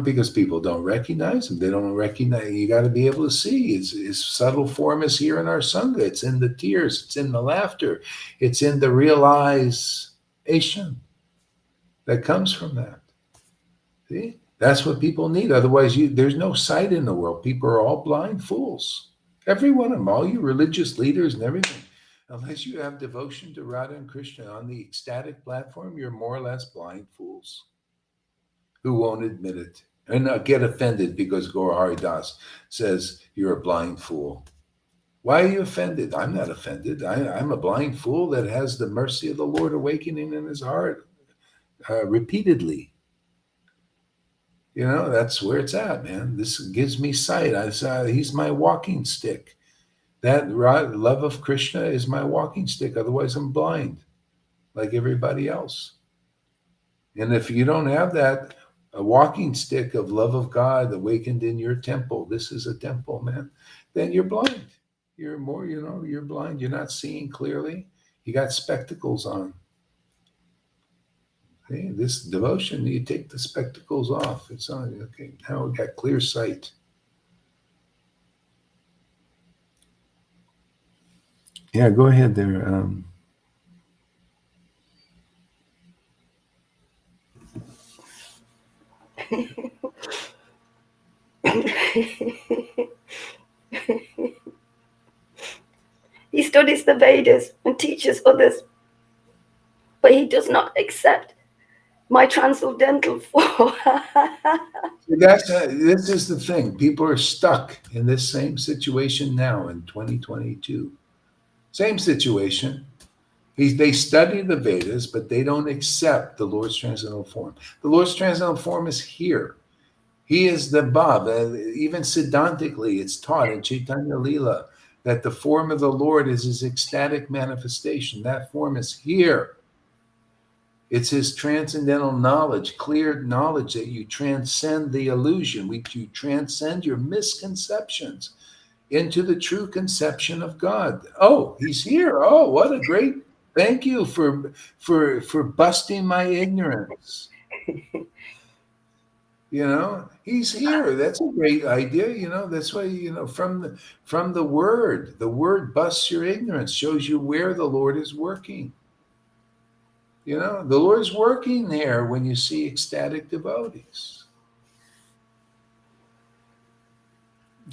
Because people don't recognize him. They don't recognize. You got to be able to see. His subtle form is here in our Sangha. It's in the tears. It's in the laughter. It's in the realization that comes from that. See? That's what people need. Otherwise, there's no sight in the world. People are all blind fools. Every one of them, all you religious leaders and everything. Unless you have devotion to Radha and Krishna on the ecstatic platform, you're more or less blind fools who won't admit it and get offended because Gaura Hari Das says you're a blind fool. Why are you offended? I'm not offended. I'm a blind fool that has the mercy of the Lord awakening in his heart repeatedly. That's where it's at, man. This gives me sight. He's my walking stick. That love of Krishna is my walking stick. Otherwise, I'm blind, like everybody else. And if you don't have that, a walking stick of love of God awakened in your temple, this is a temple, man, then you're blind. You're blind. You're not seeing clearly. You got spectacles on. Okay, this devotion, you take the spectacles off. It's on. Okay, now we got clear sight. Yeah, go ahead there. He studies the Vedas and teaches others, but he does not accept my transcendental form. This is the thing. People are stuck in this same situation now in 2022. Same situation. They study the Vedas, but they don't accept the Lord's transcendental form. The Lord's transcendental form is here. He is the Bhav. Even Siddhantically, it's taught in Chaitanya Leela that the form of the Lord is his ecstatic manifestation. That form is here. It's his transcendental knowledge, clear knowledge that you transcend the illusion. You transcend your misconceptions into the true conception of God. Oh, he's here. Oh, what a great thank you for busting my ignorance. He's here. That's a great idea. That's why, from the word busts your ignorance, shows you where the Lord is working. The Lord is working there when you see ecstatic devotees.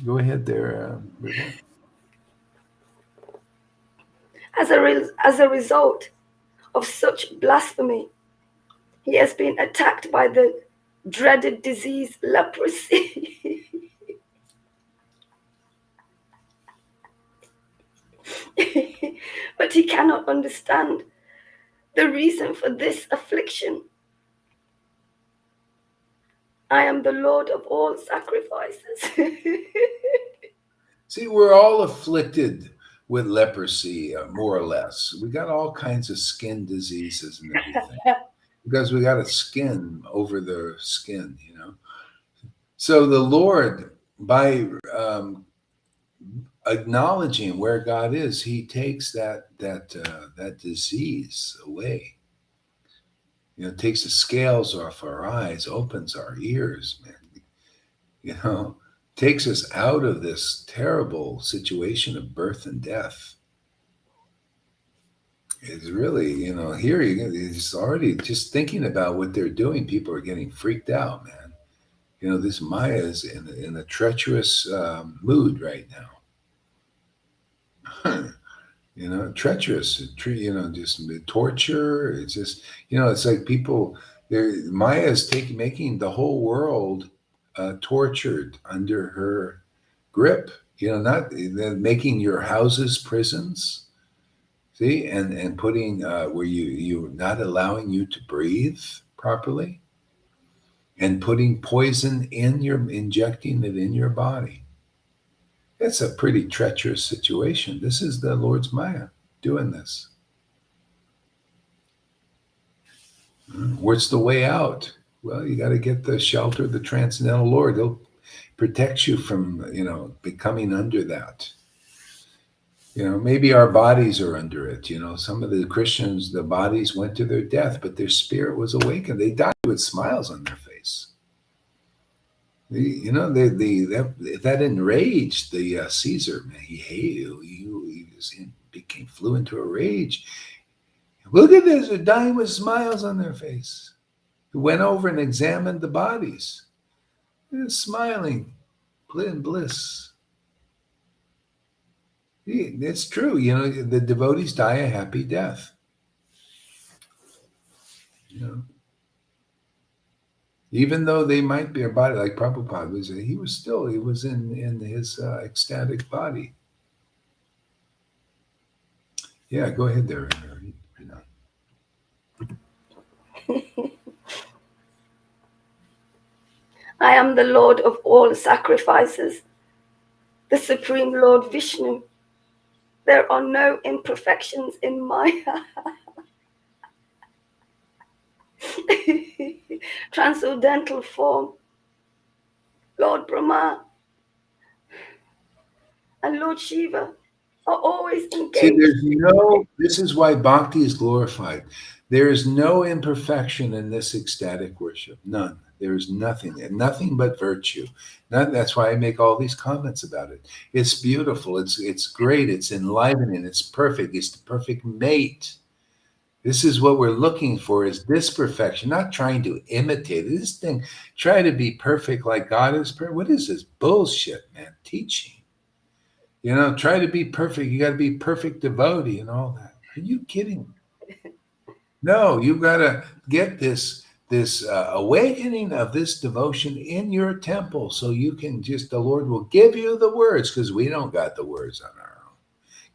Go ahead there, Britta. As a result of such blasphemy, he has been attacked by the dreaded disease leprosy. But he cannot understand the reason for this affliction. I am the Lord of all sacrifices. See, we're all afflicted with leprosy, more or less. We got all kinds of skin diseases and everything because we got a skin over the skin, So the Lord, by acknowledging where God is, he takes that disease away. Takes the scales off our eyes, opens our ears, man. Takes us out of this terrible situation of birth and death. It's really, here it's already just thinking about what they're doing. People are getting freaked out, man. This Maya is in a treacherous mood right now. Treacherous, just torture. It's just, it's like people, Maya is making the whole world tortured under her grip, not making your houses prisons. See, and putting where you not allowing you to breathe properly, and putting poison injecting it in your body. It's a pretty treacherous situation. This is the Lord's Maya doing this. What's the way out? Well, you got to get the shelter of the transcendental Lord. He'll protect you from, becoming under that. Maybe our bodies are under it. Some of the Christians, the bodies went to their death, but their spirit was awakened. They died with smiles on their face. That enraged the Caesar. Man, he hated you. He flew into a rage. Look at this! They're dying with smiles on their face. He went over and examined the bodies. They're smiling, in bliss. It's true. The devotees die a happy death. Even though they might be a body, like Prabhupada was, he was in his ecstatic body. Yeah, go ahead there. I am the Lord of all sacrifices, the Supreme Lord Vishnu. There are no imperfections in my transcendental form. Lord Brahma and Lord Shiva are always engaged. See, this is why bhakti is glorified. There is no imperfection in this ecstatic worship. None. There is nothing but virtue. That's why I make all these comments about it. It's beautiful. It's great. It's enlivening. It's perfect. It's the perfect mate. This is what we're looking for, is this perfection, not trying to imitate it. This thing, try to be perfect like God is perfect. What is this bullshit, man? Teaching. Try to be perfect. You got to be perfect devotee and all that. Are you kidding? No, you've got to get this awakening of this devotion in your temple, so you can the Lord will give you the words, because we don't got the words on our own.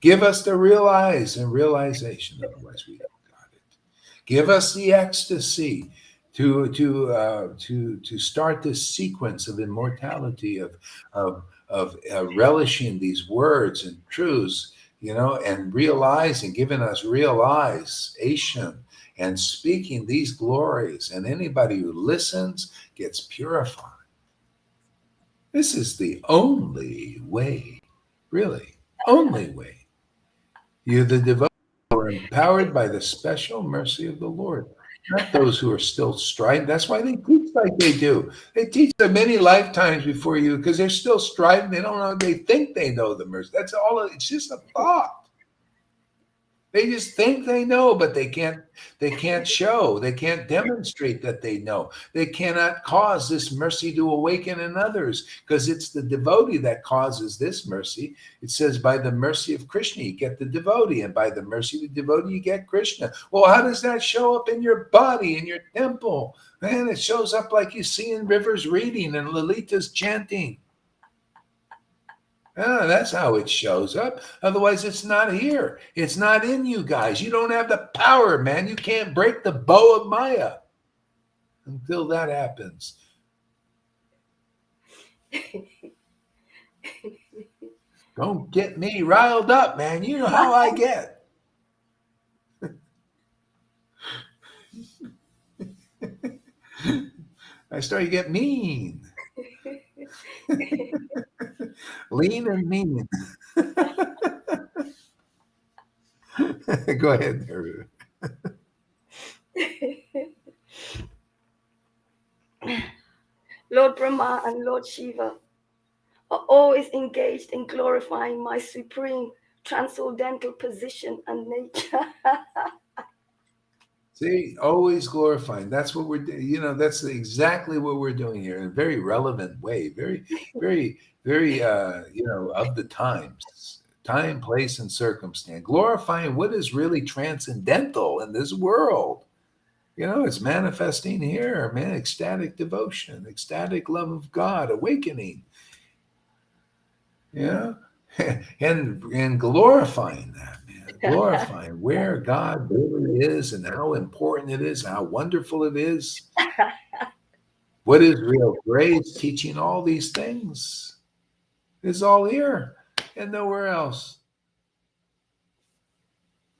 Give us the realization, otherwise we don't got it. Give us the ecstasy to start this sequence of immortality, of relishing these words and truths, and realizing, giving us realization and speaking these glories, and anybody who listens gets purified. This is the only way, really, only way. You, the devotees, are empowered by the special mercy of the Lord, not those who are still striving. That's why they teach like they do. They teach them many lifetimes before you because they're still striving. They don't know. They think they know the mercy. That's all. It's just a thought. They just think they know, but they can't show, they can't demonstrate that they know. They cannot cause this mercy to awaken in others because it's the devotee that causes this mercy. It says, by the mercy of Krishna, you get the devotee, and by the mercy of the devotee, you get Krishna. Well, how does that show up in your body, in your temple? Man, it shows up like you see in Rivers reading and Lalita's chanting. That's how it shows up. Otherwise, it's not here. It's not in you guys. You don't have the power, man. You can't break the bow of Maya until that happens. Don't get me riled up, man. You know how I get. I start to get mean. Lean and mean. Go ahead there. Lord Brahma and Lord Shiva are always engaged in glorifying my supreme transcendental position and nature. See, always glorifying. That's what we're doing. That's exactly what we're doing here in a very relevant way. Very, very, very, of the times, time, place, and circumstance. Glorifying what is really transcendental in this world. It's manifesting here, man. Ecstatic devotion, ecstatic love of God, awakening. And glorifying that, man. Glorifying where God really is and how important it is, how wonderful it is. What is real grace? Teaching all these things is all here and nowhere else.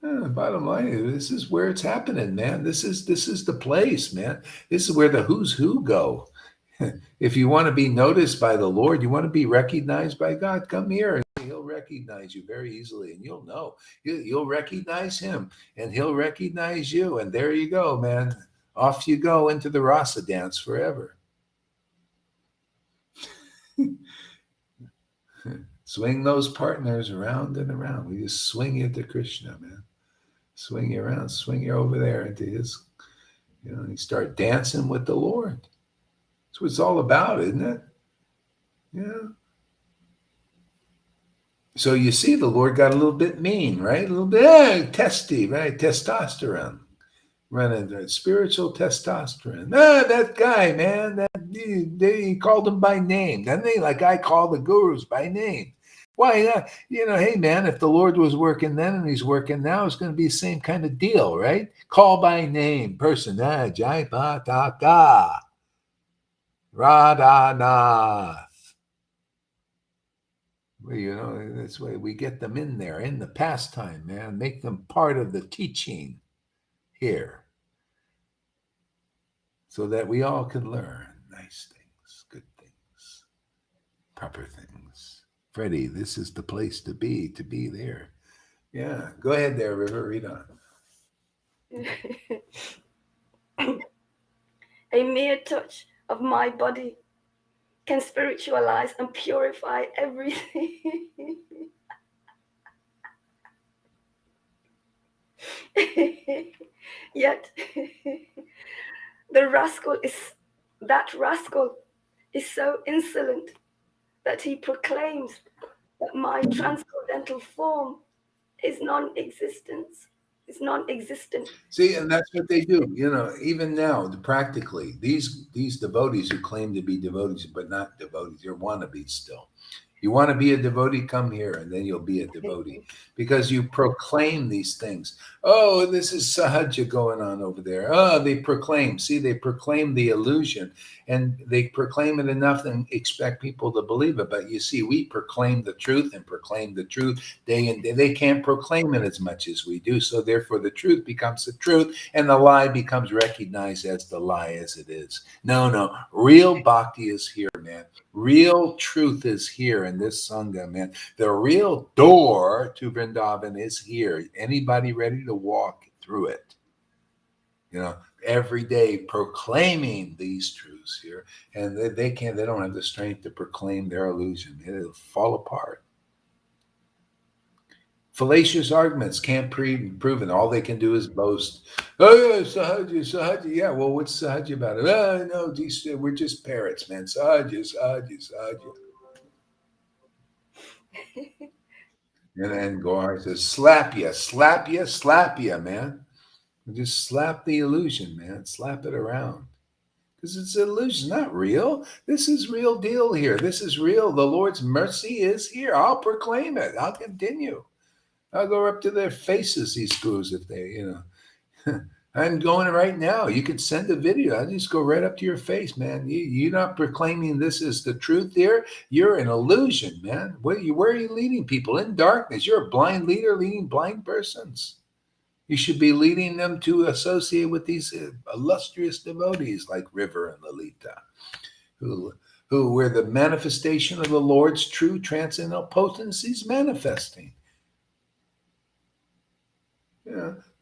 Bottom line is, this is where it's happening, man. This is the place, man. This is where the who's who go. If you want to be noticed by the Lord, you want to be recognized by God, come here and he'll recognize you very easily, and you'll know. You'll recognize him and he'll recognize you, and there you go, man. Off you go into the rasa dance forever. Swing those partners around and around. We just swing you to Krishna, man. Swing you around, swing you over there into his, you start dancing with the Lord. That's what it's all about, isn't it? Yeah. So you see, the Lord got a little bit mean, right? A little bit testy, right? Testosterone. Running there. Spiritual testosterone. That guy, man, they called him by name. Then like I call the gurus by name. Why not? Hey, man, if the Lord was working then and he's working now, it's going to be the same kind of deal, right? Call by name, person, japa, taka. Radhanath. Well, that's why we get them in there, in the pastime, man. Make them part of the teaching here so that we all can learn nice things, good things, proper things. Freddie, this is the place to be there. Yeah, go ahead there, River, read on. A mere touch of my body can spiritualize and purify everything. Yet that rascal is so insolent that he proclaims that my transcendental form is non-existent. It's non-existent. See, and that's what they do. Even now, practically, these devotees who claim to be devotees but not devotees, they're wannabes still. You want to be a devotee, come here, and then you'll be a devotee because you proclaim these things. Oh, this is sahaja going on over there. Oh, they proclaim. See, they proclaim the illusion, and they proclaim it enough and expect people to believe it. But you see, we proclaim the truth and proclaim the truth day and day. They can't proclaim it as much as we do. So therefore, the truth becomes the truth, and the lie becomes recognized as the lie as it is. No, real bhakti is here, man. Real truth is here in this Sangha, man. The real door to Vrindavan is here. Anybody ready to walk through it? Every day proclaiming these truths here. And they don't have the strength to proclaim their illusion. It'll fall apart. Fallacious arguments can't prove it. All they can do is boast. Oh, yeah, Sahaja. Yeah, well, what's Sahaja about it? Oh, no, we're just parrots, man. Sahaja. And then Gohar says, slap ya, man. Just slap the illusion, man. Slap it around. Because it's an illusion, not real. This is real deal here. This is real. The Lord's mercy is here. I'll proclaim it. I'll continue. I'll go up to their faces, these screws, if they, I'm going right now. You can send a video. I just go right up to your face, man. You're not proclaiming this is the truth here. You're an illusion, man. Where are you leading people? In darkness. You're a blind leader leading blind persons. You should be leading them to associate with these illustrious devotees like River and Lalita, who where the manifestation of the Lord's true transcendental potency is manifesting.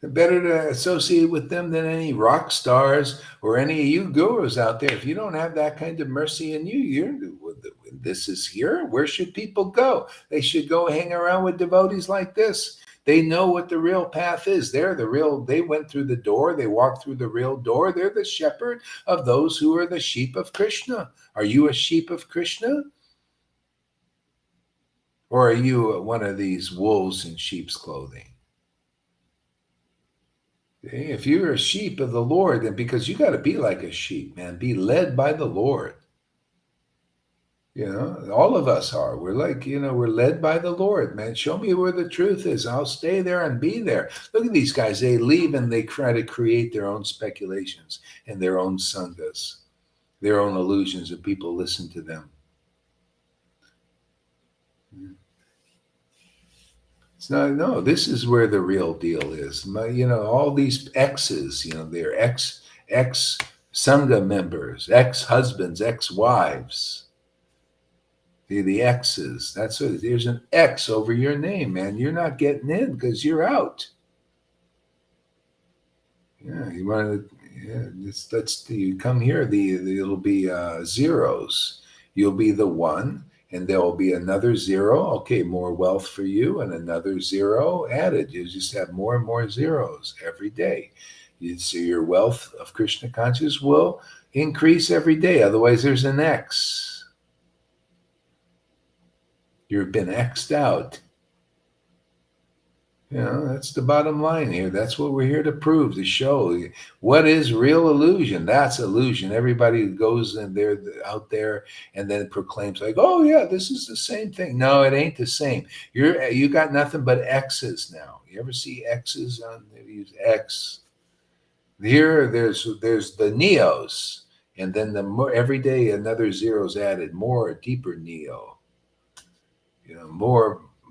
Better to associate with them than any rock stars or any of you gurus out there. If you don't have that kind of mercy in you, this is here. Where should people go? They should go hang around with devotees like this. They know what the real path is. They went through the door. They walked through the real door. They're the shepherd of those who are the sheep of Krishna. Are you a sheep of Krishna? Or are you one of these wolves in sheep's clothing? If you're a sheep of the Lord, then because you got to be like a sheep, man, be led by the Lord. All of us are. We're like, we're led by the Lord, man. Show me where the truth is. I'll stay there and be there. Look at these guys. They leave and they try to create their own speculations and their own sanghas, their own illusions, and people listen to them. No, this is where the real deal is. All these exes, they're ex Sangha members, ex-husbands, ex-wives. The exes. That's what there's an X over your name, man. You're not getting in because you're out. Yeah, you want to. Yeah, you come here. It'll be zeros. You'll be the one. And there will be another zero. Okay, more wealth for you, and another zero added. You just have more and more zeros every day. So your wealth of Krishna consciousness will increase every day. Otherwise, there's an X. You've been X'd out. That's the bottom line here. That's what we're here to prove, to show what is real illusion. That's illusion. Everybody goes in there out there and then proclaims like, oh yeah, this is the same thing. No, it ain't the same. You got nothing but X's now. You ever see X's on? They use X. Here, there's the neos, and then every day another zero's added. Deeper neo.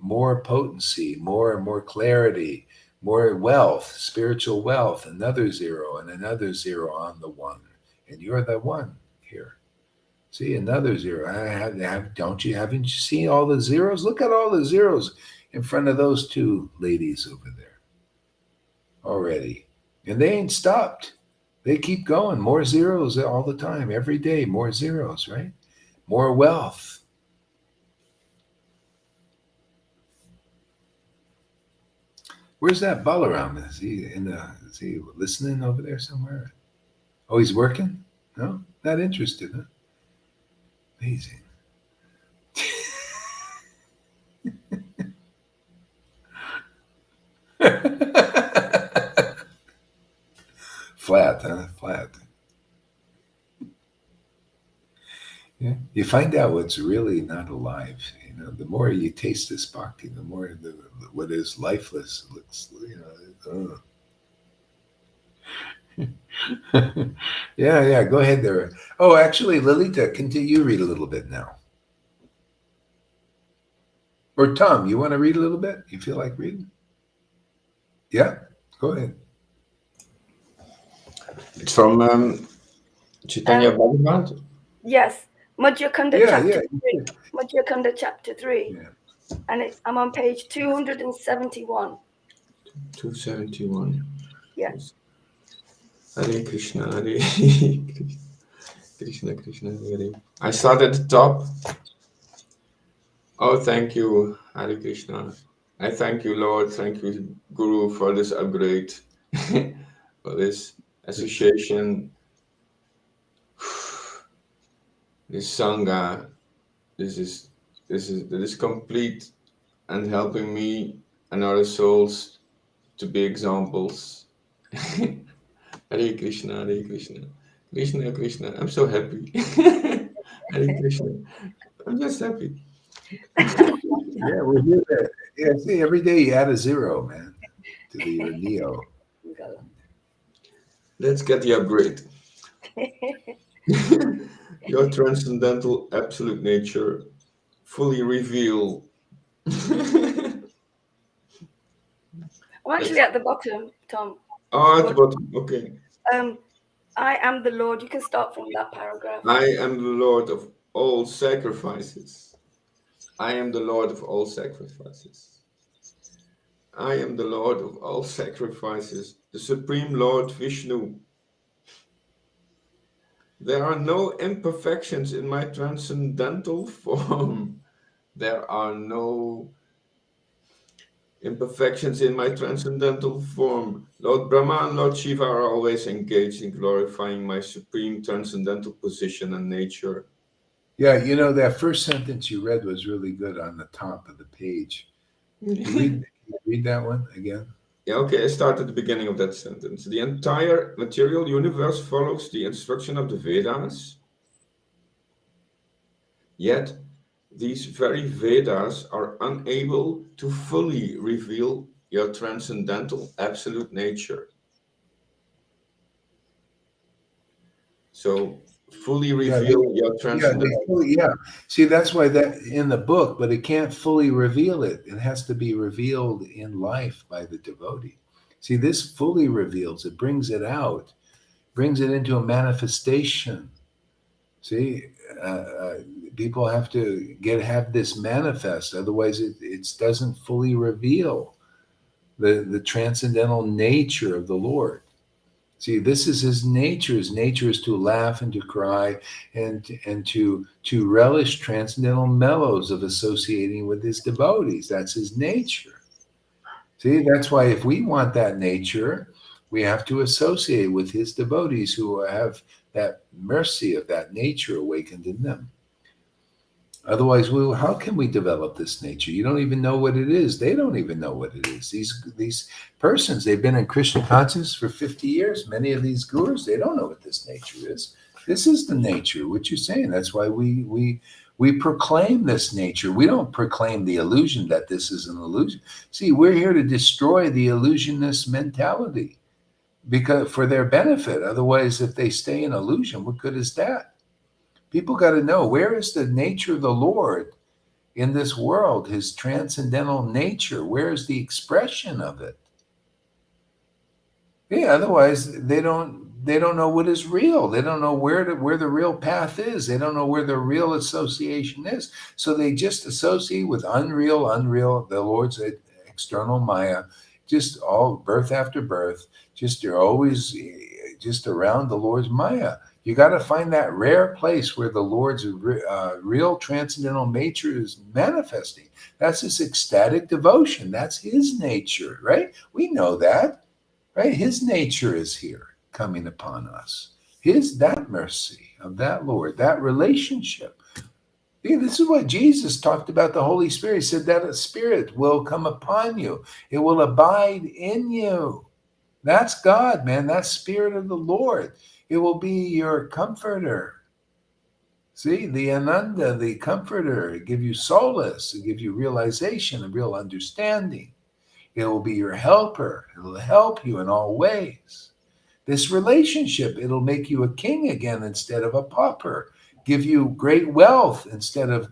More potency, more and more clarity, more wealth, spiritual wealth, another zero and another zero on the one. And you're the one here. See, another zero. Haven't you seen all the zeros? Look at all the zeros in front of those two ladies over there already. And they ain't stopped. They keep going. More zeros all the time, every day, more zeros, right? More wealth. Where's that Balaram? Is he listening over there somewhere? Oh, he's working? No? Not interested, huh? Amazing. Flat, huh? Flat. Yeah. You find out what's really not alive. The more you taste this bhakti, the more what is lifeless looks. Yeah. Go ahead there. Oh, actually, Lilita, continue. You read a little bit now. Or Tom, you want to read a little bit? You feel like reading? Yeah, go ahead. It's from Chaitanya Bhagavat. Yes, Madhya Kanda Yeah, chapter yeah. 3. Madhya Kanda chapter 3. Yeah. And I'm on page 271. 271. Yes. Hare Krishna, Hare Krishna, Krishna, Hare. I start at the top. Oh, thank you, Hare Krishna. I thank you, Lord. Thank you, Guru, for this upgrade, for this association, this sangha. This is complete and helping me and other souls to be examples. Hare Krishna, Hare Krishna, Krishna Krishna. I'm so happy. Hare Krishna. I'm just happy. Yeah, we're here. Yeah, see, every day you add a zero, man, to your Neo. Let's get the upgrade. Your transcendental absolute nature fully reveal. I'm actually at the bottom, Tom. Oh, at the bottom. Okay. I am the Lord. You can start from that paragraph. I am the Lord of all sacrifices. I am the Lord of all sacrifices. I am the Lord of all sacrifices, the Supreme Lord Vishnu. There are no imperfections in my transcendental form. There are no imperfections in my transcendental form. Lord Brahma and Lord Shiva are always engaged in glorifying my supreme transcendental position and nature. Yeah, that first sentence you read was really good on the top of the page. Can you read that one again? Yeah, okay, I start at the beginning of that sentence. The entire material universe follows the instruction of the Vedas, yet these very Vedas are unable to fully reveal your transcendental absolute nature. So, fully reveal your transcendental. Yeah. See, that's why that in the book, but it can't fully reveal it. It has to be revealed in life by the devotee. See, this fully reveals it, brings it out, brings it into a manifestation. See, people have to have this manifest, otherwise it doesn't fully reveal the transcendental nature of the Lord. See, this is his nature. His nature is to laugh and to cry and to relish transcendental mellows of associating with his devotees. That's his nature. See, that's why if we want that nature, we have to associate with his devotees who have that mercy of that nature awakened in them. Otherwise, how can we develop this nature? You don't even know what it is. They don't even know what it is. These persons, they've been in Krishna consciousness for 50 years. Many of these gurus, they don't know what this nature is. This is the nature, what you're saying. That's why we proclaim this nature. We don't proclaim the illusion that this is an illusion. See, we're here to destroy the illusionist mentality because for their benefit. Otherwise, if they stay in illusion, what good is that? People got to know, where is the nature of the Lord in this world, his transcendental nature? Where is the expression of it? Yeah, otherwise they don't know what is real. They don't know where the real path is. They don't know where the real association is. So they just associate with unreal, the Lord's external Maya, just all birth after birth. Just you're always just around the Lord's Maya. You got to find that rare place where the Lord's real transcendental nature is manifesting. That's his ecstatic devotion. That's his nature, right? We know that, right? His nature is here coming upon us. That mercy of that Lord, that relationship. See, this is what Jesus talked about the Holy Spirit. He said that a spirit will come upon you. It will abide in you. That's God, man. That's Spirit of the Lord. It will be your comforter. See, the Ananda, the comforter, give you solace, it give you realization and real understanding. It will be your helper. It'll help you in all ways. This relationship, it'll make you a king again instead of a pauper, give you great wealth instead of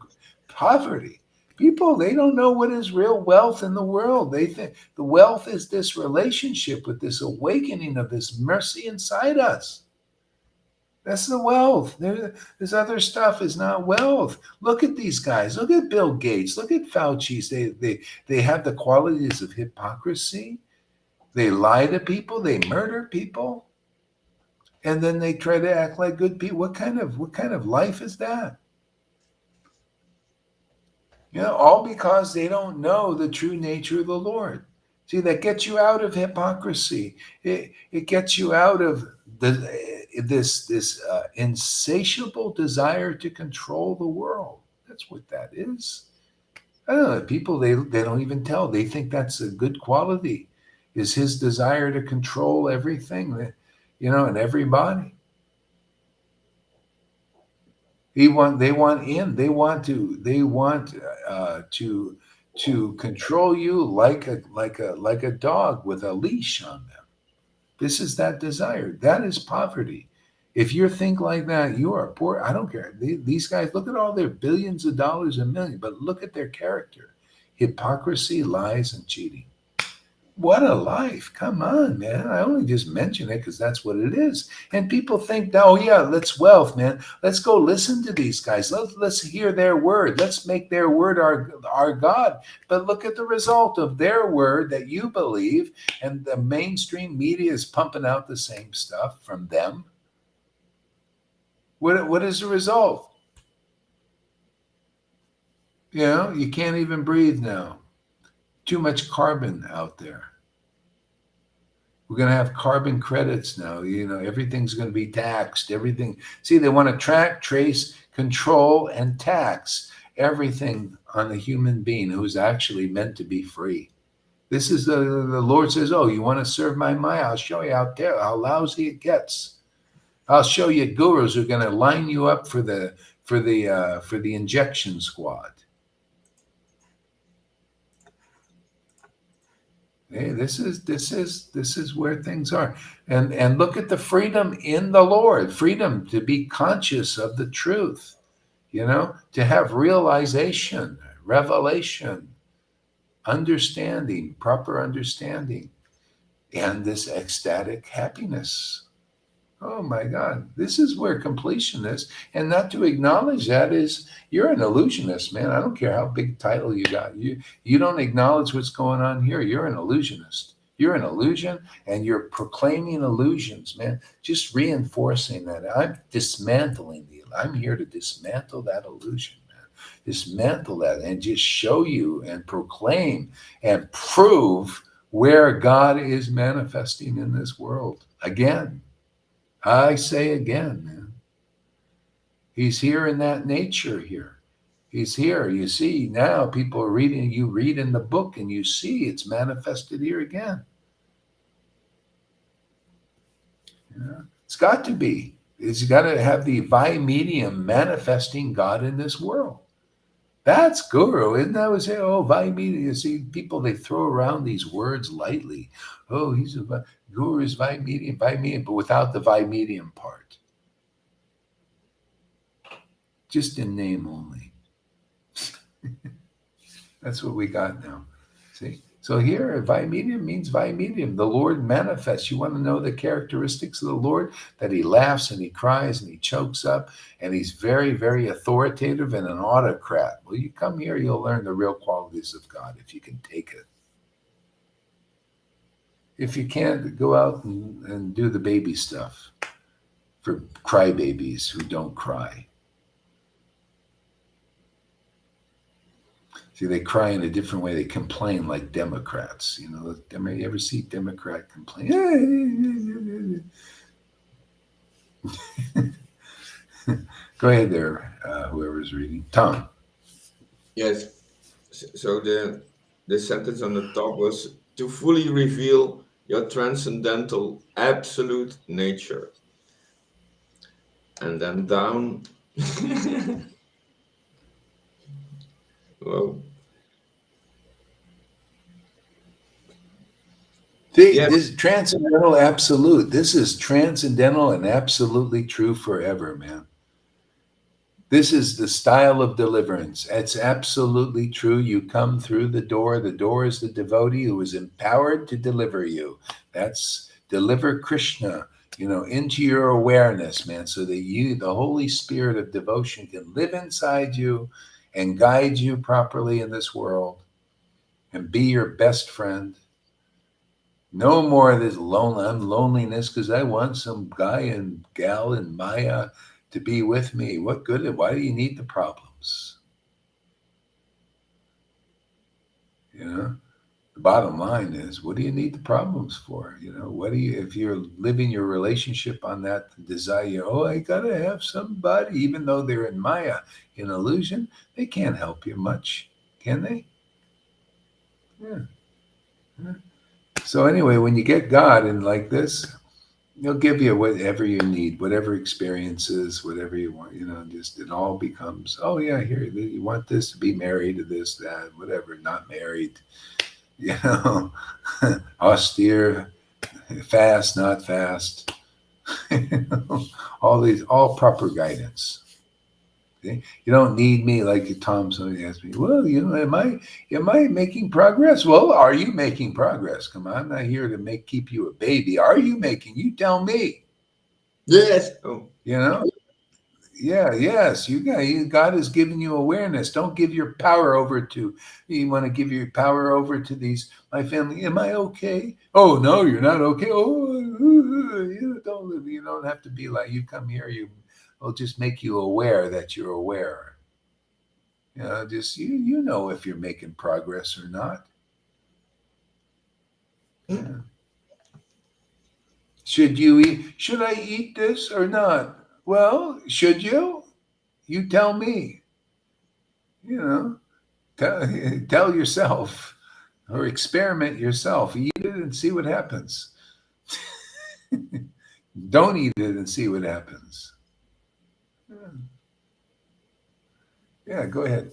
poverty. People, they don't know what is real wealth in the world. They think the wealth is this relationship with this awakening of this mercy inside us. That's the wealth. This other stuff is not wealth. Look at these guys. Look at Bill Gates. Look at Fauci's. They have the qualities of hypocrisy. They lie to people. They murder people, and then they try to act like good people. What kind of life is that? All because they don't know the true nature of the Lord. See, that gets you out of hypocrisy. It gets you out of this insatiable desire to control the world. That's what that is. I don't know. People, they don't even tell. They think that's a good quality, is his desire to control everything, and everybody. They want to control you like a dog with a leash on them. This is that desire. That is poverty. If you think like that, you are poor. I don't care. These guys, look at all their billions of dollars and millions, but look at their character: hypocrisy, lies, and cheating. What a life. Come on, man. I only just mention it because that's what it is. And people think, oh, yeah, that's wealth, man. Let's go listen to these guys. Let's hear their word. Let's make their word our God. But look at the result of their word that you believe, and the mainstream media is pumping out the same stuff from them. What is the result? You can't even breathe now. Too much carbon out there. We're going to have carbon credits now. Everything's going to be taxed. Everything. See, they want to track, trace, control, and tax everything on the human being who's actually meant to be free. This is the Lord says, oh, you want to serve my Maya? I'll show you out there how lousy it gets. I'll show you gurus who are going to line you up for the injection squad. Hey, this is where things are, and look at the freedom in the Lord, freedom to be conscious of the truth, to have realization, revelation, understanding, proper understanding, and this ecstatic happiness. Oh my God, this is where completion is. And not to acknowledge that is, you're an illusionist, man. I don't care how big title you got. You don't acknowledge what's going on here. You're an illusionist. You're an illusion, and you're proclaiming illusions, man. Just reinforcing that. I'm here to dismantle that illusion, man. Dismantle that and just show you and proclaim and prove where God is manifesting in this world. Again. I say again, man. He's here in that nature here. He's here. You see, now people are reading, you read in the book and you see it's manifested here again. It's got to be. It's got to have the vi medium manifesting God in this world. That's guru, isn't that what say? Oh, vi medium. You see, people, they throw around these words lightly. Oh, he's a guru is vi medium, but without the vi medium part. Just in name only. That's what we got now. See? So here, vi medium means vi medium. The Lord manifests. You want to know the characteristics of the Lord? That he laughs and he cries and he chokes up and he's very, very authoritative and an autocrat. Well, you come here, you'll learn the real qualities of God if you can take it. If you can't, go out and do the baby stuff for crybabies who don't cry. See, they cry in a different way. They complain like Democrats. You ever see Democrat complain? Go ahead there, whoever's reading. Tom. Yes. So the sentence on the top was to fully reveal your transcendental absolute nature. And then down Well, yeah, This transcendental absolute. This is transcendental and absolutely true forever, man. This is the style of deliverance. It's absolutely true. You come through the door. The door is the devotee who is empowered to deliver you. That's deliver Krishna, into your awareness, man, so that the Holy Spirit of devotion, can live inside you and guide you properly in this world and be your best friend. No more of this loneliness because I want some guy and gal in Maya to be with me. What good? Why do you need the problems? The bottom line is, what do you need the problems for? What do you, if you're living your relationship on that desire, oh, I gotta have somebody, even though they're in Maya, in illusion, they can't help you much, can they? Yeah. Yeah. So anyway, when you get God in like this, He'll give you whatever you need, whatever experiences, whatever you want. Just it all becomes, oh yeah, here you want this to be married to this, that, whatever. Not married, you know, austere, fast, not fast. All proper guidance. Okay? You don't need me like Tom. Somebody asked me, well, am I making progress? Well, are you making progress? Come on, I'm not here to keep you a baby. Are you making? You tell me. yes. Oh, Yeah, yes. God has given you awareness. Don't give your power over to. You want to give your power over to these. My family. Am I okay? Oh no, you're not okay. Oh, you don't live. You don't have to be like. You come here. Will just make you aware that you're aware. Just you know if you're making progress or not. Yeah. Should you eat? Should I eat this or not? Well, should you? You tell me. You know. Tell yourself or experiment yourself. Eat it and see what happens. Don't eat it and see what happens. Yeah, go ahead.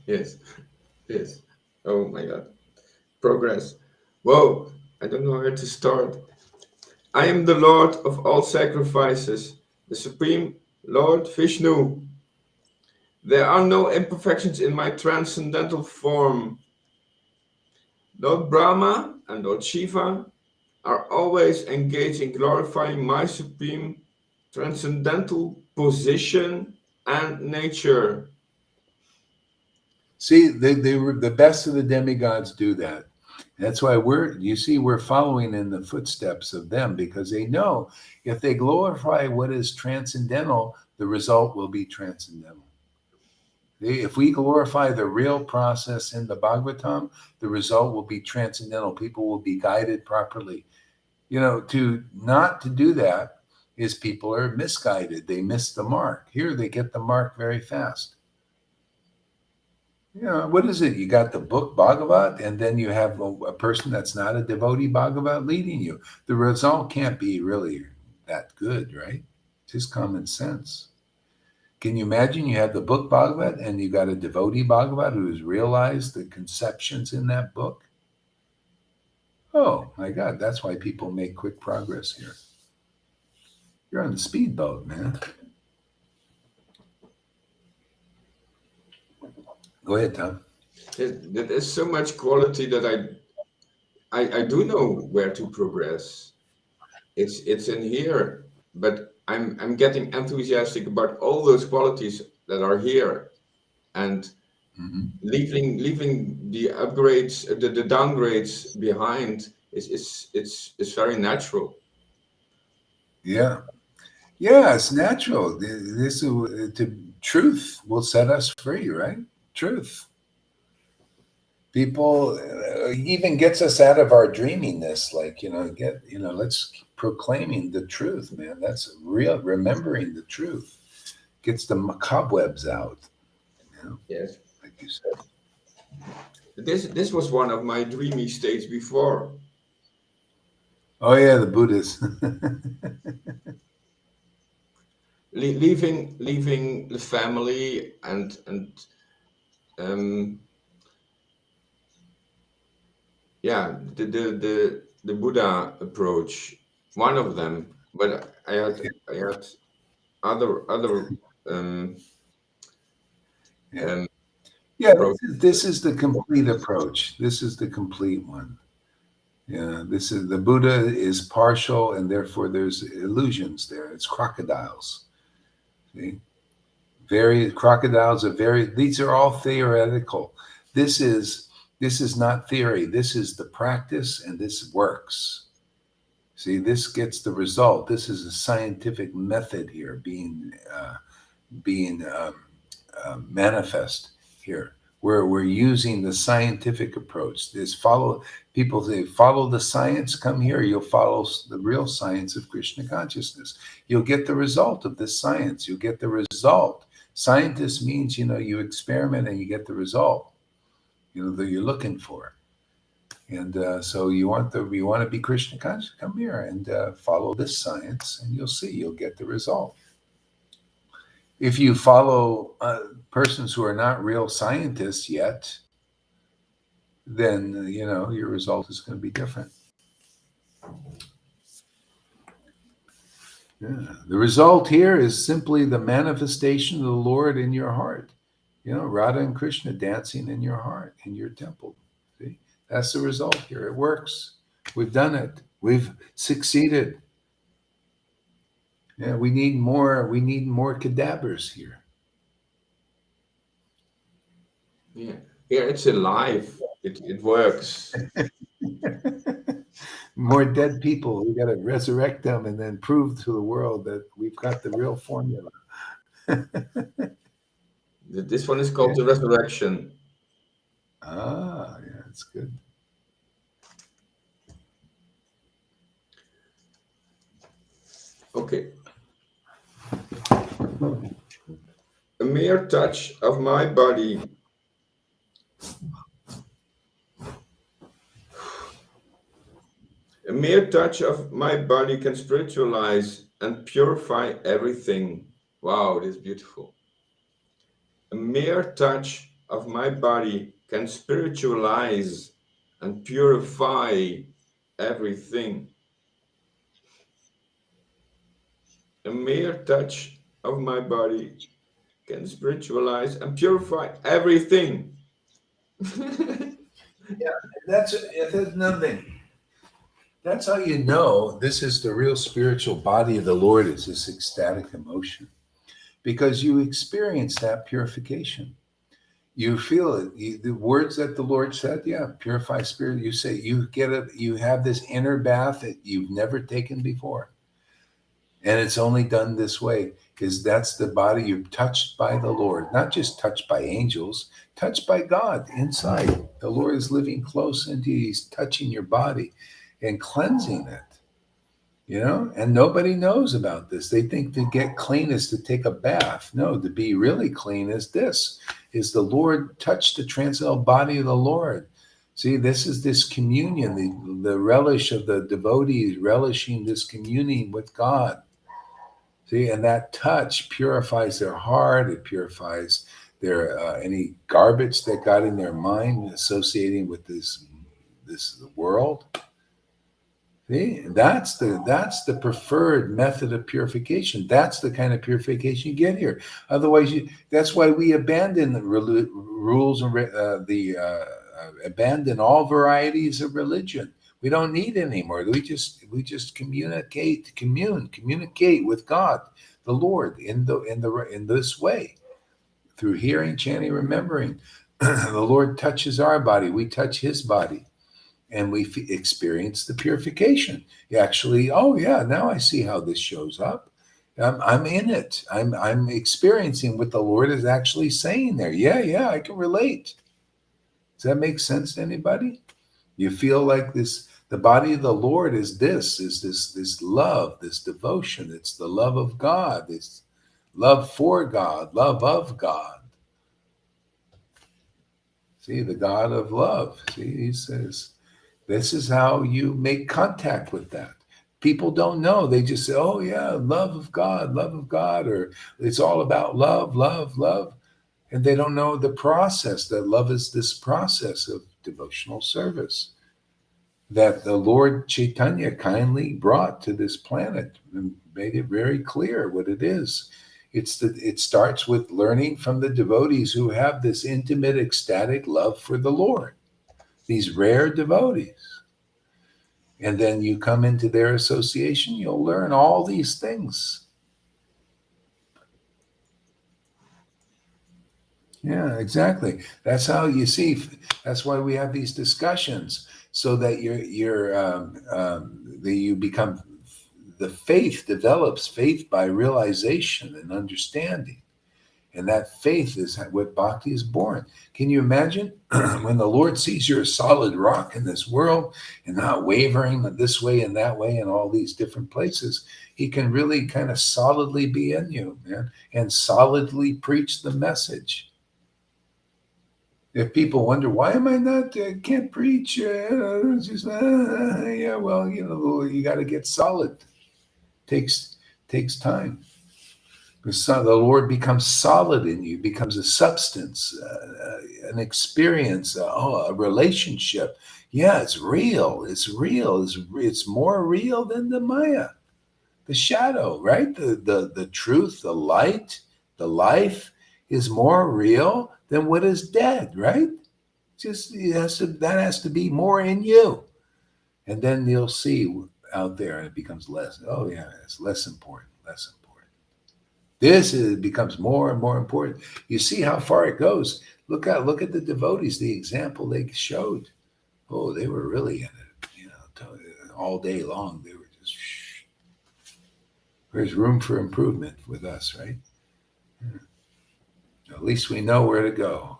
yes. Yes. Oh my God. Progress. Whoa. I don't know where to start. I am the Lord of all sacrifices, the Supreme Lord Vishnu. There are no imperfections in my transcendental form. Lord Brahma and Lord Shiva are always engaged in glorifying my supreme transcendental position and nature. See, they were the best of the demigods do that. That's why we're following in the footsteps of them because they know if they glorify what is transcendental, the result will be transcendental. If we glorify the real process in the Bhagavatam, the result will be transcendental. People will be guided properly. To not to do that is people are misguided. They miss the mark. Here they get the mark very fast. What is it? You got the book Bhagavat, and then you have a person that's not a devotee Bhagavat leading you. The result can't be really that good, right? Just common sense. Can you imagine you have the book Bhagavat and you got a devotee Bhagavat who has realized the conceptions in that book? Oh my God, that's why people make quick progress here. You're on the speedboat, man. Go ahead, Tom. There's so much quality that I do know where to progress. It's in here, but I'm getting enthusiastic about all those qualities that are here, and leaving the upgrades, the downgrades behind is very natural. Yeah. Yeah, it's natural. Truth will set us free, right? Truth. People even gets us out of our dreaminess. Like let's keep proclaiming the truth, man. That's real. Remembering the truth gets the cobwebs out. Yes. Like you said. This was one of my dreamy states before. Oh yeah, the Buddhists. leaving the family and yeah, the Buddha approach, one of them, but I had other um, Yeah. um, Yeah, approach. this is the complete approach. This is the complete one. Yeah, this is the Buddha is partial, and therefore there's illusions there. It's crocodiles. See, very crocodiles are very. These are all theoretical. This is this is not theory. This is the practice, and this works. See, this gets the result. This is a scientific method here being manifest here. Where we're using the scientific approach. This follow people say follow the science. Come here, you'll follow the real science of Krishna consciousness. You'll get the result of this science. You'll get the result. Scientist means you experiment and you get the result. That you're looking for. And so you want to be Krishna conscious. Come here and follow this science, and you'll see. You'll get the result. If you follow persons who are not real scientists yet, then your result is going to be different. Yeah. The result here is simply the manifestation of the Lord in your heart. Radha and Krishna dancing in your heart, in your temple. See, that's the result here. It works. We've done it. We've succeeded. Yeah, we need more. We need more cadavers here. Yeah, it's alive. It works. More dead people. We got to resurrect them and then prove to the world that we've got the real formula. This one is called the resurrection. Ah, yeah, that's good. Okay. A mere touch of my body can spiritualize and purify everything. Wow, this is beautiful. A mere touch of my body can spiritualize and purify everything. A mere touch of my body can spiritualize and purify everything. Yeah, that's another thing. That's how you know this is the real spiritual body of the Lord, is this ecstatic emotion. Because you experience that purification. You feel it. The words that the Lord said, yeah, purify spirit. You say you have this inner bath that you've never taken before. And it's only done this way, because that's the body you're touched by the Lord, not just touched by angels, touched by God inside. The Lord is living close into you. He's touching your body and cleansing it. And nobody knows about this. They think to get clean is to take a bath. No, to be really clean is the Lord touch the transcendental body of the Lord. See, this is this communion, the relish of the devotees relishing this communion with God. See, and that touch purifies their heart. It purifies their any garbage that got in their mind associating with this world. See, that's the preferred method of purification. That's the kind of purification you get here. Otherwise, that's why we abandon the rules and abandon all varieties of religion. We don't need it anymore. We just communicate with God, the Lord, in this way, through hearing, chanting, remembering. The Lord touches our body. We touch His body. And we experience the purification. You actually, oh yeah, now I see how this shows up. I'm in it. I'm experiencing what the Lord is actually saying there. Yeah, I can relate. Does that make sense to anybody? You feel like this. The body of the Lord is this love, this devotion. It's the love of God. It's love for God, love of God. See, the God of love. See, He says, this is how you make contact with that. People don't know. They just say, oh yeah, love of God, or it's all about love, love, love. And they don't know the process, that love is this process of devotional service that the Lord Chaitanya kindly brought to this planet and made it very clear what it is. It starts with learning from the devotees who have this intimate, ecstatic love for the Lord, these rare devotees. And then you come into their association, you'll learn all these things. Yeah, exactly. That's how you see. That's why we have these discussions, so that that you become, the faith develops faith by realization and understanding, and that faith is what bhakti is born. Can you imagine when the Lord sees you're a solid rock in this world and not wavering this way and that way in all these different places? He can really kind of solidly be in you, man, and solidly preach the message. If people wonder, why am I not, can't preach? Just, yeah, well, you got to get solid. Takes time. The Lord becomes solid in you, becomes a substance, an experience, a relationship. Yeah, it's real. It's real. It's more real than the Maya, the shadow, right? The truth, the light, the life is more real than what is dead, right? That has to be more in you. And then you'll see out there and it becomes less. Oh yeah, it's less important. It becomes more and more important. You see how far it goes. Look at the devotees, the example they showed. Oh, they were really in it, all day long. They were just, there's room for improvement with us, right? At least we know where to go.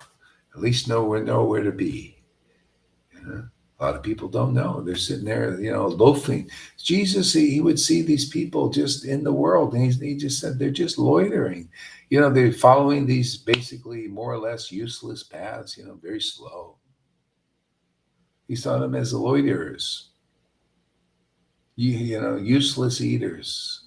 At least know where to be. A lot of people don't know. They're sitting there, loafing. Jesus, he would see these people just in the world, and he just said they're just loitering. They're following these basically more or less useless paths, very slow. He saw them as loiterers, useless eaters.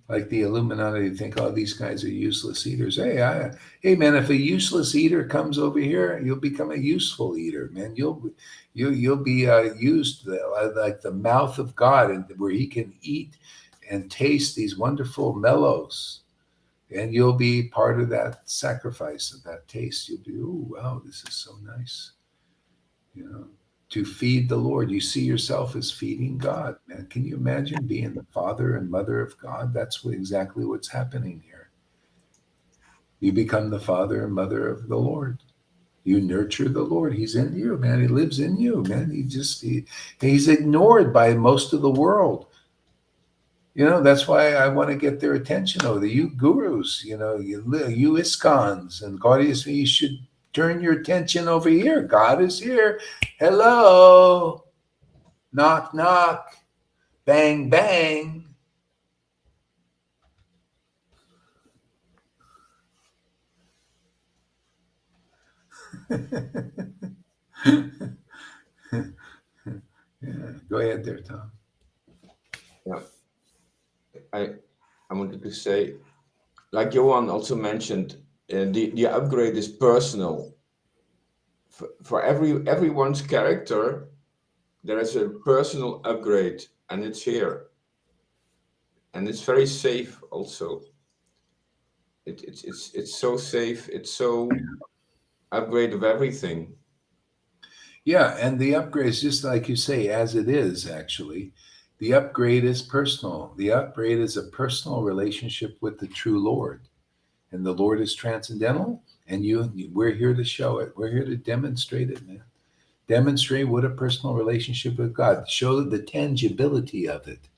Like the Illuminati, they think, oh, these guys are useless eaters. Hey, man, if a useless eater comes over here, you'll become a useful eater, man. You'll be used like the mouth of God, and where He can eat and taste these wonderful mellows, and you'll be part of that sacrifice of that taste. You'll be, oh, wow, this is so nice, to feed the Lord. You see yourself as feeding God, man. Can you imagine being the father and mother of God? That's exactly what's happening here. You become the father and mother of the Lord. You nurture the Lord. He's in you, man. He lives in you, man. He's ignored by most of the world. That's why I want to get their attention over you gurus, you ISKCONs and Gaudius. You should turn your attention over here. God is here. Hello. Knock, knock. Bang, bang. Yeah, go ahead there, Tom. Yeah. I wanted to say, like Johan also mentioned, the upgrade is personal. For everyone's character, there is a personal upgrade, and it's here, and it's very safe. Also, it's so safe. It's so upgrade of everything. Yeah, and the upgrade is just like you say, as it is actually. The upgrade is personal. The upgrade is a personal relationship with the true Lord. And the Lord is transcendental, and we're here to show it. We're here to demonstrate it, man. Demonstrate what a personal relationship with God. Show the tangibility of it.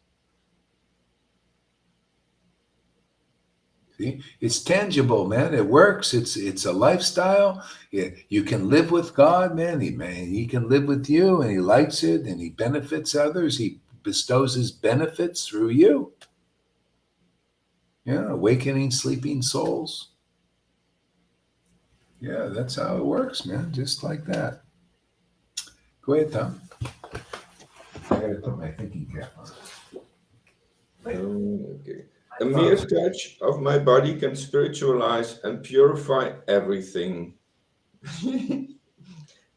See, it's tangible, man. It works. It's a lifestyle. You can live with God, man. He can live with you, and He likes it, and He benefits others. He bestows His benefits through you. Yeah, awakening sleeping souls. Yeah, that's how it works, man. Just like that. Go ahead, Tom. I gotta put my thinking cap on. Okay. A mere touch of my body can spiritualize and purify everything.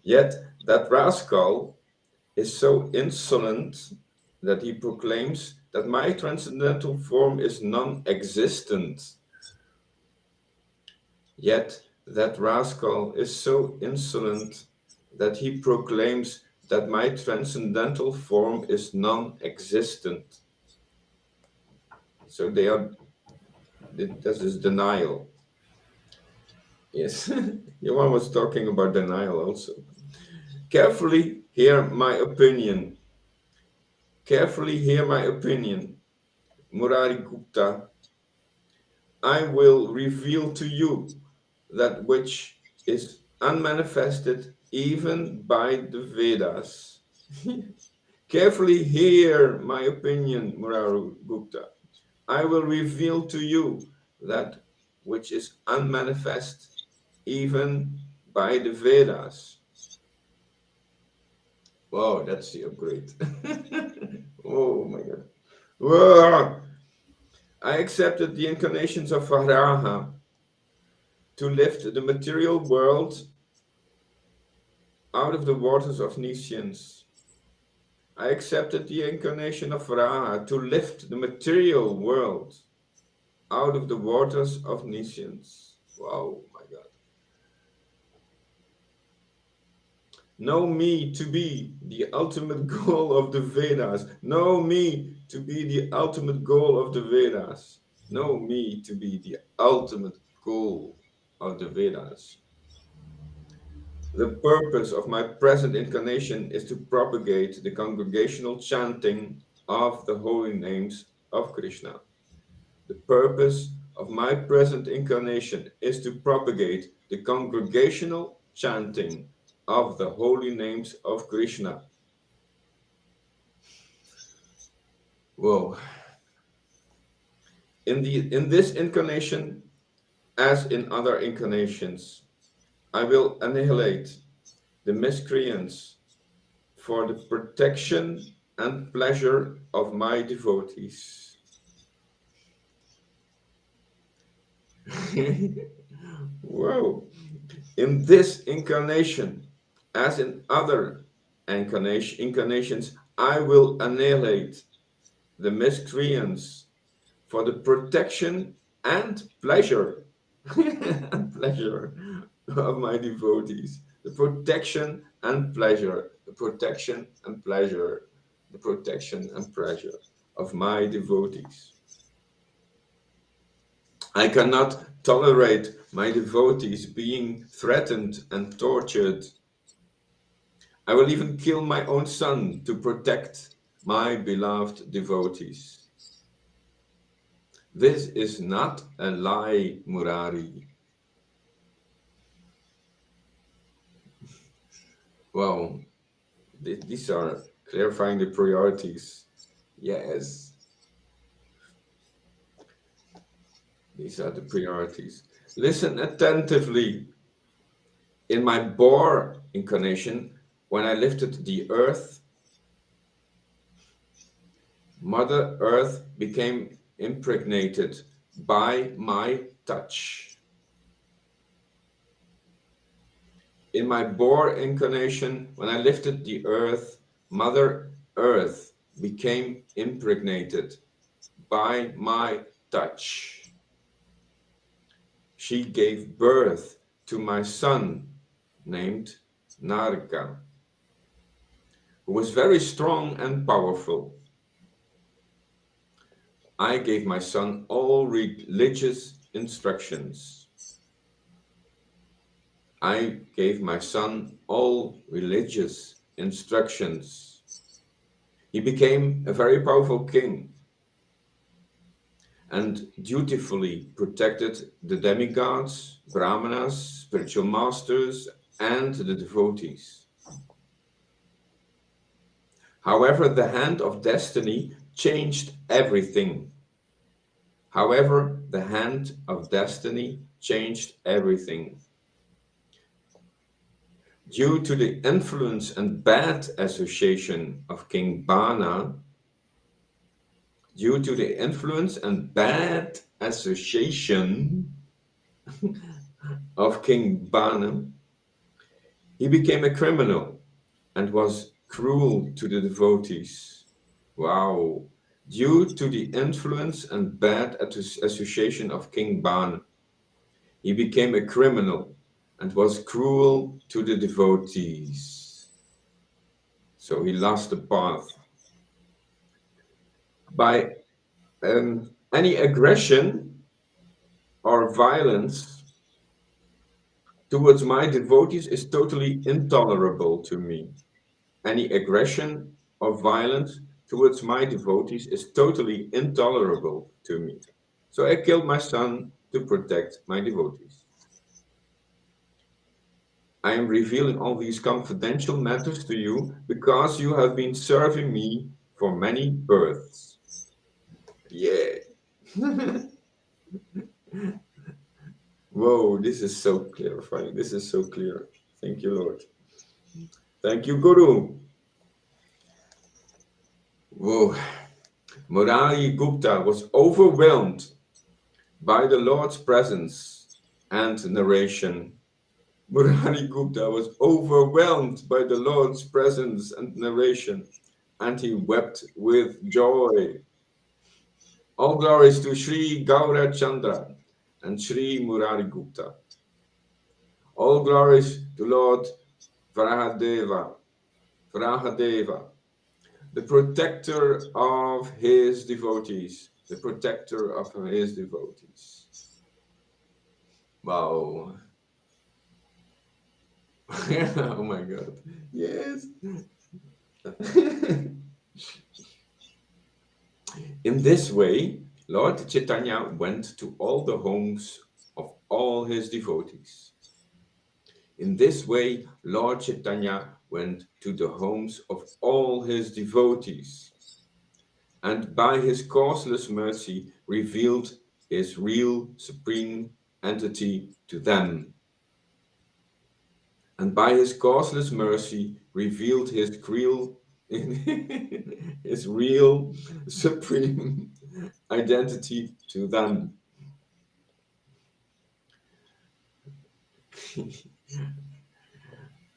Yet that rascal is so insolent that he proclaims that my transcendental form is non-existent. Yet that rascal is so insolent that he proclaims that my transcendental form is non-existent. So this is denial. Yes, Johan was talking about denial also. Carefully hear my opinion. Carefully hear my opinion. Murari Gupta, I will reveal to you that which is unmanifested even by the Vedas. Carefully hear my opinion, Murari Gupta. I will reveal to you that which is unmanifest even by the Vedas. Wow, that's the upgrade. Oh my God. Whoa. I accepted the incarnations of Varaha to lift the material world out of the waters of nescience. I accepted the incarnation of Varaha to lift the material world out of the waters of nescience. Wow, my God. Know me to be the ultimate goal of the Vedas. Know me to be the ultimate goal of the Vedas. Know me to be the ultimate goal of the Vedas. The purpose of my present incarnation is to propagate the congregational chanting of the holy names of Krishna. The purpose of my present incarnation is to propagate the congregational chanting of the holy names of Krishna. Whoa. In this incarnation, as in other incarnations, I will annihilate the miscreants for the protection and pleasure of my devotees. Whoa. In this incarnation, as in other incarnations, I will annihilate the miscreants for the protection and pleasure pleasure of my devotees. The protection and pleasure, the protection and pleasure, the protection and pleasure of my devotees. I cannot tolerate my devotees being threatened and tortured. I will even kill my own son to protect my beloved devotees. This is not a lie, Murari. Well, these are clarifying the priorities. Yes, these are the priorities. Listen attentively. In my boar incarnation, when I lifted the earth, Mother Earth became impregnated by my touch. In my boar incarnation, when I lifted the earth, Mother Earth became impregnated by my touch. She gave birth to my son named Narga, who was very strong and powerful. I gave my son all religious instructions. I gave my son all religious instructions. He became a very powerful king and dutifully protected the demigods, brahmanas, spiritual masters, and the devotees. However, the hand of destiny changed everything. However, the hand of destiny changed everything. Due to the influence and bad association of King Bana, due to the influence and bad association of King Brahma, he became a criminal and was cruel to the devotees. Wow. Due to the influence and bad association of King Brahma, he became a criminal and was cruel to the devotees. So he lost the path. By any aggression or violence towards my devotees is totally intolerable to me. Any aggression or violence towards my devotees is totally intolerable to me. So I killed my son to protect my devotees. I am revealing all these confidential matters to you because you have been serving me for many births. Yeah. Whoa, this is so clarifying. This is so clear. Thank you, Lord. Thank you, Guru. Whoa. Murari Gupta was overwhelmed by the Lord's presence and narration. Murari Gupta was overwhelmed by the Lord's presence and narration, and he wept with joy. All glories to Sri Gaura Chandra and Sri Murari Gupta. All glories to Lord Vrahadeva, the protector of his devotees, the protector of his devotees. Wow. Oh my God. Yes. In this way, Lord Chaitanya went to all the homes of all his devotees. In this way, Lord Chaitanya went to the homes of all his devotees, and by his causeless mercy revealed his real supreme entity to them. And by his causeless mercy revealed his real, his real supreme identity to them.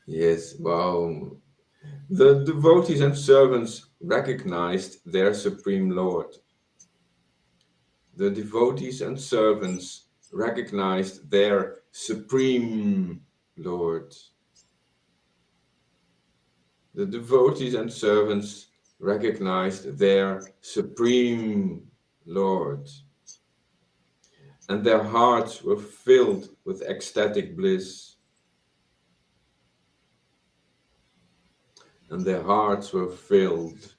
Yes, wow. The devotees and servants recognized their Supreme Lord. The devotees and servants recognized their Supreme Lord. The devotees and servants recognized their Supreme Lord. And their hearts were filled with ecstatic bliss. And their hearts were filled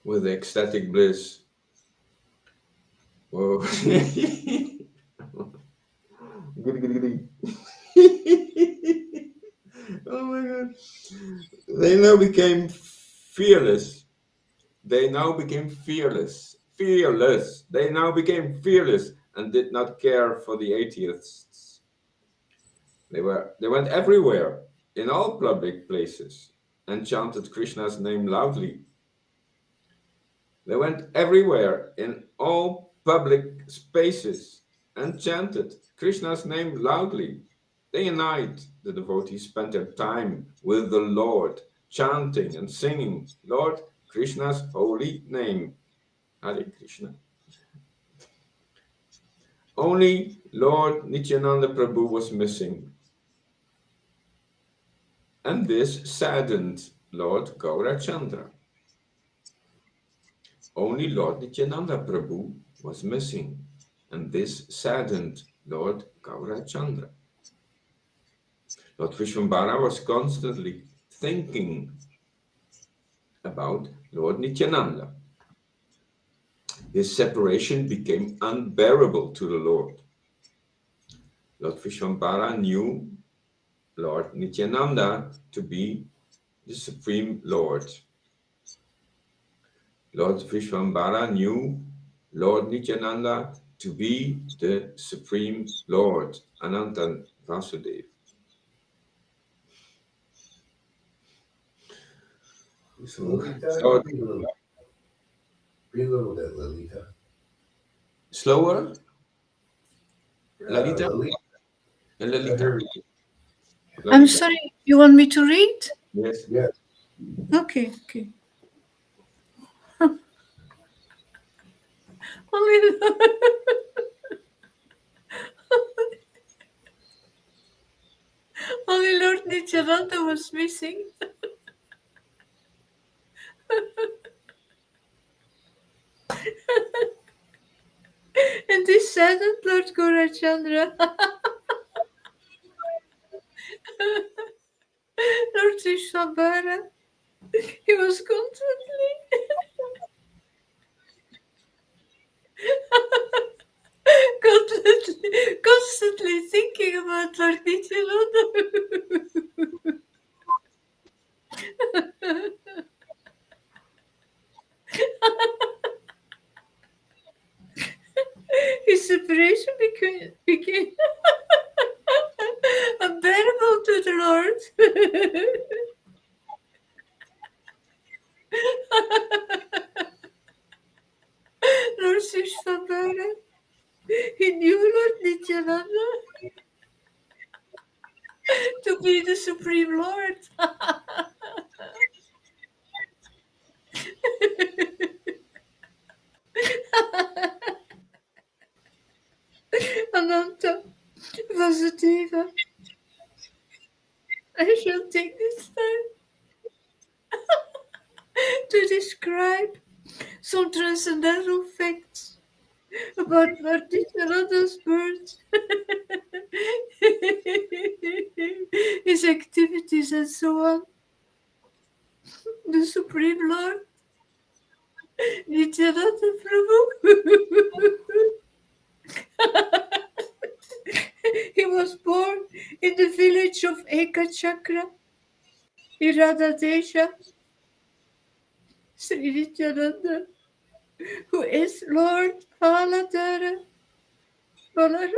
with ecstatic bliss. Whoa. Oh my God. They now became fearless. They now became fearless. Fearless. They now became fearless and did not care for the atheists. They went everywhere, in all public places, and chanted Krishna's name loudly. They went everywhere, in all public spaces, and chanted Krishna's name loudly. Day and night, the devotees spent their time with the Lord, chanting and singing Lord Krishna's holy name. Hare Krishna. Only Lord Nityananda Prabhu was missing. And this saddened Lord Gaurachandra. Only Lord Nityananda Prabhu was missing. And this saddened Lord Gaurachandra. Lord Vishwambara was constantly thinking about Lord Nityananda. His separation became unbearable to the Lord. Lord Vishwambara knew Lord Nityananda to be the Supreme Lord. Lord Vishwambara knew Lord Nityananda to be the Supreme Lord, Ananta Vasudeva. So Lolita, So be a little bit, Lolita. slower, Lalita, Lolita. Lalita, I'm Lalita. sorry, you want me to read? Yes. Yes. Okay, okay. Only, only Lord Nityananda was missing. And this saddened Lord Gaurachandra. Lord Vishwambara. He was constantly constantly thinking about Lord Nityananda. His separation became unbearable to the Lord. Lord Vishwambara. He knew Lord Nityananda to be the Supreme Lord. Ananta Vasudeva. I shall take this time to describe some transcendental facts about Lord Nityananda's birth, his activities, and so on. The Supreme Lord, Nityananda Prabhu. He was born in the village of Ekachakra, Iradadesha. Sri Nityananda, who is Lord Baladara, Balarama.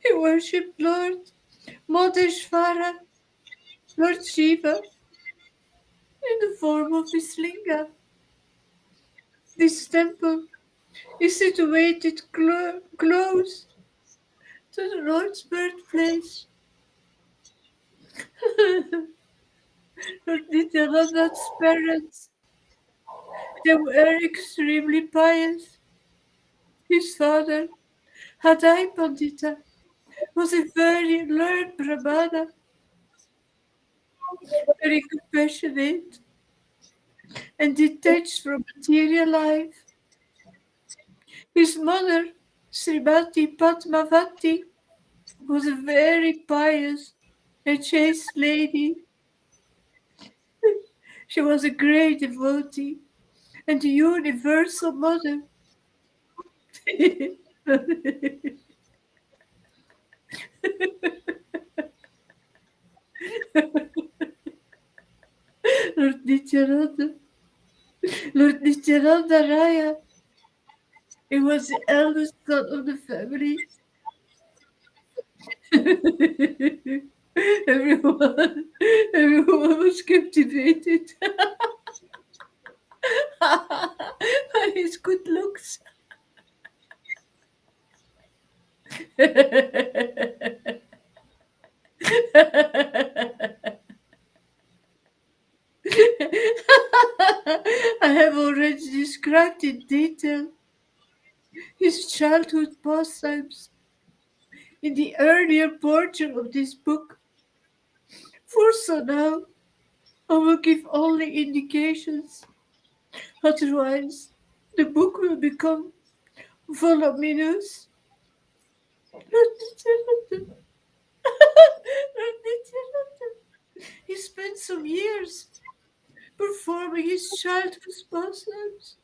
He worshipped Lord Madheshvara, Lord Shiva, in the form of his linga. This temple is situated close to the Lord's birthplace. Lord Nityananda's parents, they were extremely pious. His father, Hadai Pandita, was a very learned Brahmana, very compassionate and detached from material life. His mother, Srimati Padmavati, was a very pious and chaste lady. She was a great devotee and a universal mother. Lord Nityananda, Lord Nityananda Raya, he was the eldest son of the family. everyone, everyone was captivated by his good looks. I have already described in detail his childhood pastimes in the earlier portion of this book. For so now, I will give only indications. Otherwise, the book will become voluminous. Lord Nityananda. Lord Nityananda. He spent some years performing his childhood pastimes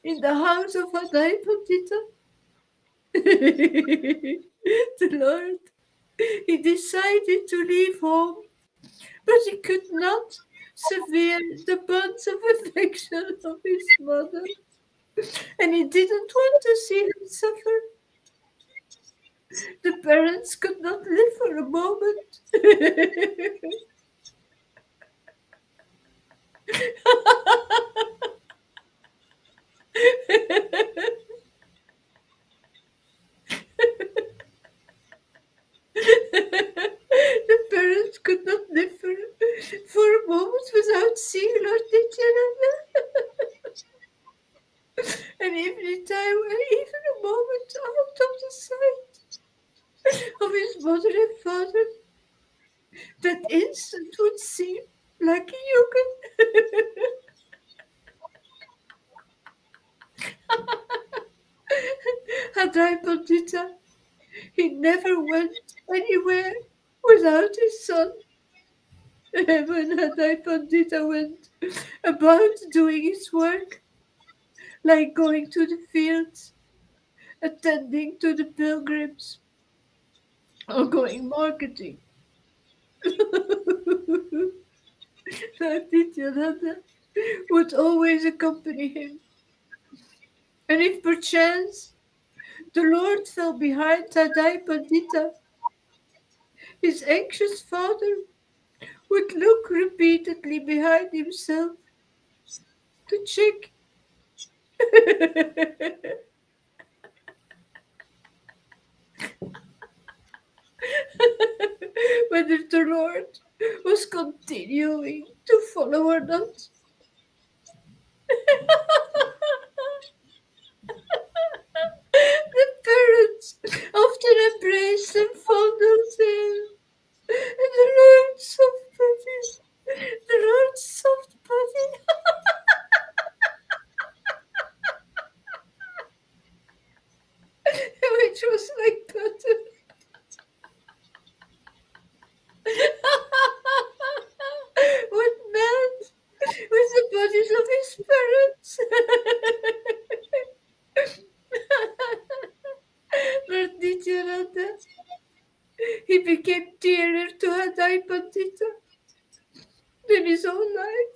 in the house of Adai Pandita. The Lord, he decided to leave home, but he could not sever the bonds of affection of his mother, and he didn't want to see her suffer. The parents could not live for a moment The parents could not live for a moment without seeing Lord Nityananda. And every time, even a moment out of the sight of his mother and father, that instant would seem like a yuga. Hadai Pandita, he never went anywhere without his son. When Hadai Pandita went about doing his work, like going to the fields, attending to the pilgrims, or going marketing, Lord Nityananda would always accompany him. And if perchance the Lord fell behind Hadai Pandita, his anxious father would look repeatedly behind himself to check whether the Lord was continuing to follow or not. The parents often embraced and fondled him. And the Lord's soft body, the Lord's soft body, which was like butter, would melt with the bodies of his parents. Lord Nityananda, he became dearer to Hadai Pandita than his own life.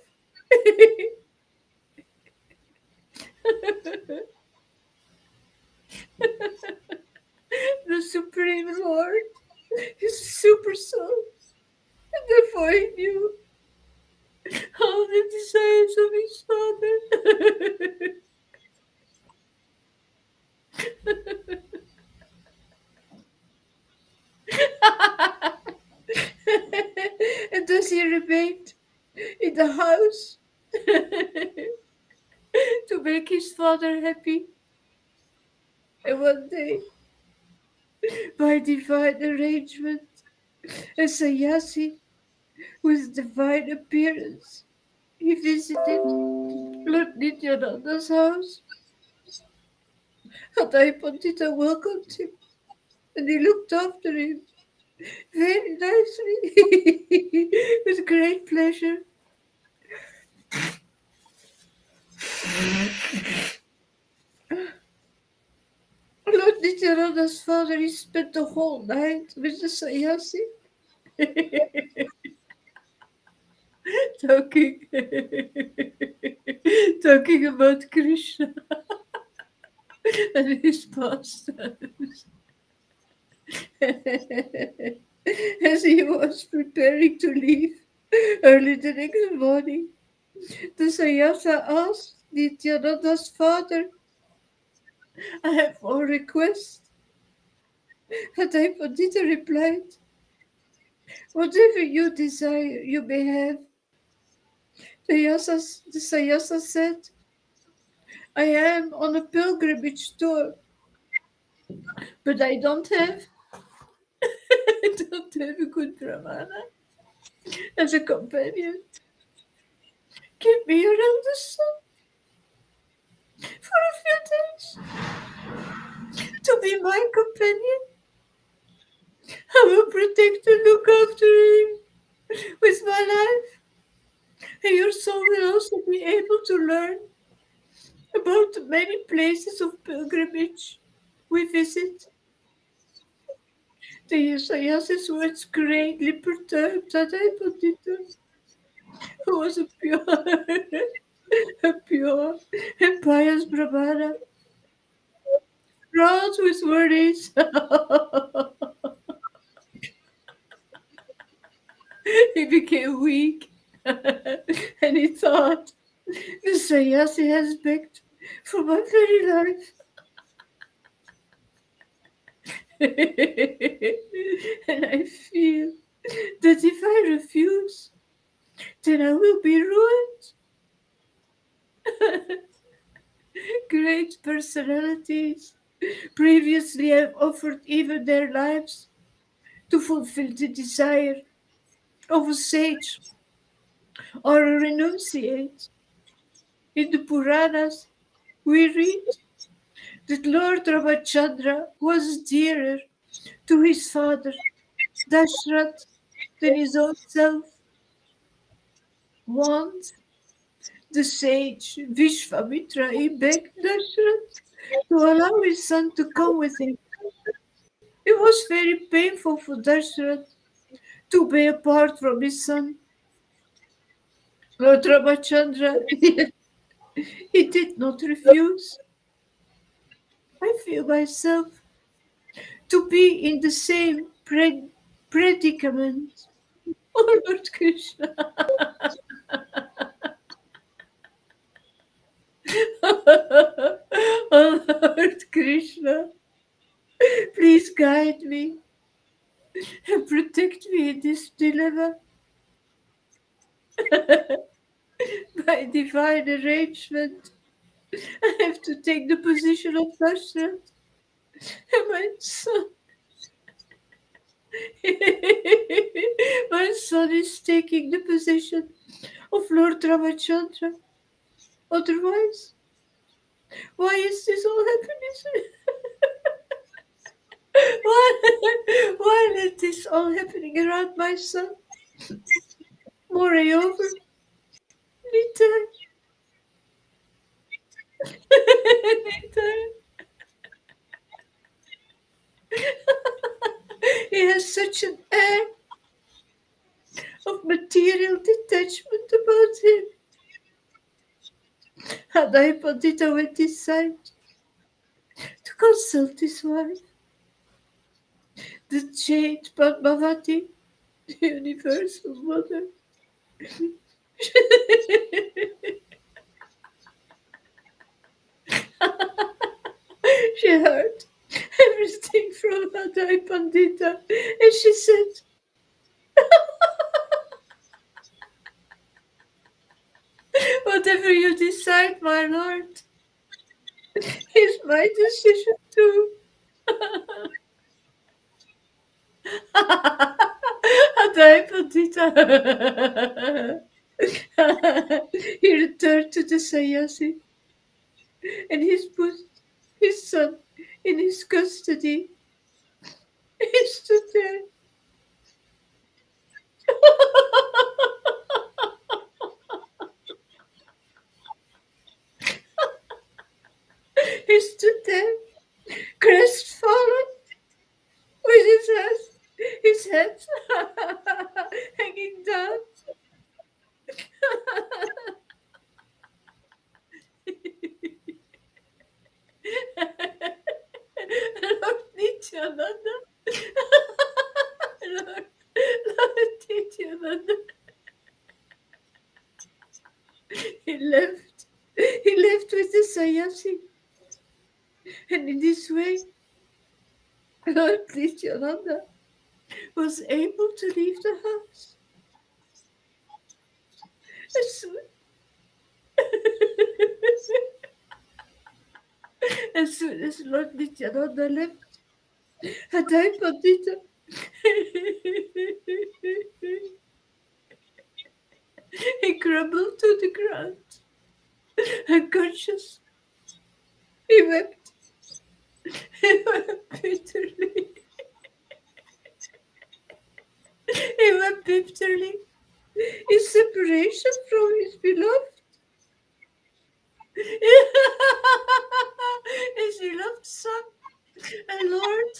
The Supreme Lord, his super soul, and therefore he knew all the desires of his father. And thus he remained in the house to make his father happy. And one day, by divine arrangement, a sannyasi with divine appearance, he visited Lord Nityananda's house. Hadai Pandita welcomed him, and he looked after him very nicely, with great pleasure. Lord Nityananda's father, he spent the whole night with the sannyasi, talking, talking about Krishna and his pastimes. As he was preparing to leave early the next morning, the sannyasa asked Nityananda's father, "I have one request." Hadai Pandita replied, "Whatever you desire, you may have." The sannyasa said, "I am on a pilgrimage tour, but I don't have I don't have a good Brahmana as a companion. Give me your eldest son for a few days to be my companion. I will protect and look after him with my life. And your son will also be able to learn about the many places of pilgrimage we visit." The sannyasis words greatly perturbed Hadai Pandita, who was a pure, a pure and pious Brahmana, fraught with worries. He became weak And he thought, the sannyasi has begged for my very life. And I feel that if I refuse, then I will be ruined. Great personalities previously have offered even their lives to fulfill the desire of a sage or a renunciate. In the Puranas, we read that Lord Ramachandra was dearer to his father, Dashrath, than his own self. Once, the sage Vishvamitra he begged Dashrath to allow his son to come with him. It was very painful for Dashrath to be apart from his son. Lord Ramachandra, he did not refuse. I feel myself to be in the same predicament. Oh Lord Krishna. Oh Lord Krishna, please guide me and protect me in this dilemma. By divine arrangement, I have to take the position of Dashrath, and my son. My son is taking the position of Lord Ramachandra. Otherwise, why is this all happening? Why is this all happening around my son? Moreover, anytime, anytime, he has such an air of material detachment about him. Hadai Pandita went inside to consult his wife, the jade Padmavati, the universal mother. She heard everything from Hadai Pandita, and she said, whatever you decide, my lord, is my decision too. Hadai Pandita. He returned to the sannyasi, and he put his son in his custody. He stood there. He stood there, crestfallen, with his head hanging down. Lord Nityananda, Lord Nityananda, he left with the sannyasi, and in this way, Lord Nityananda was able to leave the house. As soon, as soon as Lord Nityananda left, Hadai Pandita he crumbled to the ground, unconscious. He wept. He wept bitterly. He wept bitterly in separation from his beloved. His beloved son and Lord.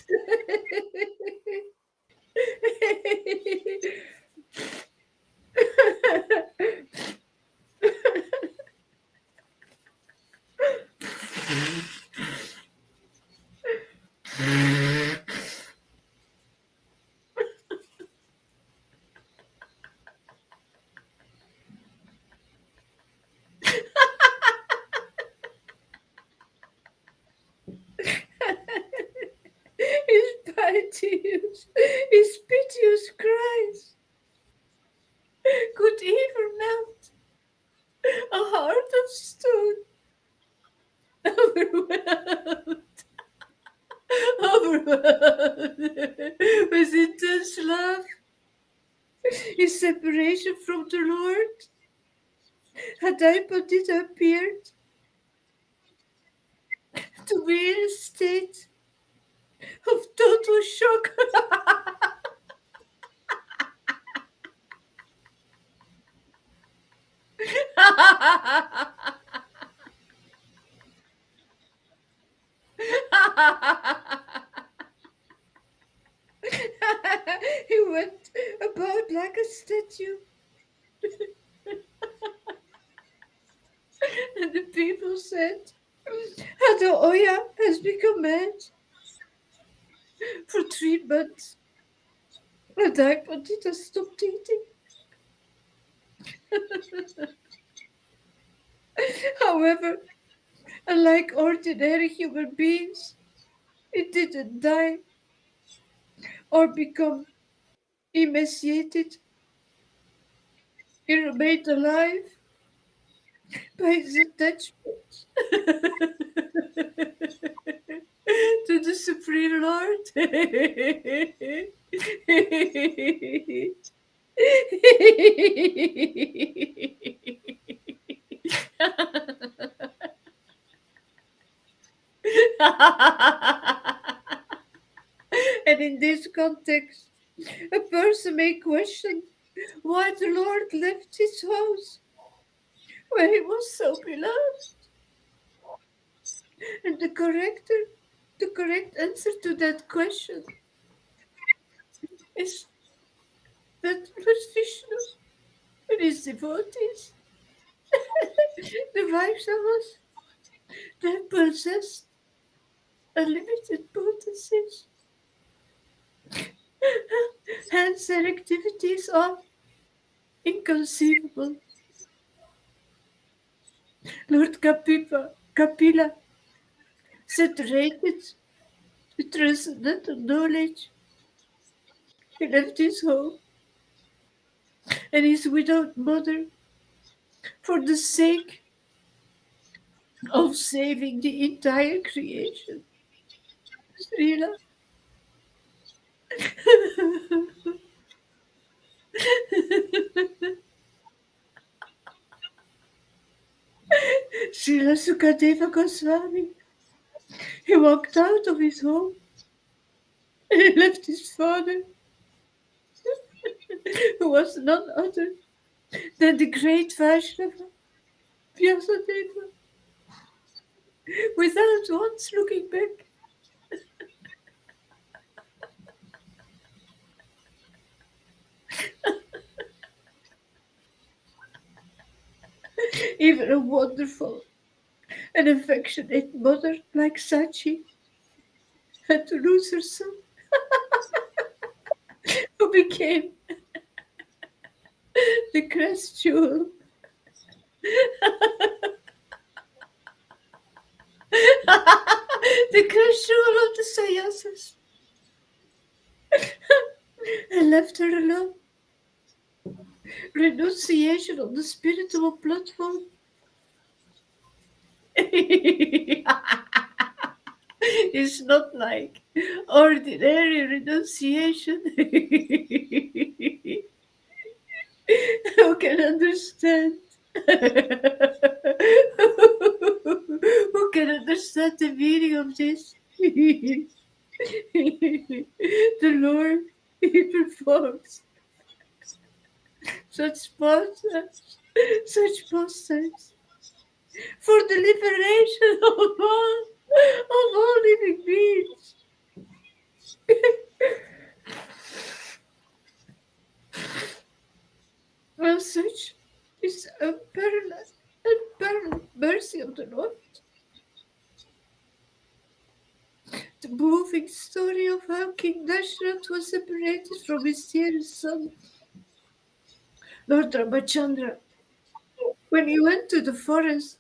separation from the Lord, Adipatita appeared to be in a state of total shock. He went about like a statue. And the people said, Oya has become mad for 3 months. Adipatita stopped eating. However, unlike ordinary human beings, it didn't die or become emaciated. It remained alive by his attachment to the Supreme Lord. And in this context, a person may question why the Lord left his house where he was so beloved. And the correct answer to that question is that Lord Vishnu and his devotees, the Vaishnavas, they possessed unlimited potencies. Hence their activities are inconceivable. Lord Kapila saturated with transcendental knowledge. He left his home and his widowed mother for the sake of saving the entire creation. Srila. Srila Sukadeva Goswami. He walked out of his home and he left his father, who was none other than the great Vaishnava Vyasadeva, without once looking back. Even a wonderful and affectionate mother like Sachi had to lose her son, who became the crest jewel. The crest jewel of the sannyasas. And left her alone. Renunciation on the spiritual platform is not like ordinary renunciation. Who can understand? Who can understand the meaning of this? The Lord, He performs such pastimes for the liberation of all living beings. Well, such is unparalleled mercy of the Lord. The moving story of how King Dashrath was separated from his dearest son, Lord Ramachandra, when he went to the forest,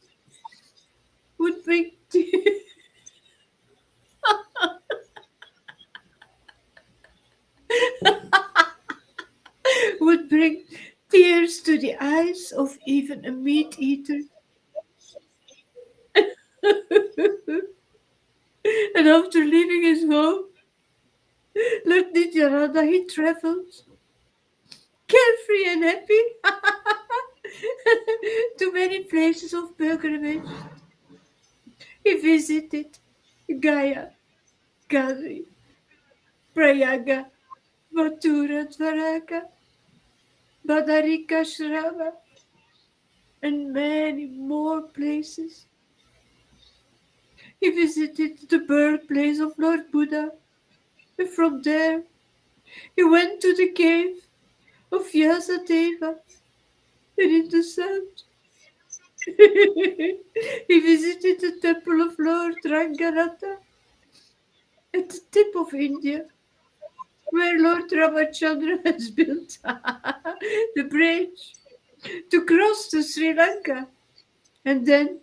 would bring would bring tears to the eyes of even a meat eater. And after leaving his home, Lord Nityananda, he traveled carefree and happy, to many places of pilgrimage. He visited Gaya, Kadri, Prayaga, Mathura, Dwaraka, Badarika, Shrava, and many more places. He visited the birthplace of Lord Buddha, and from there he went to the cave of Vyasadeva, and in the south he visited the temple of Lord Ranganatha at the tip of India, where Lord Ramachandra has built the bridge to cross to Sri Lanka. And then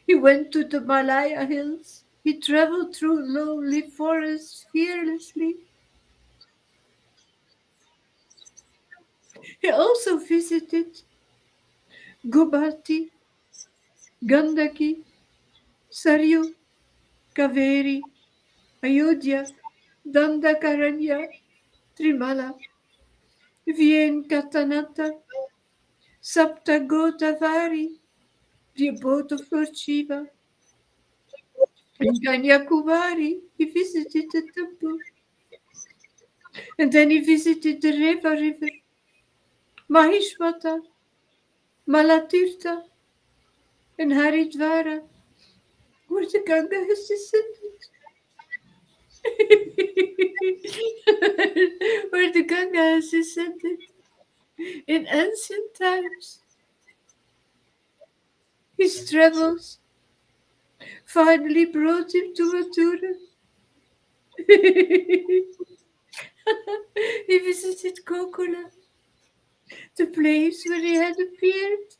he went to the Malaya hills. He traveled through lonely forests fearlessly. He also visited Gubati, Gandaki, Saryu, Kaveri, Ayodhya, Dandakaranya, Trimala, Vienkatanata, Saptagodavari, the abode of Lord Shiva. In Kanyakumari, he visited the temple. And then he visited the Reva River, Mahishmata, Malatirtha, and Haridwara, where the Ganga has descended. Where the Ganga has descended in ancient times. His travels finally brought him to Mathura. He visited Gokula, the place where he had appeared.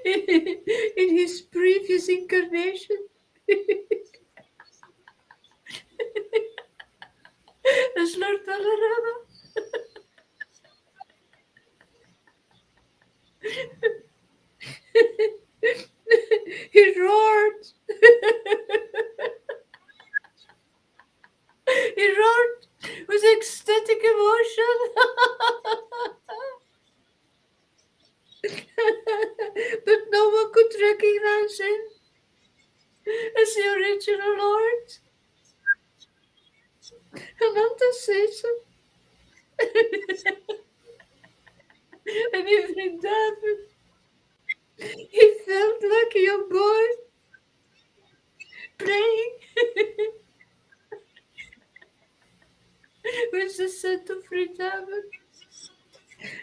In his previous incarnation as Lord Balarama. He roared. He roared with ecstatic emotion. But no one could recognize him as the original Lord. Ananta says so. And in Vrindavan, he felt like a young boy playing with the scent of Vrindavan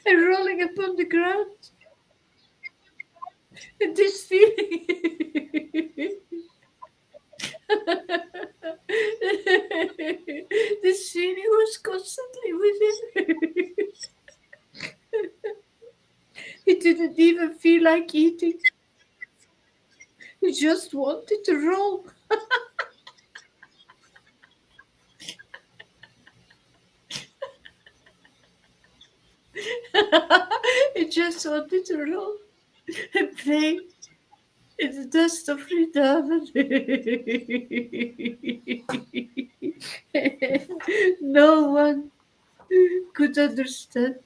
and rolling upon the ground. And this feeling, this feeling was constantly with him. He didn't even feel like eating. He just wanted to roll. He just wanted to roll and play in the dust of Vrindavan. No one could understand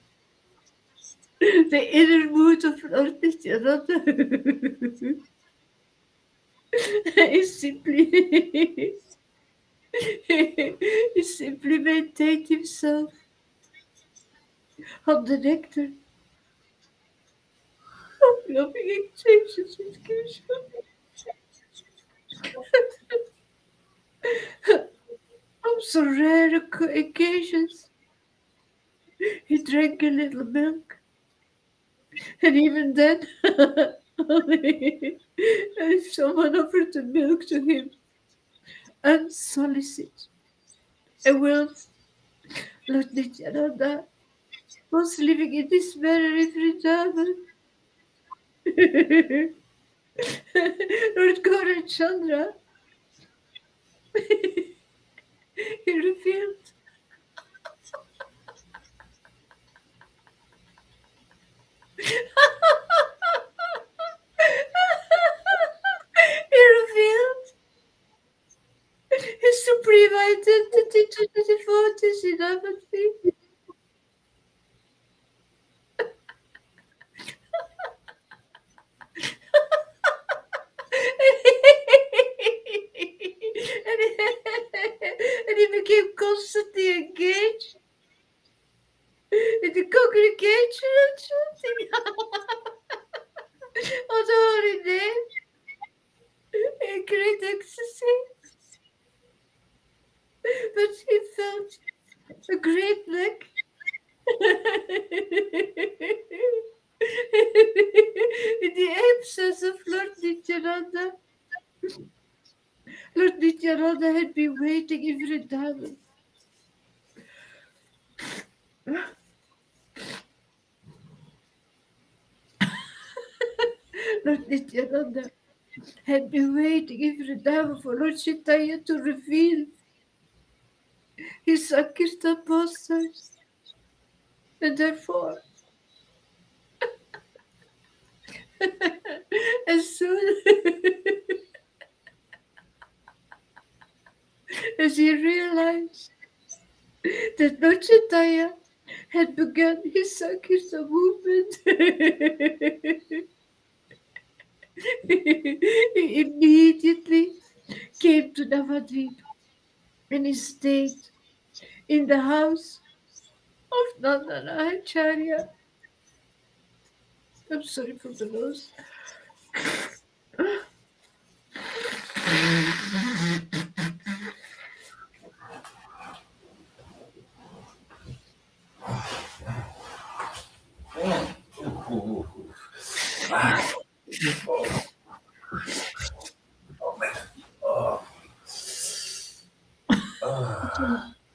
the inner mood of Lord Nityananda. He simply maintained himself on the nectar of loving exchanges with Krishna. On some rare occasions, he drank a little milk, and even then, only if someone offered the milk to him unsolicited. And whilst Lord Nityananda was living in this manner in Vrindavan, Lord Gaurachandra, he revealed he revealed his supreme into the devotees in Avadvi. And he became constantly engaged in the congregation and chanting on the holy name in great ecstasy. But he felt a great lack. In the absence of Lord Nityananda, Lord Nityananda had been waiting in Vrindavan. Lord Nityananda had been waiting in Vrindavan for Lord Chaitanya to reveal his Sankirtan pastimes. And therefore, as soon as he realized that Lord Chaitanya had begun his Sankirtan movement, he immediately came to Navadvip and he stayed in the house of Nandana Acharya. I'm sorry for the nose.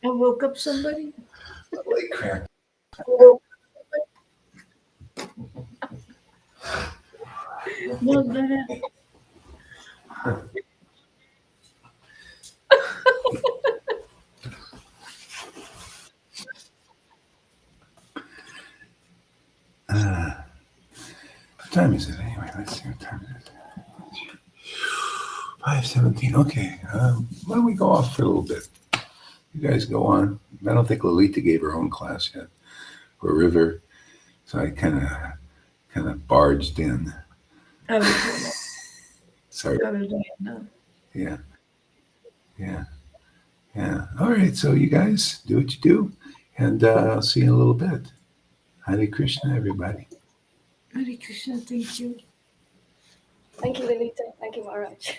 I woke up somebody. Like crack. Nandana. What time is it anyway? Let's see what time it is. 5:17. Okay. Why don't we go off for a little bit? You guys go on. I don't think Lolita gave her own class yet, or River. So I kind of barged in. I will do that. Sorry. I will do it now. Yeah. All right. So you guys do what you do, and I'll see you in a little bit. Hare Krishna, everybody. Hare Krishna, thank you. Thank you, Lolita. Thank you, Maharaj.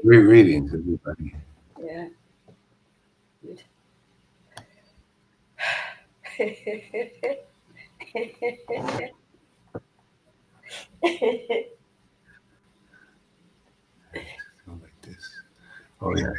Great readings, everybody. Yeah. Good. Go like this. Oh yeah.